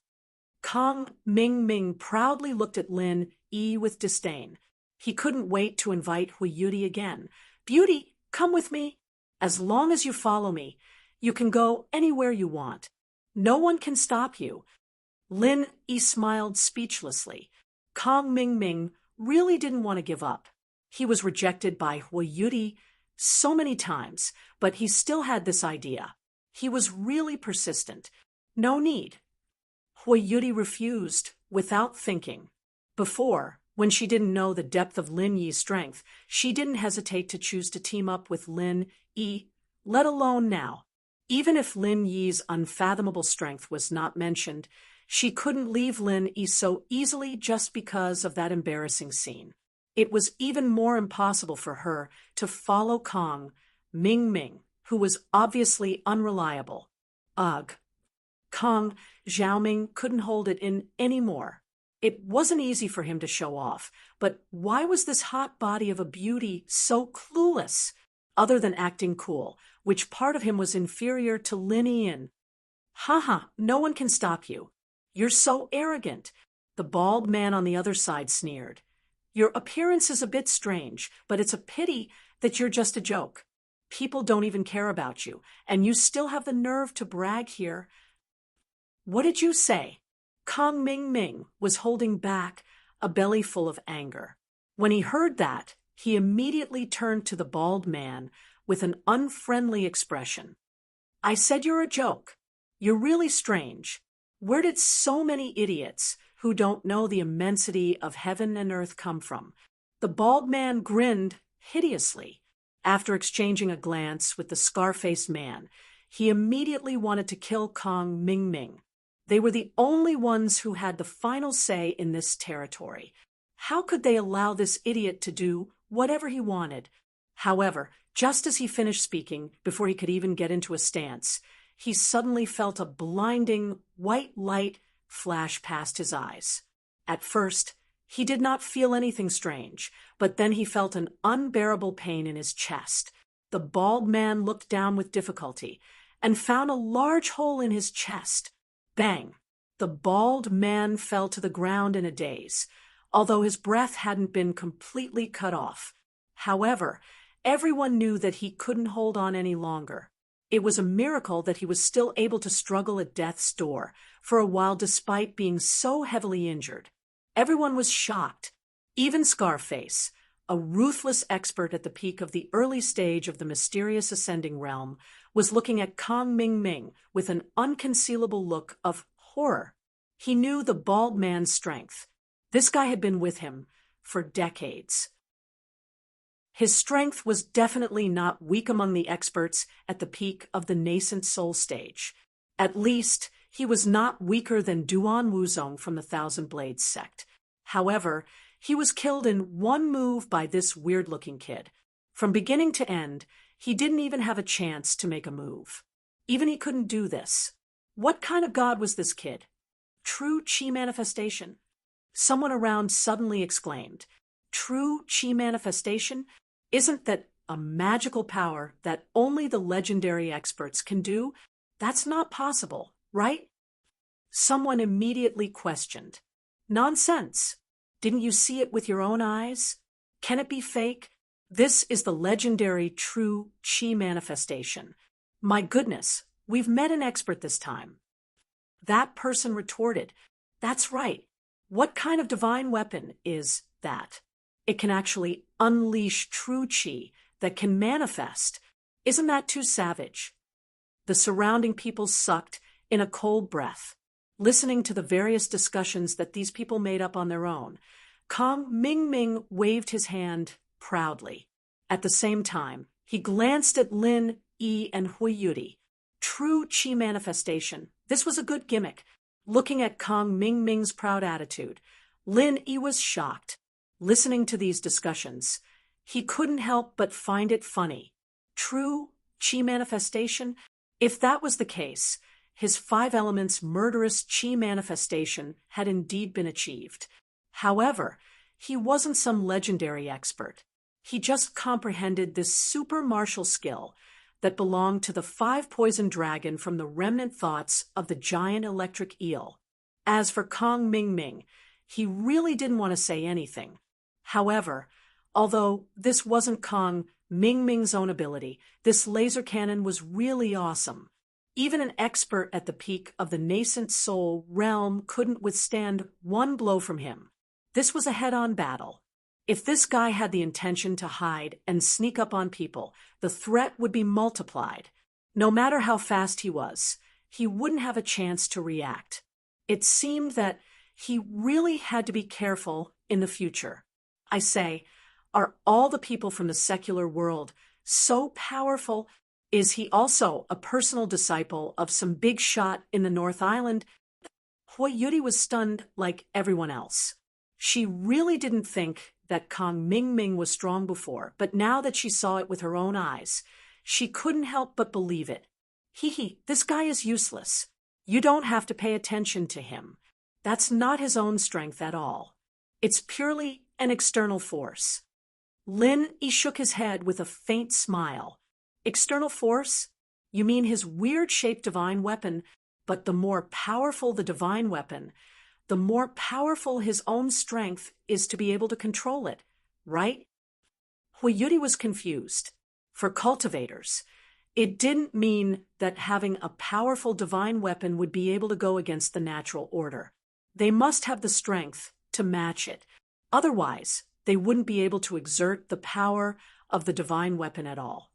Kong Ming Ming proudly looked at Lin Yi with disdain. He couldn't wait to invite Hui Yudi again. Beauty, come with me. As long as you follow me, you can go anywhere you want. No one can stop you. Lin Yi smiled speechlessly. Kong Ming Ming really didn't want to give up. He was rejected by Hui Yudi so many times, but he still had this idea. He was really persistent. No need. Hui Yudi refused without thinking. Before, when she didn't know the depth of Lin Yi's strength, she didn't hesitate to choose to team up with Lin Yi, let alone now. Even if Lin Yi's unfathomable strength was not mentioned, she couldn't leave Lin Yi so easily just because of that embarrassing scene. It was even more impossible for her to follow Kong Ming Ming, who was obviously unreliable. Ugh. Kong Xiaoming couldn't hold it in anymore. It wasn't easy for him to show off, but why was this hot body of a beauty so clueless? Other than acting cool, which part of him was inferior to Lin Yi? Haha, no one can stop you. You're so arrogant. The bald man on the other side sneered. Your appearance is a bit strange, but it's a pity that you're just a joke. People don't even care about you, and you still have the nerve to brag here. What did you say? Kong Ming Ming was holding back a belly full of anger. When he heard that, he immediately turned to the bald man with an unfriendly expression. I said you're a joke. You're really strange. Where did so many idiots who don't know the immensity of heaven and earth come from? The bald man grinned hideously. After exchanging a glance with the scar-faced man, he immediately wanted to kill Kong Ming Ming. They were the only ones who had the final say in this territory. How could they allow this idiot to do whatever he wanted? However, just as he finished speaking, before he could even get into a stance, he suddenly felt a blinding white light flash past his eyes. At first, he did not feel anything strange, but then he felt an unbearable pain in his chest. The bald man looked down with difficulty and found a large hole in his chest. Bang! The bald man fell to the ground in a daze, although his breath hadn't been completely cut off. However, everyone knew that he couldn't hold on any longer. It was a miracle that he was still able to struggle at death's door for a while despite being so heavily injured. Everyone was shocked. Even Scarface, a ruthless expert at the peak of the early stage of the mysterious ascending realm, was looking at Kong Ming Ming with an unconcealable look of horror. He knew the bald man's strength. This guy had been with him for decades. His strength was definitely not weak among the experts at the peak of the nascent soul stage. At least, he was not weaker than Duan Wuzong from the Thousand Blades sect. However, he was killed in one move by this weird-looking kid. From beginning to end, he didn't even have a chance to make a move. Even he couldn't do this. What kind of god was this kid? True chi manifestation? Someone around suddenly exclaimed. True chi manifestation? Isn't that a magical power that only the legendary experts can do? That's not possible, right? Someone immediately questioned. Nonsense. Didn't you see it with your own eyes? Can it be fake? This is the legendary true chi manifestation. My goodness, we've met an expert this time. That person retorted, That's right. What kind of divine weapon is that? it can actually unleash true chi that can manifest. Isn't that too savage? The surrounding people sucked in a cold breath, listening to the various discussions that these people made up on their own. Kong Ming waved his hand proudly. At the same time, he glanced at Lin Yi and Hui Yuri. True chi manifestation. This was a good gimmick. Looking at Kong Ming's proud attitude, Lin Yi was shocked. Listening to these discussions, he couldn't help but find it funny. True chi manifestation? If that was the case, his 5 elements murderous chi manifestation had indeed been achieved. However, he wasn't some legendary expert. He just comprehended this super martial skill that belonged to the 5-poison dragon from the remnant thoughts of the giant electric eel. As for Kong Ming, he really didn't want to say anything. However, although this wasn't Kong Ming's own ability, this laser cannon was really awesome. Even an expert at the peak of the nascent soul realm couldn't withstand one blow from him. This was a head-on battle. If this guy had the intention to hide and sneak up on people, the threat would be multiplied. No matter how fast he was, he wouldn't have a chance to react. It seemed that he really had to be careful in the future. I say, are all the people from the secular world so powerful? Is he also a personal disciple of some big shot in the North Island? Hui Yuri was stunned like everyone else. She really didn't think that Kong Ming was strong before, but now that she saw it with her own eyes, she couldn't help but believe it. This guy is useless. You don't have to pay attention to him. That's not his own strength at all. It's purely an external force. Lin Yi shook his head with a faint smile. External force? You mean his weird-shaped divine weapon, but the more powerful the divine weapon, the more powerful his own strength is to be able to control it, right? Hui Yuri was confused. For cultivators, it didn't mean that having a powerful divine weapon would be able to go against the natural order. They must have the strength to match it. Otherwise, they wouldn't be able to exert the power of the divine weapon at all.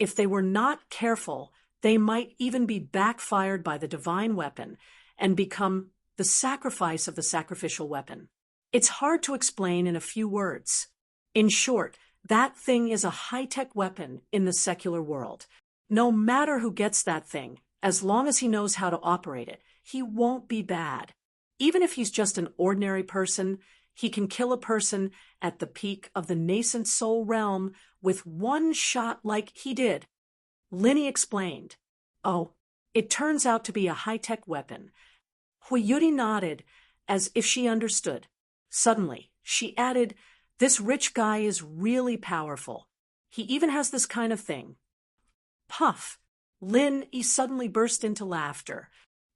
If they were not careful, they might even be backfired by the divine weapon and become the sacrifice of the sacrificial weapon. It's hard to explain in a few words. In short, that thing is a high-tech weapon in the secular world. No matter who gets that thing, as long as he knows how to operate it, he won't be bad. Even if he's just an ordinary person, he can kill a person at the peak of the nascent soul realm with one shot like he did. Linny explained. Oh, it turns out to be a high-tech weapon. Hui Yuri nodded, as if she understood. Suddenly, she added, this rich guy is really powerful. He even has this kind of thing. Puff! Lin Yi suddenly burst into laughter.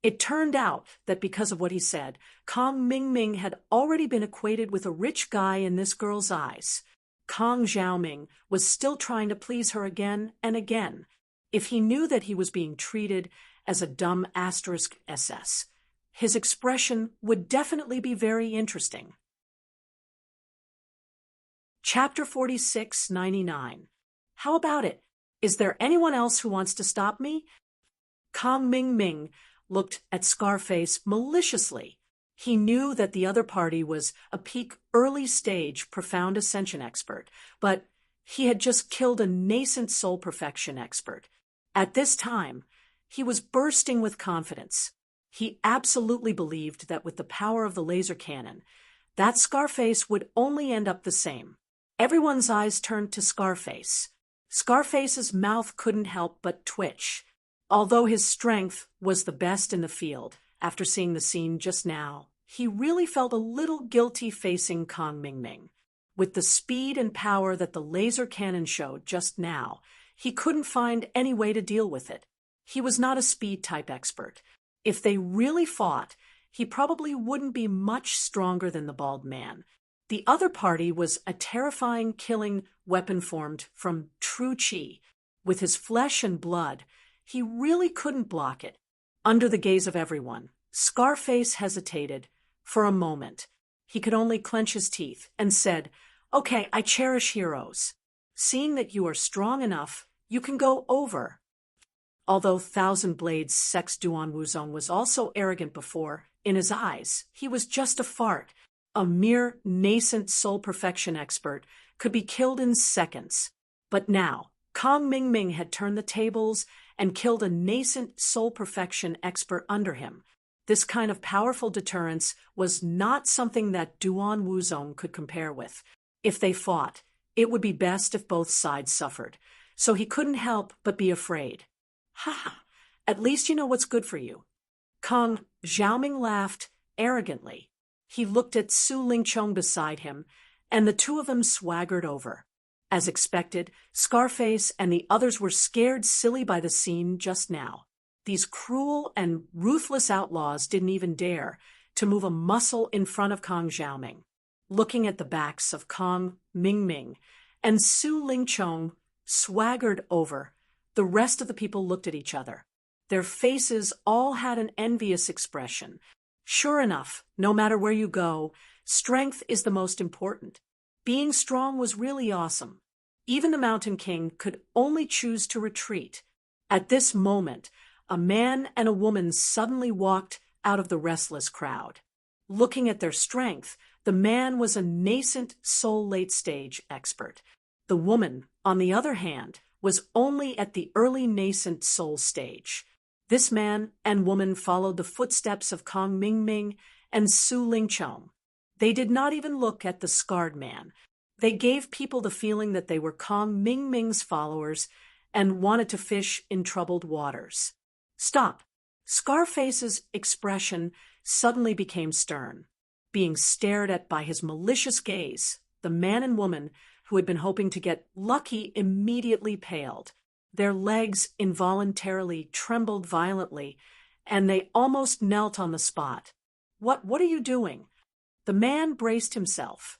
It turned out that because of what he said, Kong Ming had already been equated with a rich guy in this girl's eyes. Kong Xiaoming was still trying to please her again and again. If he knew that he was being treated as a dumb *SS, his expression would definitely be very interesting. Chapter 46-99. How about it? Is there anyone else who wants to stop me? Kong Ming looked at Scarface maliciously. He knew that the other party was a peak early-stage profound ascension expert, but he had just killed a nascent soul perfection expert. At this time, he was bursting with confidence. He absolutely believed that with the power of the laser cannon, that Scarface would only end up the same. Everyone's eyes turned to Scarface. Scarface's mouth couldn't help but twitch. Although his strength was the best in the field, after seeing the scene just now, he really felt a little guilty facing Kong Ming. With the speed and power that the laser cannon showed just now, he couldn't find any way to deal with it. He was not a speed-type expert. If they really fought, he probably wouldn't be much stronger than the bald man. The other party was a terrifying killing weapon formed from true chi. With his flesh and blood, he really couldn't block it. Under the gaze of everyone, Scarface hesitated for a moment. He could only clench his teeth and said, "Okay, I cherish heroes. Seeing that you are strong enough, you can go over." Although Thousand Blades Sex Duan Wuzong was also arrogant before, in his eyes, he was just a fart. A mere nascent soul perfection expert could be killed in seconds. But now, Kong Mingming had turned the tables and killed a nascent soul perfection expert under him. This kind of powerful deterrence was not something that Duan Wuzong could compare with. If they fought, it would be best if both sides suffered. So he couldn't help but be afraid. "Ha ha, at least you know what's good for you." Kong Xiaoming laughed arrogantly. He looked at Su Lingchong beside him, and the two of them swaggered over. As expected, Scarface and the others were scared silly by the scene just now. These cruel and ruthless outlaws didn't even dare to move a muscle in front of Kong Xiaoming. Looking at the backs of Kong Mingming and Su Lingchong swaggered over, the rest of the people looked at each other. Their faces all had an envious expression. Sure enough, no matter where you go, strength is the most important. Being strong was really awesome. Even the Mountain King could only choose to retreat. At this moment, a man and a woman suddenly walked out of the restless crowd. Looking at their strength, the man was a nascent soul late-stage expert. The woman, on the other hand, was only at the early nascent soul stage. This man and woman followed the footsteps of Kong Mingming and Su Lingchong. They did not even look at the scarred man. They gave people the feeling that they were Kong Mingming's followers and wanted to fish in troubled waters. "Stop." Scarface's expression suddenly became stern. Being stared at by his malicious gaze, the man and woman who had been hoping to get lucky immediately paled. Their legs involuntarily trembled violently, and they almost knelt on the spot. What are you doing?" The man braced himself.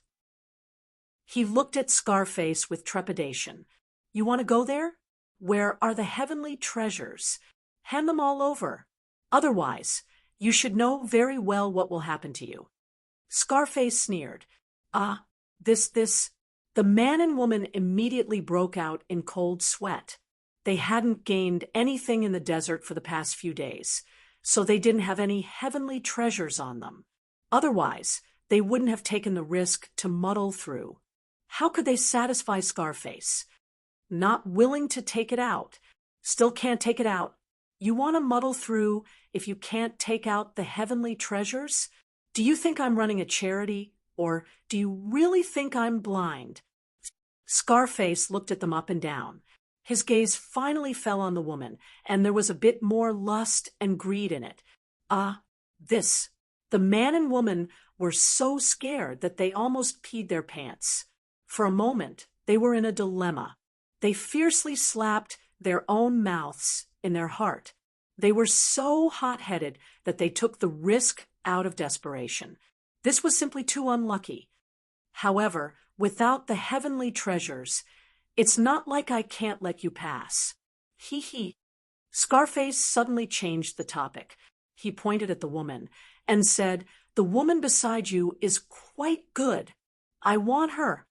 He looked at Scarface with trepidation. "You want to go there? Where are the heavenly treasures? Hand them all over. Otherwise, you should know very well what will happen to you." Scarface sneered. This. The man and woman immediately broke out in cold sweat. They hadn't gained anything in the desert for the past few days, so they didn't have any heavenly treasures on them. Otherwise, they wouldn't have taken the risk to muddle through. How could they satisfy Scarface? Not willing to take it out. Still can't take it out. You want to muddle through if you can't take out the heavenly treasures? Do you think I'm running a charity, or do you really think I'm blind? Scarface looked at them up and down. His gaze finally fell on the woman, and there was a bit more lust and greed in it. This. The man and woman were so scared that they almost peed their pants. For a moment, they were in a dilemma. They fiercely slapped their own mouths in their heart. They were so hot-headed that they took the risk out of desperation. This was simply too unlucky. However, without the heavenly treasures, it's not like I can't let you pass. Hee hee. Scarface suddenly changed the topic. He pointed at the woman and said, "The woman beside you is quite good. I want her."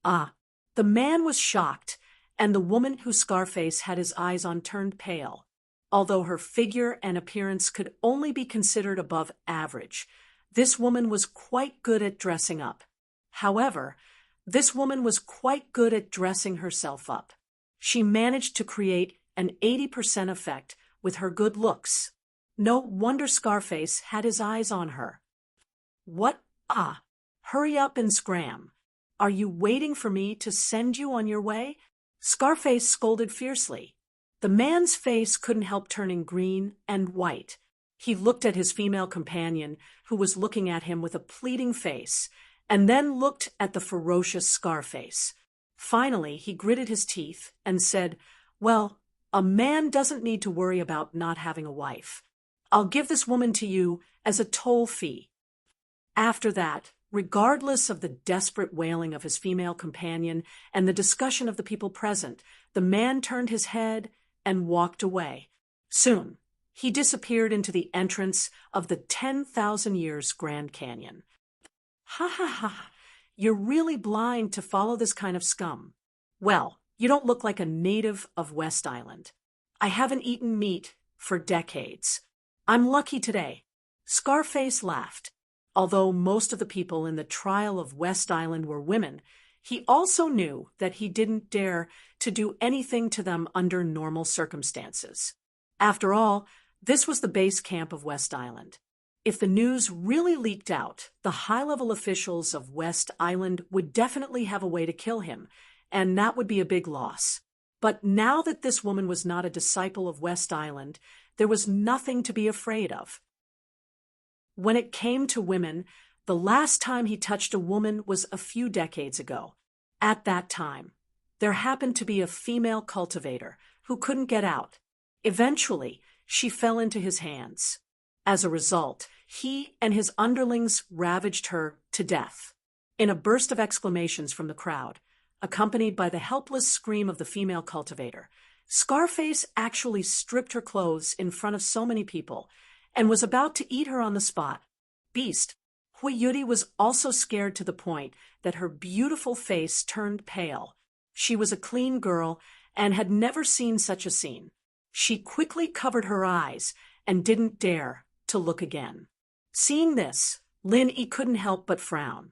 The man was shocked, and the woman who Scarface had his eyes on turned pale. Although her figure and appearance could only be considered above average, this woman was quite good at dressing up. However, this woman was quite good at dressing herself up. She managed to create an 80% effect with her good looks. No wonder Scarface had his eyes on her. "What? Hurry up and scram. Are you waiting for me to send you on your way?" Scarface scolded fiercely. The man's face couldn't help turning green and white. He looked at his female companion, who was looking at him with a pleading face, and then looked at the ferocious Scarface. Finally, he gritted his teeth and said, "Well, a man doesn't need to worry about not having a wife. I'll give this woman to you as a toll fee." After that, regardless of the desperate wailing of his female companion and the discussion of the people present, the man turned his head and walked away. Soon, he disappeared into the entrance of the 10,000 Years Grand Canyon. Ha ha ha. You're really blind to follow this kind of scum. Well, you don't look like a native of West Island. I haven't eaten meat for decades. I'm lucky today. Scarface laughed. Although most of the people in the trial of West Island were women, he also knew that he didn't dare to do anything to them under normal circumstances. After all, this was the base camp of West Island. If the news really leaked out, the high-level officials of West Island would definitely have a way to kill him, and that would be a big loss. But now that this woman was not a disciple of West Island, there was nothing to be afraid of. When it came to women, the last time he touched a woman was a few decades ago. At that time, there happened to be a female cultivator who couldn't get out. Eventually, she fell into his hands. As a result, he and his underlings ravaged her to death. In a burst of exclamations from the crowd, accompanied by the helpless scream of the female cultivator, Scarface actually stripped her clothes in front of so many people and was about to eat her on the spot. Beast, Yuri was also scared to the point that her beautiful face turned pale. She was a clean girl and had never seen such a scene. She quickly covered her eyes and didn't dare to look again. Seeing this, Lin Yi couldn't help but frown.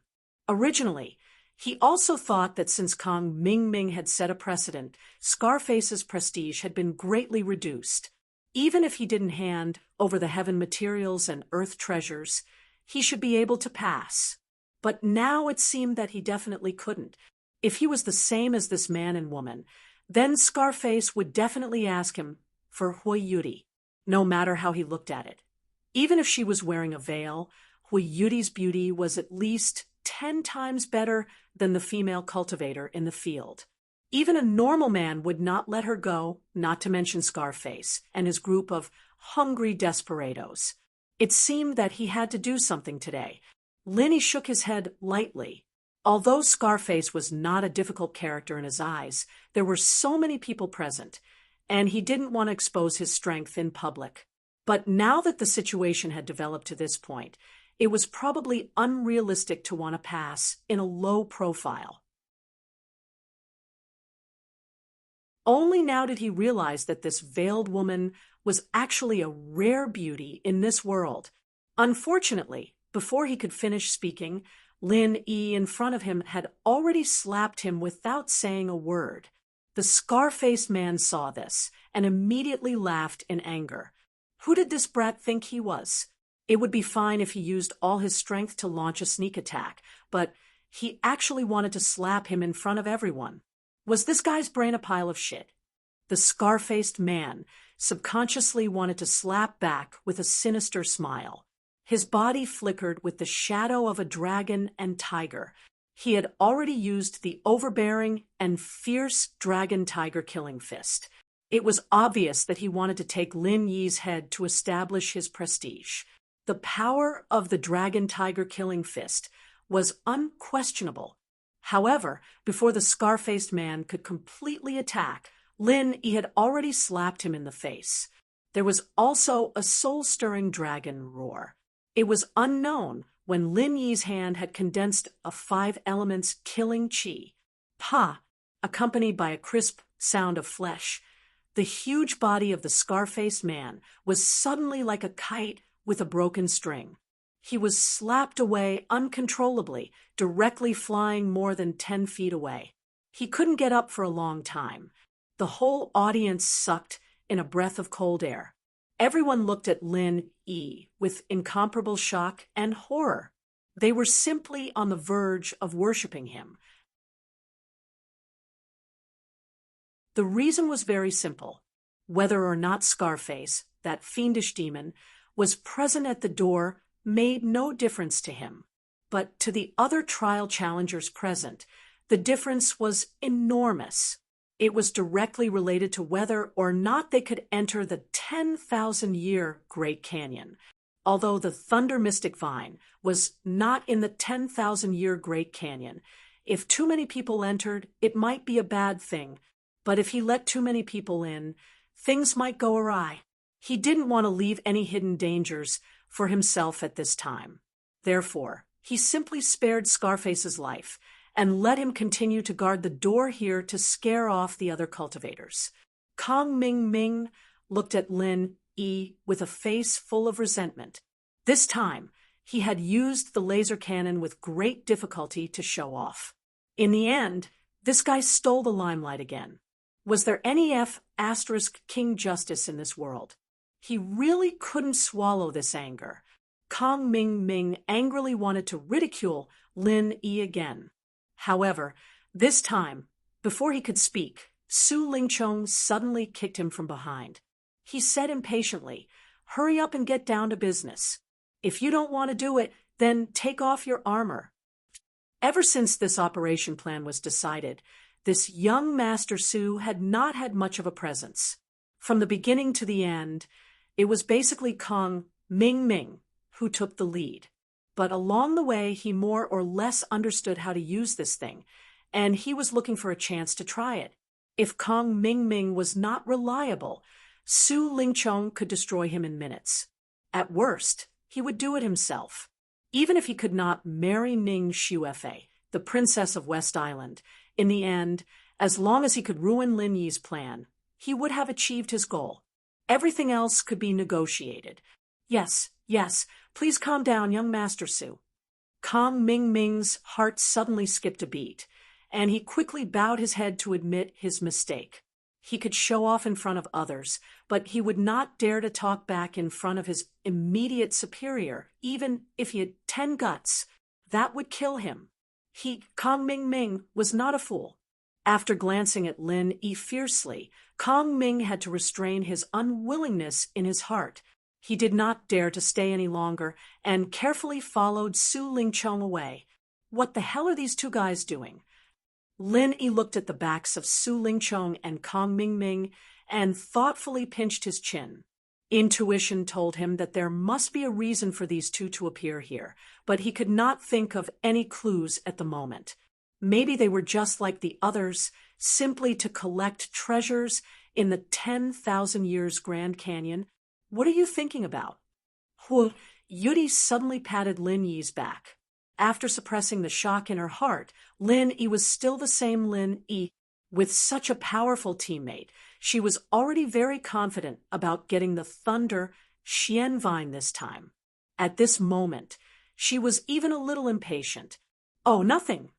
Originally, he also thought that since Kong Ming had set a precedent, Scarface's prestige had been greatly reduced. Even if he didn't hand over the heaven materials and earth treasures, he should be able to pass. But now it seemed that he definitely couldn't. If he was the same as this man and woman, then Scarface would definitely ask him for Yuri, no matter how he looked at it. Even if she was wearing a veil, Yuri's beauty was at least 10 times better than the female cultivator in the field. Even a normal man would not let her go, not to mention Scarface and his group of hungry desperados. It seemed that he had to do something today. Linny shook his head lightly. Although Scarface was not a difficult character in his eyes, there were so many people present, and he didn't want to expose his strength in public. But now that the situation had developed to this point, it was probably unrealistic to want to pass in a low profile. Only now did he realize that this veiled woman was actually a rare beauty in this world. Unfortunately, before he could finish speaking, Lin Yi in front of him had already slapped him without saying a word. The scar-faced man saw this and immediately laughed in anger. Who did this brat think he was? It would be fine if he used all his strength to launch a sneak attack, but he actually wanted to slap him in front of everyone. Was this guy's brain a pile of shit? The scar-faced man subconsciously wanted to slap back with a sinister smile. His body flickered with the shadow of a dragon and tiger. He had already used the overbearing and fierce dragon-tiger killing fist. It was obvious that he wanted to take Lin Yi's head to establish his prestige. The power of the dragon-tiger killing fist was unquestionable. However, before the scar-faced man could completely attack, Lin Yi had already slapped him in the face. There was also a soul-stirring dragon roar. It was unknown when Lin Yi's hand had condensed a 5 elements killing chi. Pa, accompanied by a crisp sound of flesh. The huge body of the scar-faced man was suddenly like a kite with a broken string. He was slapped away uncontrollably, directly flying more than 10 feet away. He couldn't get up for a long time. The whole audience sucked in a breath of cold air. Everyone looked at Lin Yi with incomparable shock and horror. They were simply on the verge of worshiping him. The reason was very simple. Whether or not Scarface, that fiendish demon, was present at the door made no difference to him. But to the other trial challengers present, the difference was enormous. It was directly related to whether or not they could enter the 10,000-year Great Canyon. Although the Thunder Mystic Vine was not in the 10,000-year Great Canyon, if too many people entered, it might be a bad thing. But if he let too many people in, things might go awry. He didn't want to leave any hidden dangers for himself at this time. Therefore, He simply spared Scarface's life and let him continue to guard the door here to scare off the other cultivators. Kong Ming Ming looked at Lin Yi with a face full of resentment. This time, he had used the laser cannon with great difficulty to show off. In the end, this guy stole the limelight again. Was there any King justice in this world? He really couldn't swallow this anger. Kong Ming Ming angrily wanted to ridicule Lin Yi again. However, this time, before he could speak, Su Lingchong suddenly kicked him from behind. He said impatiently, "Hurry up and get down to business. If you don't want to do it, then take off your armor." Ever since this operation plan was decided, this young Master Su had not had much of a presence. From the beginning to the end, it was basically Kong Ming Ming who took the lead. But along the way, he more or less understood how to use this thing, and he was looking for a chance to try it. If Kong Ming Ming was not reliable, Su Lingchong could destroy him in minutes. At worst, he would do it himself. Even if he could not marry Ning Xuefei, the princess of West Island, in the end, as long as he could ruin Lin Yi's plan, he would have achieved his goal. Everything else could be negotiated. Yes, please calm down, young Master Su. Kong Ming Ming's heart suddenly skipped a beat, and he quickly bowed his head to admit his mistake. He could show off in front of others, but he would not dare to talk back in front of his immediate superior, even if he had 10 guts. That would kill him. Kong Ming Ming, was not a fool. After glancing at Lin Yi fiercely, Kong Ming had to restrain his unwillingness in his heart. He did not dare to stay any longer and carefully followed Su Lingchong away. What the hell are these two guys doing? Lin Yi looked at the backs of Su Lingchong and Kong Ming Ming and thoughtfully pinched his chin. Intuition told him that there must be a reason for these two to appear here, but he could not think of any clues at the moment. Maybe they were just like the others, simply to collect treasures in the 10,000 years Grand Canyon. What are you thinking about? Yuri suddenly patted Lin Yi's back. After suppressing the shock in her heart, Lin Yi was still the same Lin Yi. With such a powerful teammate, she was already very confident about getting the Thunder Xian Vine this time. At this moment, she was even a little impatient. "Oh, nothing."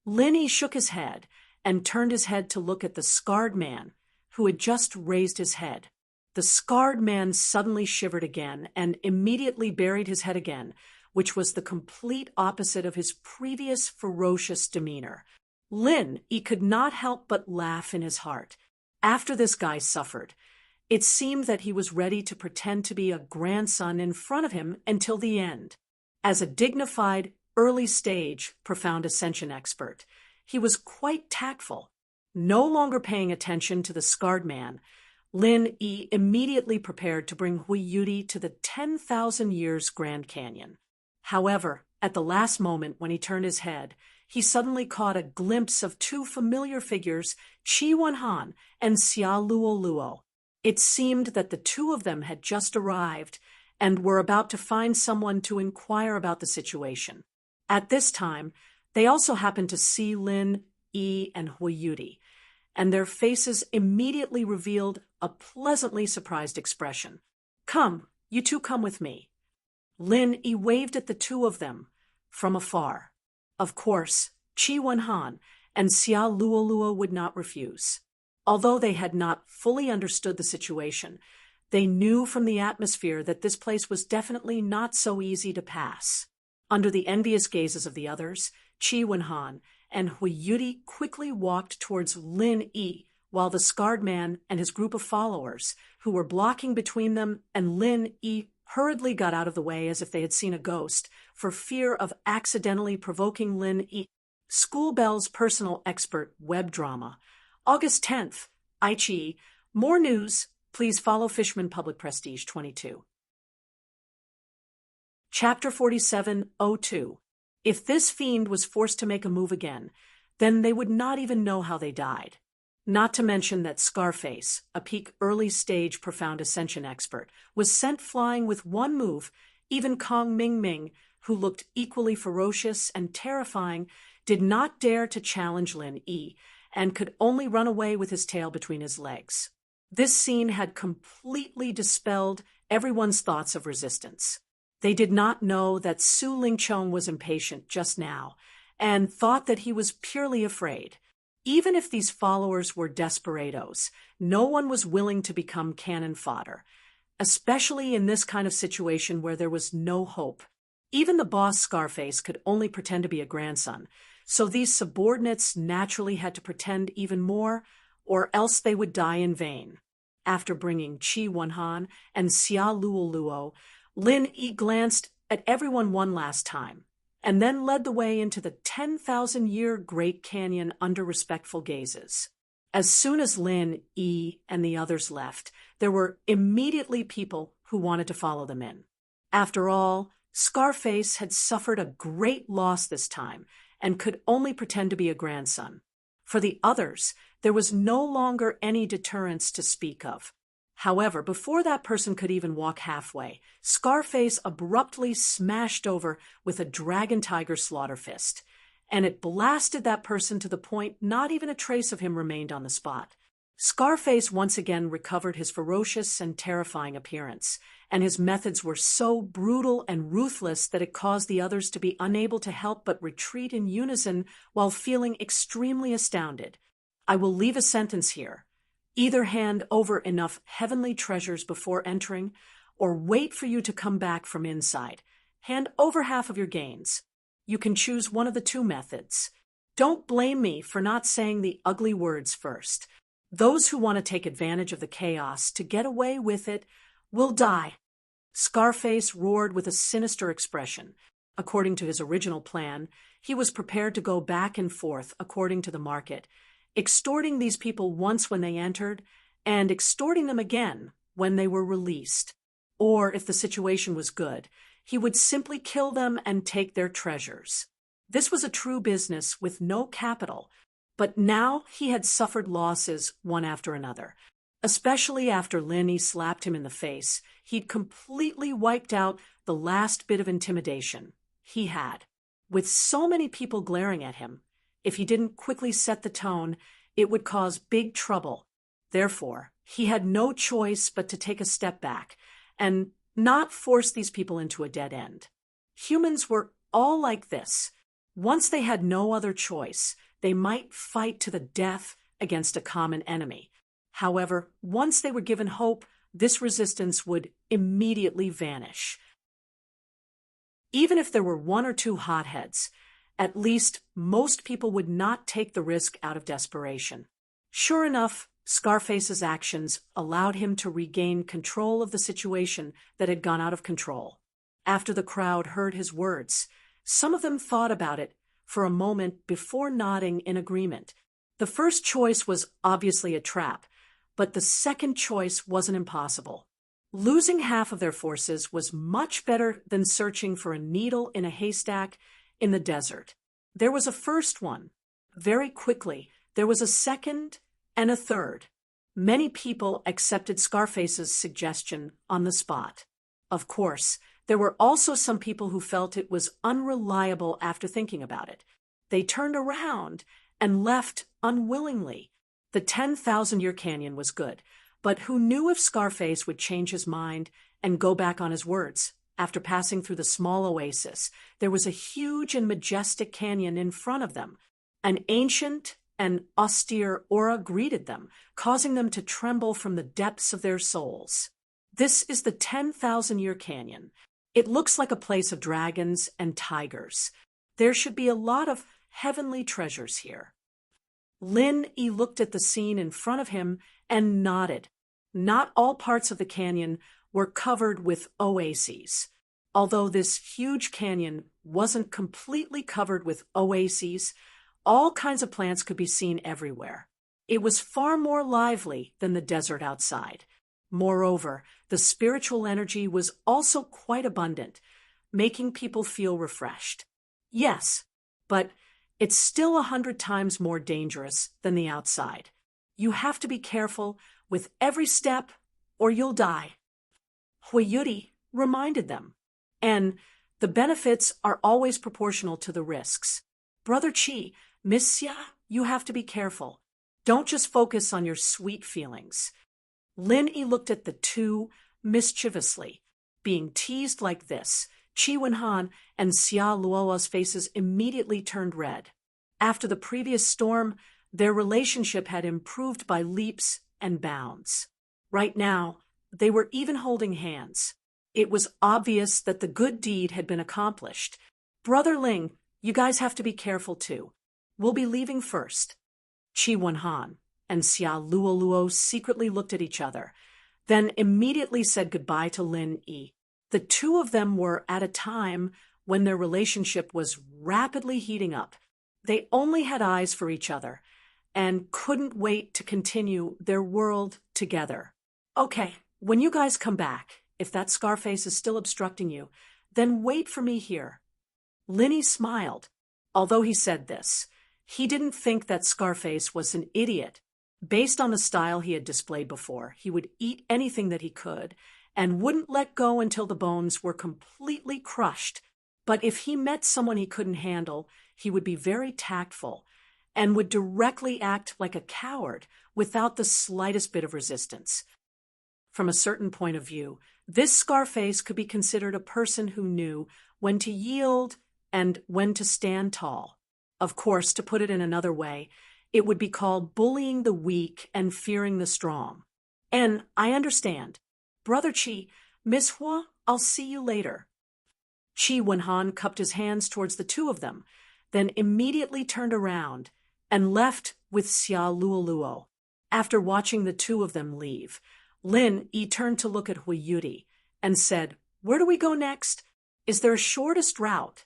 Lin Yi shook his head and turned his head to look at the scarred man, who had just raised his head. The scarred man suddenly shivered again and immediately buried his head again, which was the complete opposite of his previous ferocious demeanor. Lin Yi could not help but laugh in his heart. After this guy suffered, it seemed that he was ready to pretend to be a grandson in front of him until the end. As a dignified, early-stage, profound ascension expert, he was quite tactful. No longer paying attention to the scarred man, Lin Yi immediately prepared to bring Hui Yuri to the 10,000 years Grand Canyon. However, at the last moment when he turned his head, he suddenly caught a glimpse of two familiar figures, Qi Wenhan and Xia Luo Luo. It seemed that the two of them had just arrived and were about to find someone to inquire about the situation. At this time, they also happened to see Lin Yi and Hui Yuri, and their faces immediately revealed a pleasantly surprised expression. "Come, you two come with me." Lin Yi waved at the two of them from afar. Of course, Qi Wenhan and Xia Luo Luo would not refuse. Although they had not fully understood the situation, they knew from the atmosphere that this place was definitely not so easy to pass. Under the envious gazes of the others, Qi Wenhan and Hui Yuri quickly walked towards Lin Yi, while the scarred man and his group of followers, who were blocking between them and Lin Yi, hurriedly got out of the way as if they had seen a ghost, for fear of accidentally provoking Lin Yi. School Bell's personal expert web drama. August 10th, Aichi. More news. Please follow Fishman Public Prestige 22. Chapter 47:02. If this fiend was forced to make a move again, then they would not even know how they died. Not to mention that Scarface, a peak early-stage profound ascension expert, was sent flying with one move, Even Kong Ming Ming, who looked equally ferocious and terrifying, did not dare to challenge Lin Yi and could only run away with his tail between his legs. This scene had completely dispelled everyone's thoughts of resistance. They did not know that Su Lingchong was impatient just now and thought that he was purely afraid. Even if these followers were desperados, no one was willing to become cannon fodder, especially in this kind of situation where there was no hope. Even the boss Scarface could only pretend to be a grandson, so these subordinates naturally had to pretend even more, or else they would die in vain. After bringing Qi Wenhan and Xia Luoluo, Lin Yi glanced at everyone one last time, and then led the way into the 10,000-year Great Canyon under respectful gazes. As soon as Lin Yi and the others left, there were immediately people who wanted to follow them in. After all, Scarface had suffered a great loss this time and could only pretend to be a grandson. For the others, there was no longer any deterrence to speak of. However, before that person could even walk halfway, Scarface abruptly smashed over with a dragon tiger slaughter fist, and it blasted that person to the point not even a trace of him remained on the spot. Scarface once again recovered his ferocious and terrifying appearance, and his methods were so brutal and ruthless that it caused the others to be unable to help but retreat in unison while feeling extremely astounded. I will leave a sentence here. Either hand over enough heavenly treasures before entering, or wait for you to come back from inside. Hand over half of your gains. You can choose one of the two methods. Don't blame me for not saying the ugly words first. Those who want to take advantage of the chaos to get away with it will die. Scarface roared with a sinister expression. According to his original plan, he was prepared to go back and forth according to the market, extorting these people once when they entered, and extorting them again when they were released. Or, if the situation was good, he would simply kill them and take their treasures. This was a true business with no capital, but now he had suffered losses one after another. Especially after Lin Yi slapped him in the face, he'd completely wiped out the last bit of intimidation he had. With so many people glaring at him, if he didn't quickly set the tone, it would cause big trouble. Therefore, he had no choice but to take a step back and not force these people into a dead end. Humans were all like this. Once they had no other choice, they might fight to the death against a common enemy. However, once they were given hope, this resistance would immediately vanish. Even if there were one or two hotheads, at least most people would not take the risk out of desperation. Sure enough, Scarface's actions allowed him to regain control of the situation that had gone out of control. After the crowd heard his words, some of them thought about it for a moment before nodding in agreement. The first choice was obviously a trap, but the second choice wasn't impossible. Losing half of their forces was much better than searching for a needle in a haystack in the desert. There was a first one. Very quickly, there was a second and a third. Many people accepted Scarface's suggestion on the spot. Of course, there were also some people who felt it was unreliable after thinking about it. They turned around and left unwillingly. The 10,000-year canyon was good, but who knew if Scarface would change his mind and go back on his words? After passing through the small oasis, there was a huge and majestic canyon in front of them. An ancient and austere aura greeted them, causing them to tremble from the depths of their souls. This is the 10,000-year canyon. It looks like a place of dragons and tigers. There should be a lot of heavenly treasures here. Lin Yi looked at the scene in front of him and nodded. Not all parts of the canyon were covered with oases. Although this huge canyon wasn't completely covered with oases, all kinds of plants could be seen everywhere. It was far more lively than the desert outside. Moreover, the spiritual energy was also quite abundant, making people feel refreshed. Yes, but it's still 100 times more dangerous than the outside. You have to be careful with every step or you'll die. Hui Yuri reminded them. And the benefits are always proportional to the risks. Brother Chi, Miss Xia, you have to be careful. Don't just focus on your sweet feelings. Lin Yi looked at the two mischievously. Being teased like this, Qi Wenhan and Xia Luo's faces immediately turned red. After the previous storm, their relationship had improved by leaps and bounds. Right now, they were even holding hands. It was obvious that the good deed had been accomplished. Brother Ling, you guys have to be careful too. We'll be leaving first. Qi Wenhan and Xia Luo secretly looked at each other, then immediately said goodbye to Lin Yi. The two of them were at a time when their relationship was rapidly heating up. They only had eyes for each other and couldn't wait to continue their world together. Okay, when you guys come back, if that Scarface is still obstructing you, then wait for me here. Linny smiled. Although he said this, he didn't think that Scarface was an idiot. Based on the style he had displayed before, he would eat anything that he could and wouldn't let go until the bones were completely crushed. But if he met someone he couldn't handle, he would be very tactful and would directly act like a coward without the slightest bit of resistance. From a certain point of view, this Scarface could be considered a person who knew when to yield and when to stand tall. Of course, to put it in another way, it would be called bullying the weak and fearing the strong. And I understand. Brother Qi, Miss Hua, I'll see you later. Qi Wenhan cupped his hands towards the two of them, then immediately turned around and left with Xia Luo. After watching the two of them leave, Lin Yi turned to look at Hui Yudi and said, "Where do we go next? Is there a shortest route?"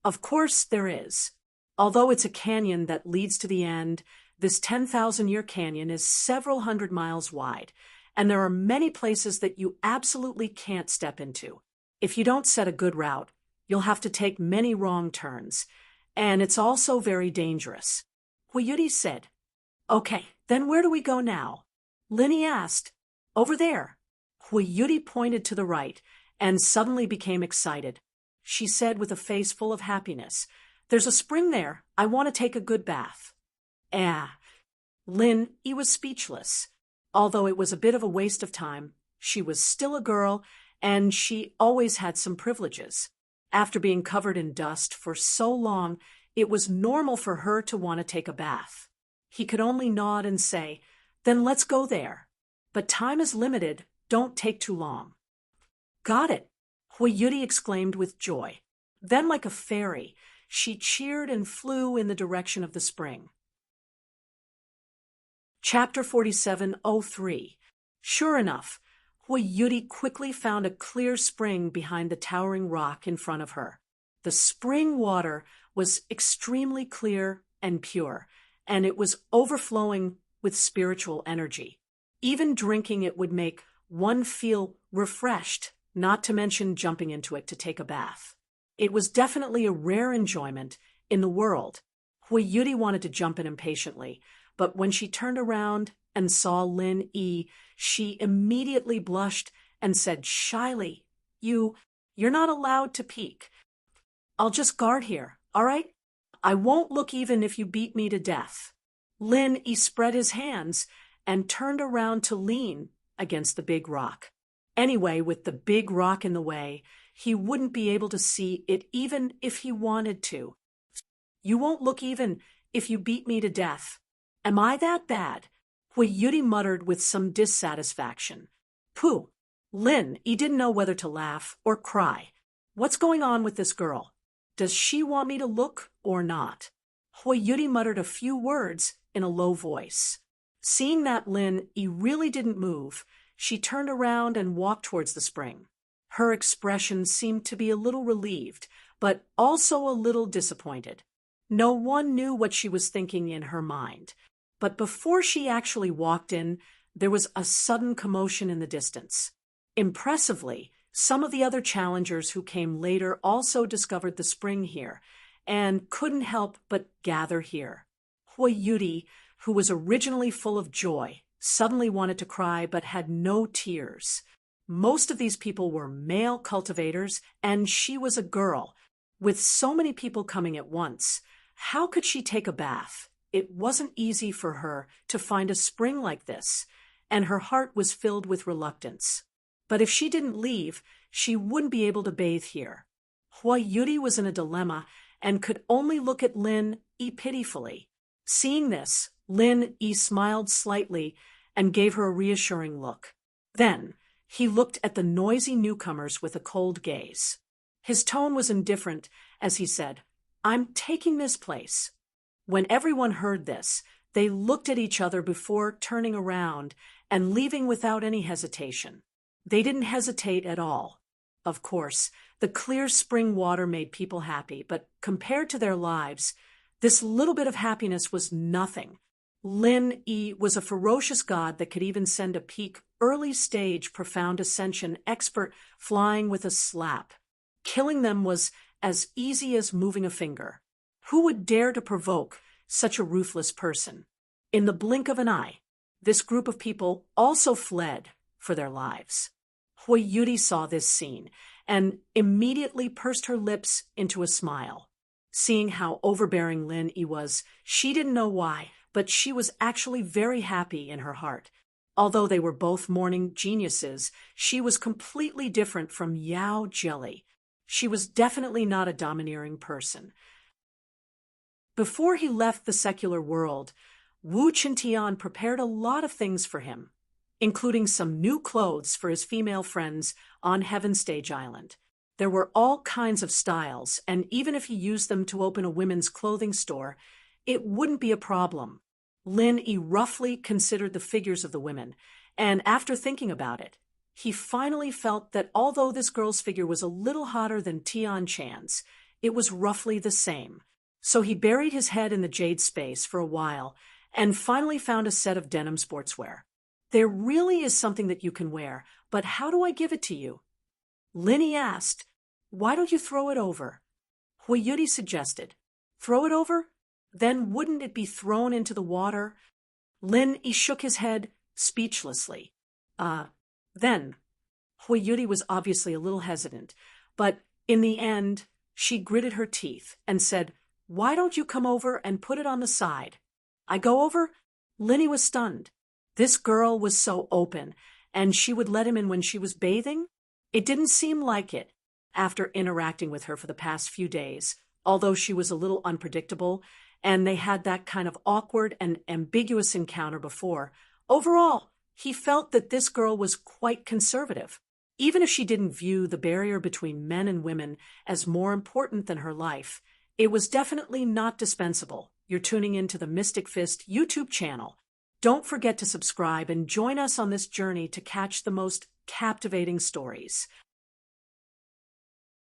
Of course there is. Although it's a canyon that leads to the end, this 10,000-year canyon is several hundred miles wide, and there are many places that you absolutely can't step into. If you don't set a good route, you'll have to take many wrong turns, and it's also very dangerous. Hui Yudi said, "Okay, then where do we go now?" Linny asked. "Over there." Hui Yudi pointed to the right and suddenly became excited. She said with a face full of happiness, "There's a spring there. I want to take a good bath." Lin Yi was speechless. Although it was a bit of a waste of time, she was still a girl, and she always had some privileges. After being covered in dust for so long, it was normal for her to want to take a bath. He could only nod and say, "Then let's go there. But time is limited. Don't take too long." "Got it," Hui Yudi exclaimed with joy. Then, like a fairy, she cheered and flew in the direction of the spring. Chapter 47:03. Sure enough, Hui Yudi quickly found a clear spring behind the towering rock in front of her. The spring water was extremely clear and pure, and it was overflowing with spiritual energy. Even drinking it would make one feel refreshed, not to mention jumping into it to take a bath. It was definitely a rare enjoyment in the world. Hui Yudi wanted to jump in impatiently, but when she turned around and saw Lin Yi, she immediately blushed and said shyly, You're not allowed to peek. I'll just guard here, all right? I won't look even if you beat me to death." Lin Yi spread his hands and turned around to lean against the big rock. Anyway, with the big rock in the way, he wouldn't be able to see it even if he wanted to. "You won't look even if you beat me to death. Am I that bad?" Hui Yudi muttered with some dissatisfaction. Pooh! Lin Yi didn't know whether to laugh or cry. What's going on with this girl? Does she want me to look or not? Hui Yudi muttered a few words in a low voice. Seeing that Lin Yi really didn't move, she turned around and walked towards the spring. Her expression seemed to be a little relieved, but also a little disappointed. No one knew what she was thinking in her mind. But before she actually walked in, there was a sudden commotion in the distance. Impressively, some of the other challengers who came later also discovered the spring here, and couldn't help but gather here. Hui Yudi, who was originally full of joy, suddenly wanted to cry but had no tears. Most of these people were male cultivators, and she was a girl. With so many people coming at once, how could she take a bath? It wasn't easy for her to find a spring like this, and her heart was filled with reluctance. But if she didn't leave, she wouldn't be able to bathe here. Hua Yuri was in a dilemma and could only look at Lin Yi pitifully. Seeing this, Lin Yi smiled slightly and gave her a reassuring look. Then, he looked at the noisy newcomers with a cold gaze. His tone was indifferent as he said, "I'm taking this place." When everyone heard this, they looked at each other before turning around and leaving without any hesitation. They didn't hesitate at all. Of course, the clear spring water made people happy, but compared to their lives, this little bit of happiness was nothing. Lin Yi was a ferocious god that could even send a peak, early-stage, profound ascension expert flying with a slap. Killing them was as easy as moving a finger. Who would dare to provoke such a ruthless person? In the blink of an eye, this group of people also fled for their lives. Hua Yuri saw this scene and immediately pursed her lips into a smile. Seeing how overbearing Lin Yi was, she didn't know why, but she was actually very happy in her heart. Although they were both morning geniuses, she was completely different from Yao Jelly. She was definitely not a domineering person. Before he left the secular world, Wu Qintian prepared a lot of things for him, including some new clothes for his female friends on Heaven Stage Island. There were all kinds of styles, and even if he used them to open a women's clothing store, it wouldn't be a problem. Lin Yi roughly considered the figures of the women, and after thinking about it, he finally felt that although this girl's figure was a little hotter than Tian Chan's, it was roughly the same. So he buried his head in the jade space for a while and finally found a set of denim sportswear. "There really is something that you can wear, but how do I give it to you?" Lin Yi asked. "Why don't you throw it over?" Hua Yuri suggested. "Throw it over? Then wouldn't it be thrown into the water?" Lin Yi shook his head speechlessly. Then. Hua Yuri was obviously a little hesitant, but in the end, she gritted her teeth and said, "Why don't you come over and put it on the side?" "I go over?" Lin Yi was stunned. This girl was so open, and she would let him in when she was bathing? It didn't seem like it, after interacting with her for the past few days, although she was a little unpredictable, and they had that kind of awkward and ambiguous encounter before. Overall, he felt that this girl was quite conservative. Even if she didn't view the barrier between men and women as more important than her life, it was definitely not dispensable. You're tuning into the Mystic Fist YouTube channel. Don't forget to subscribe and join us on this journey to catch the most captivating stories.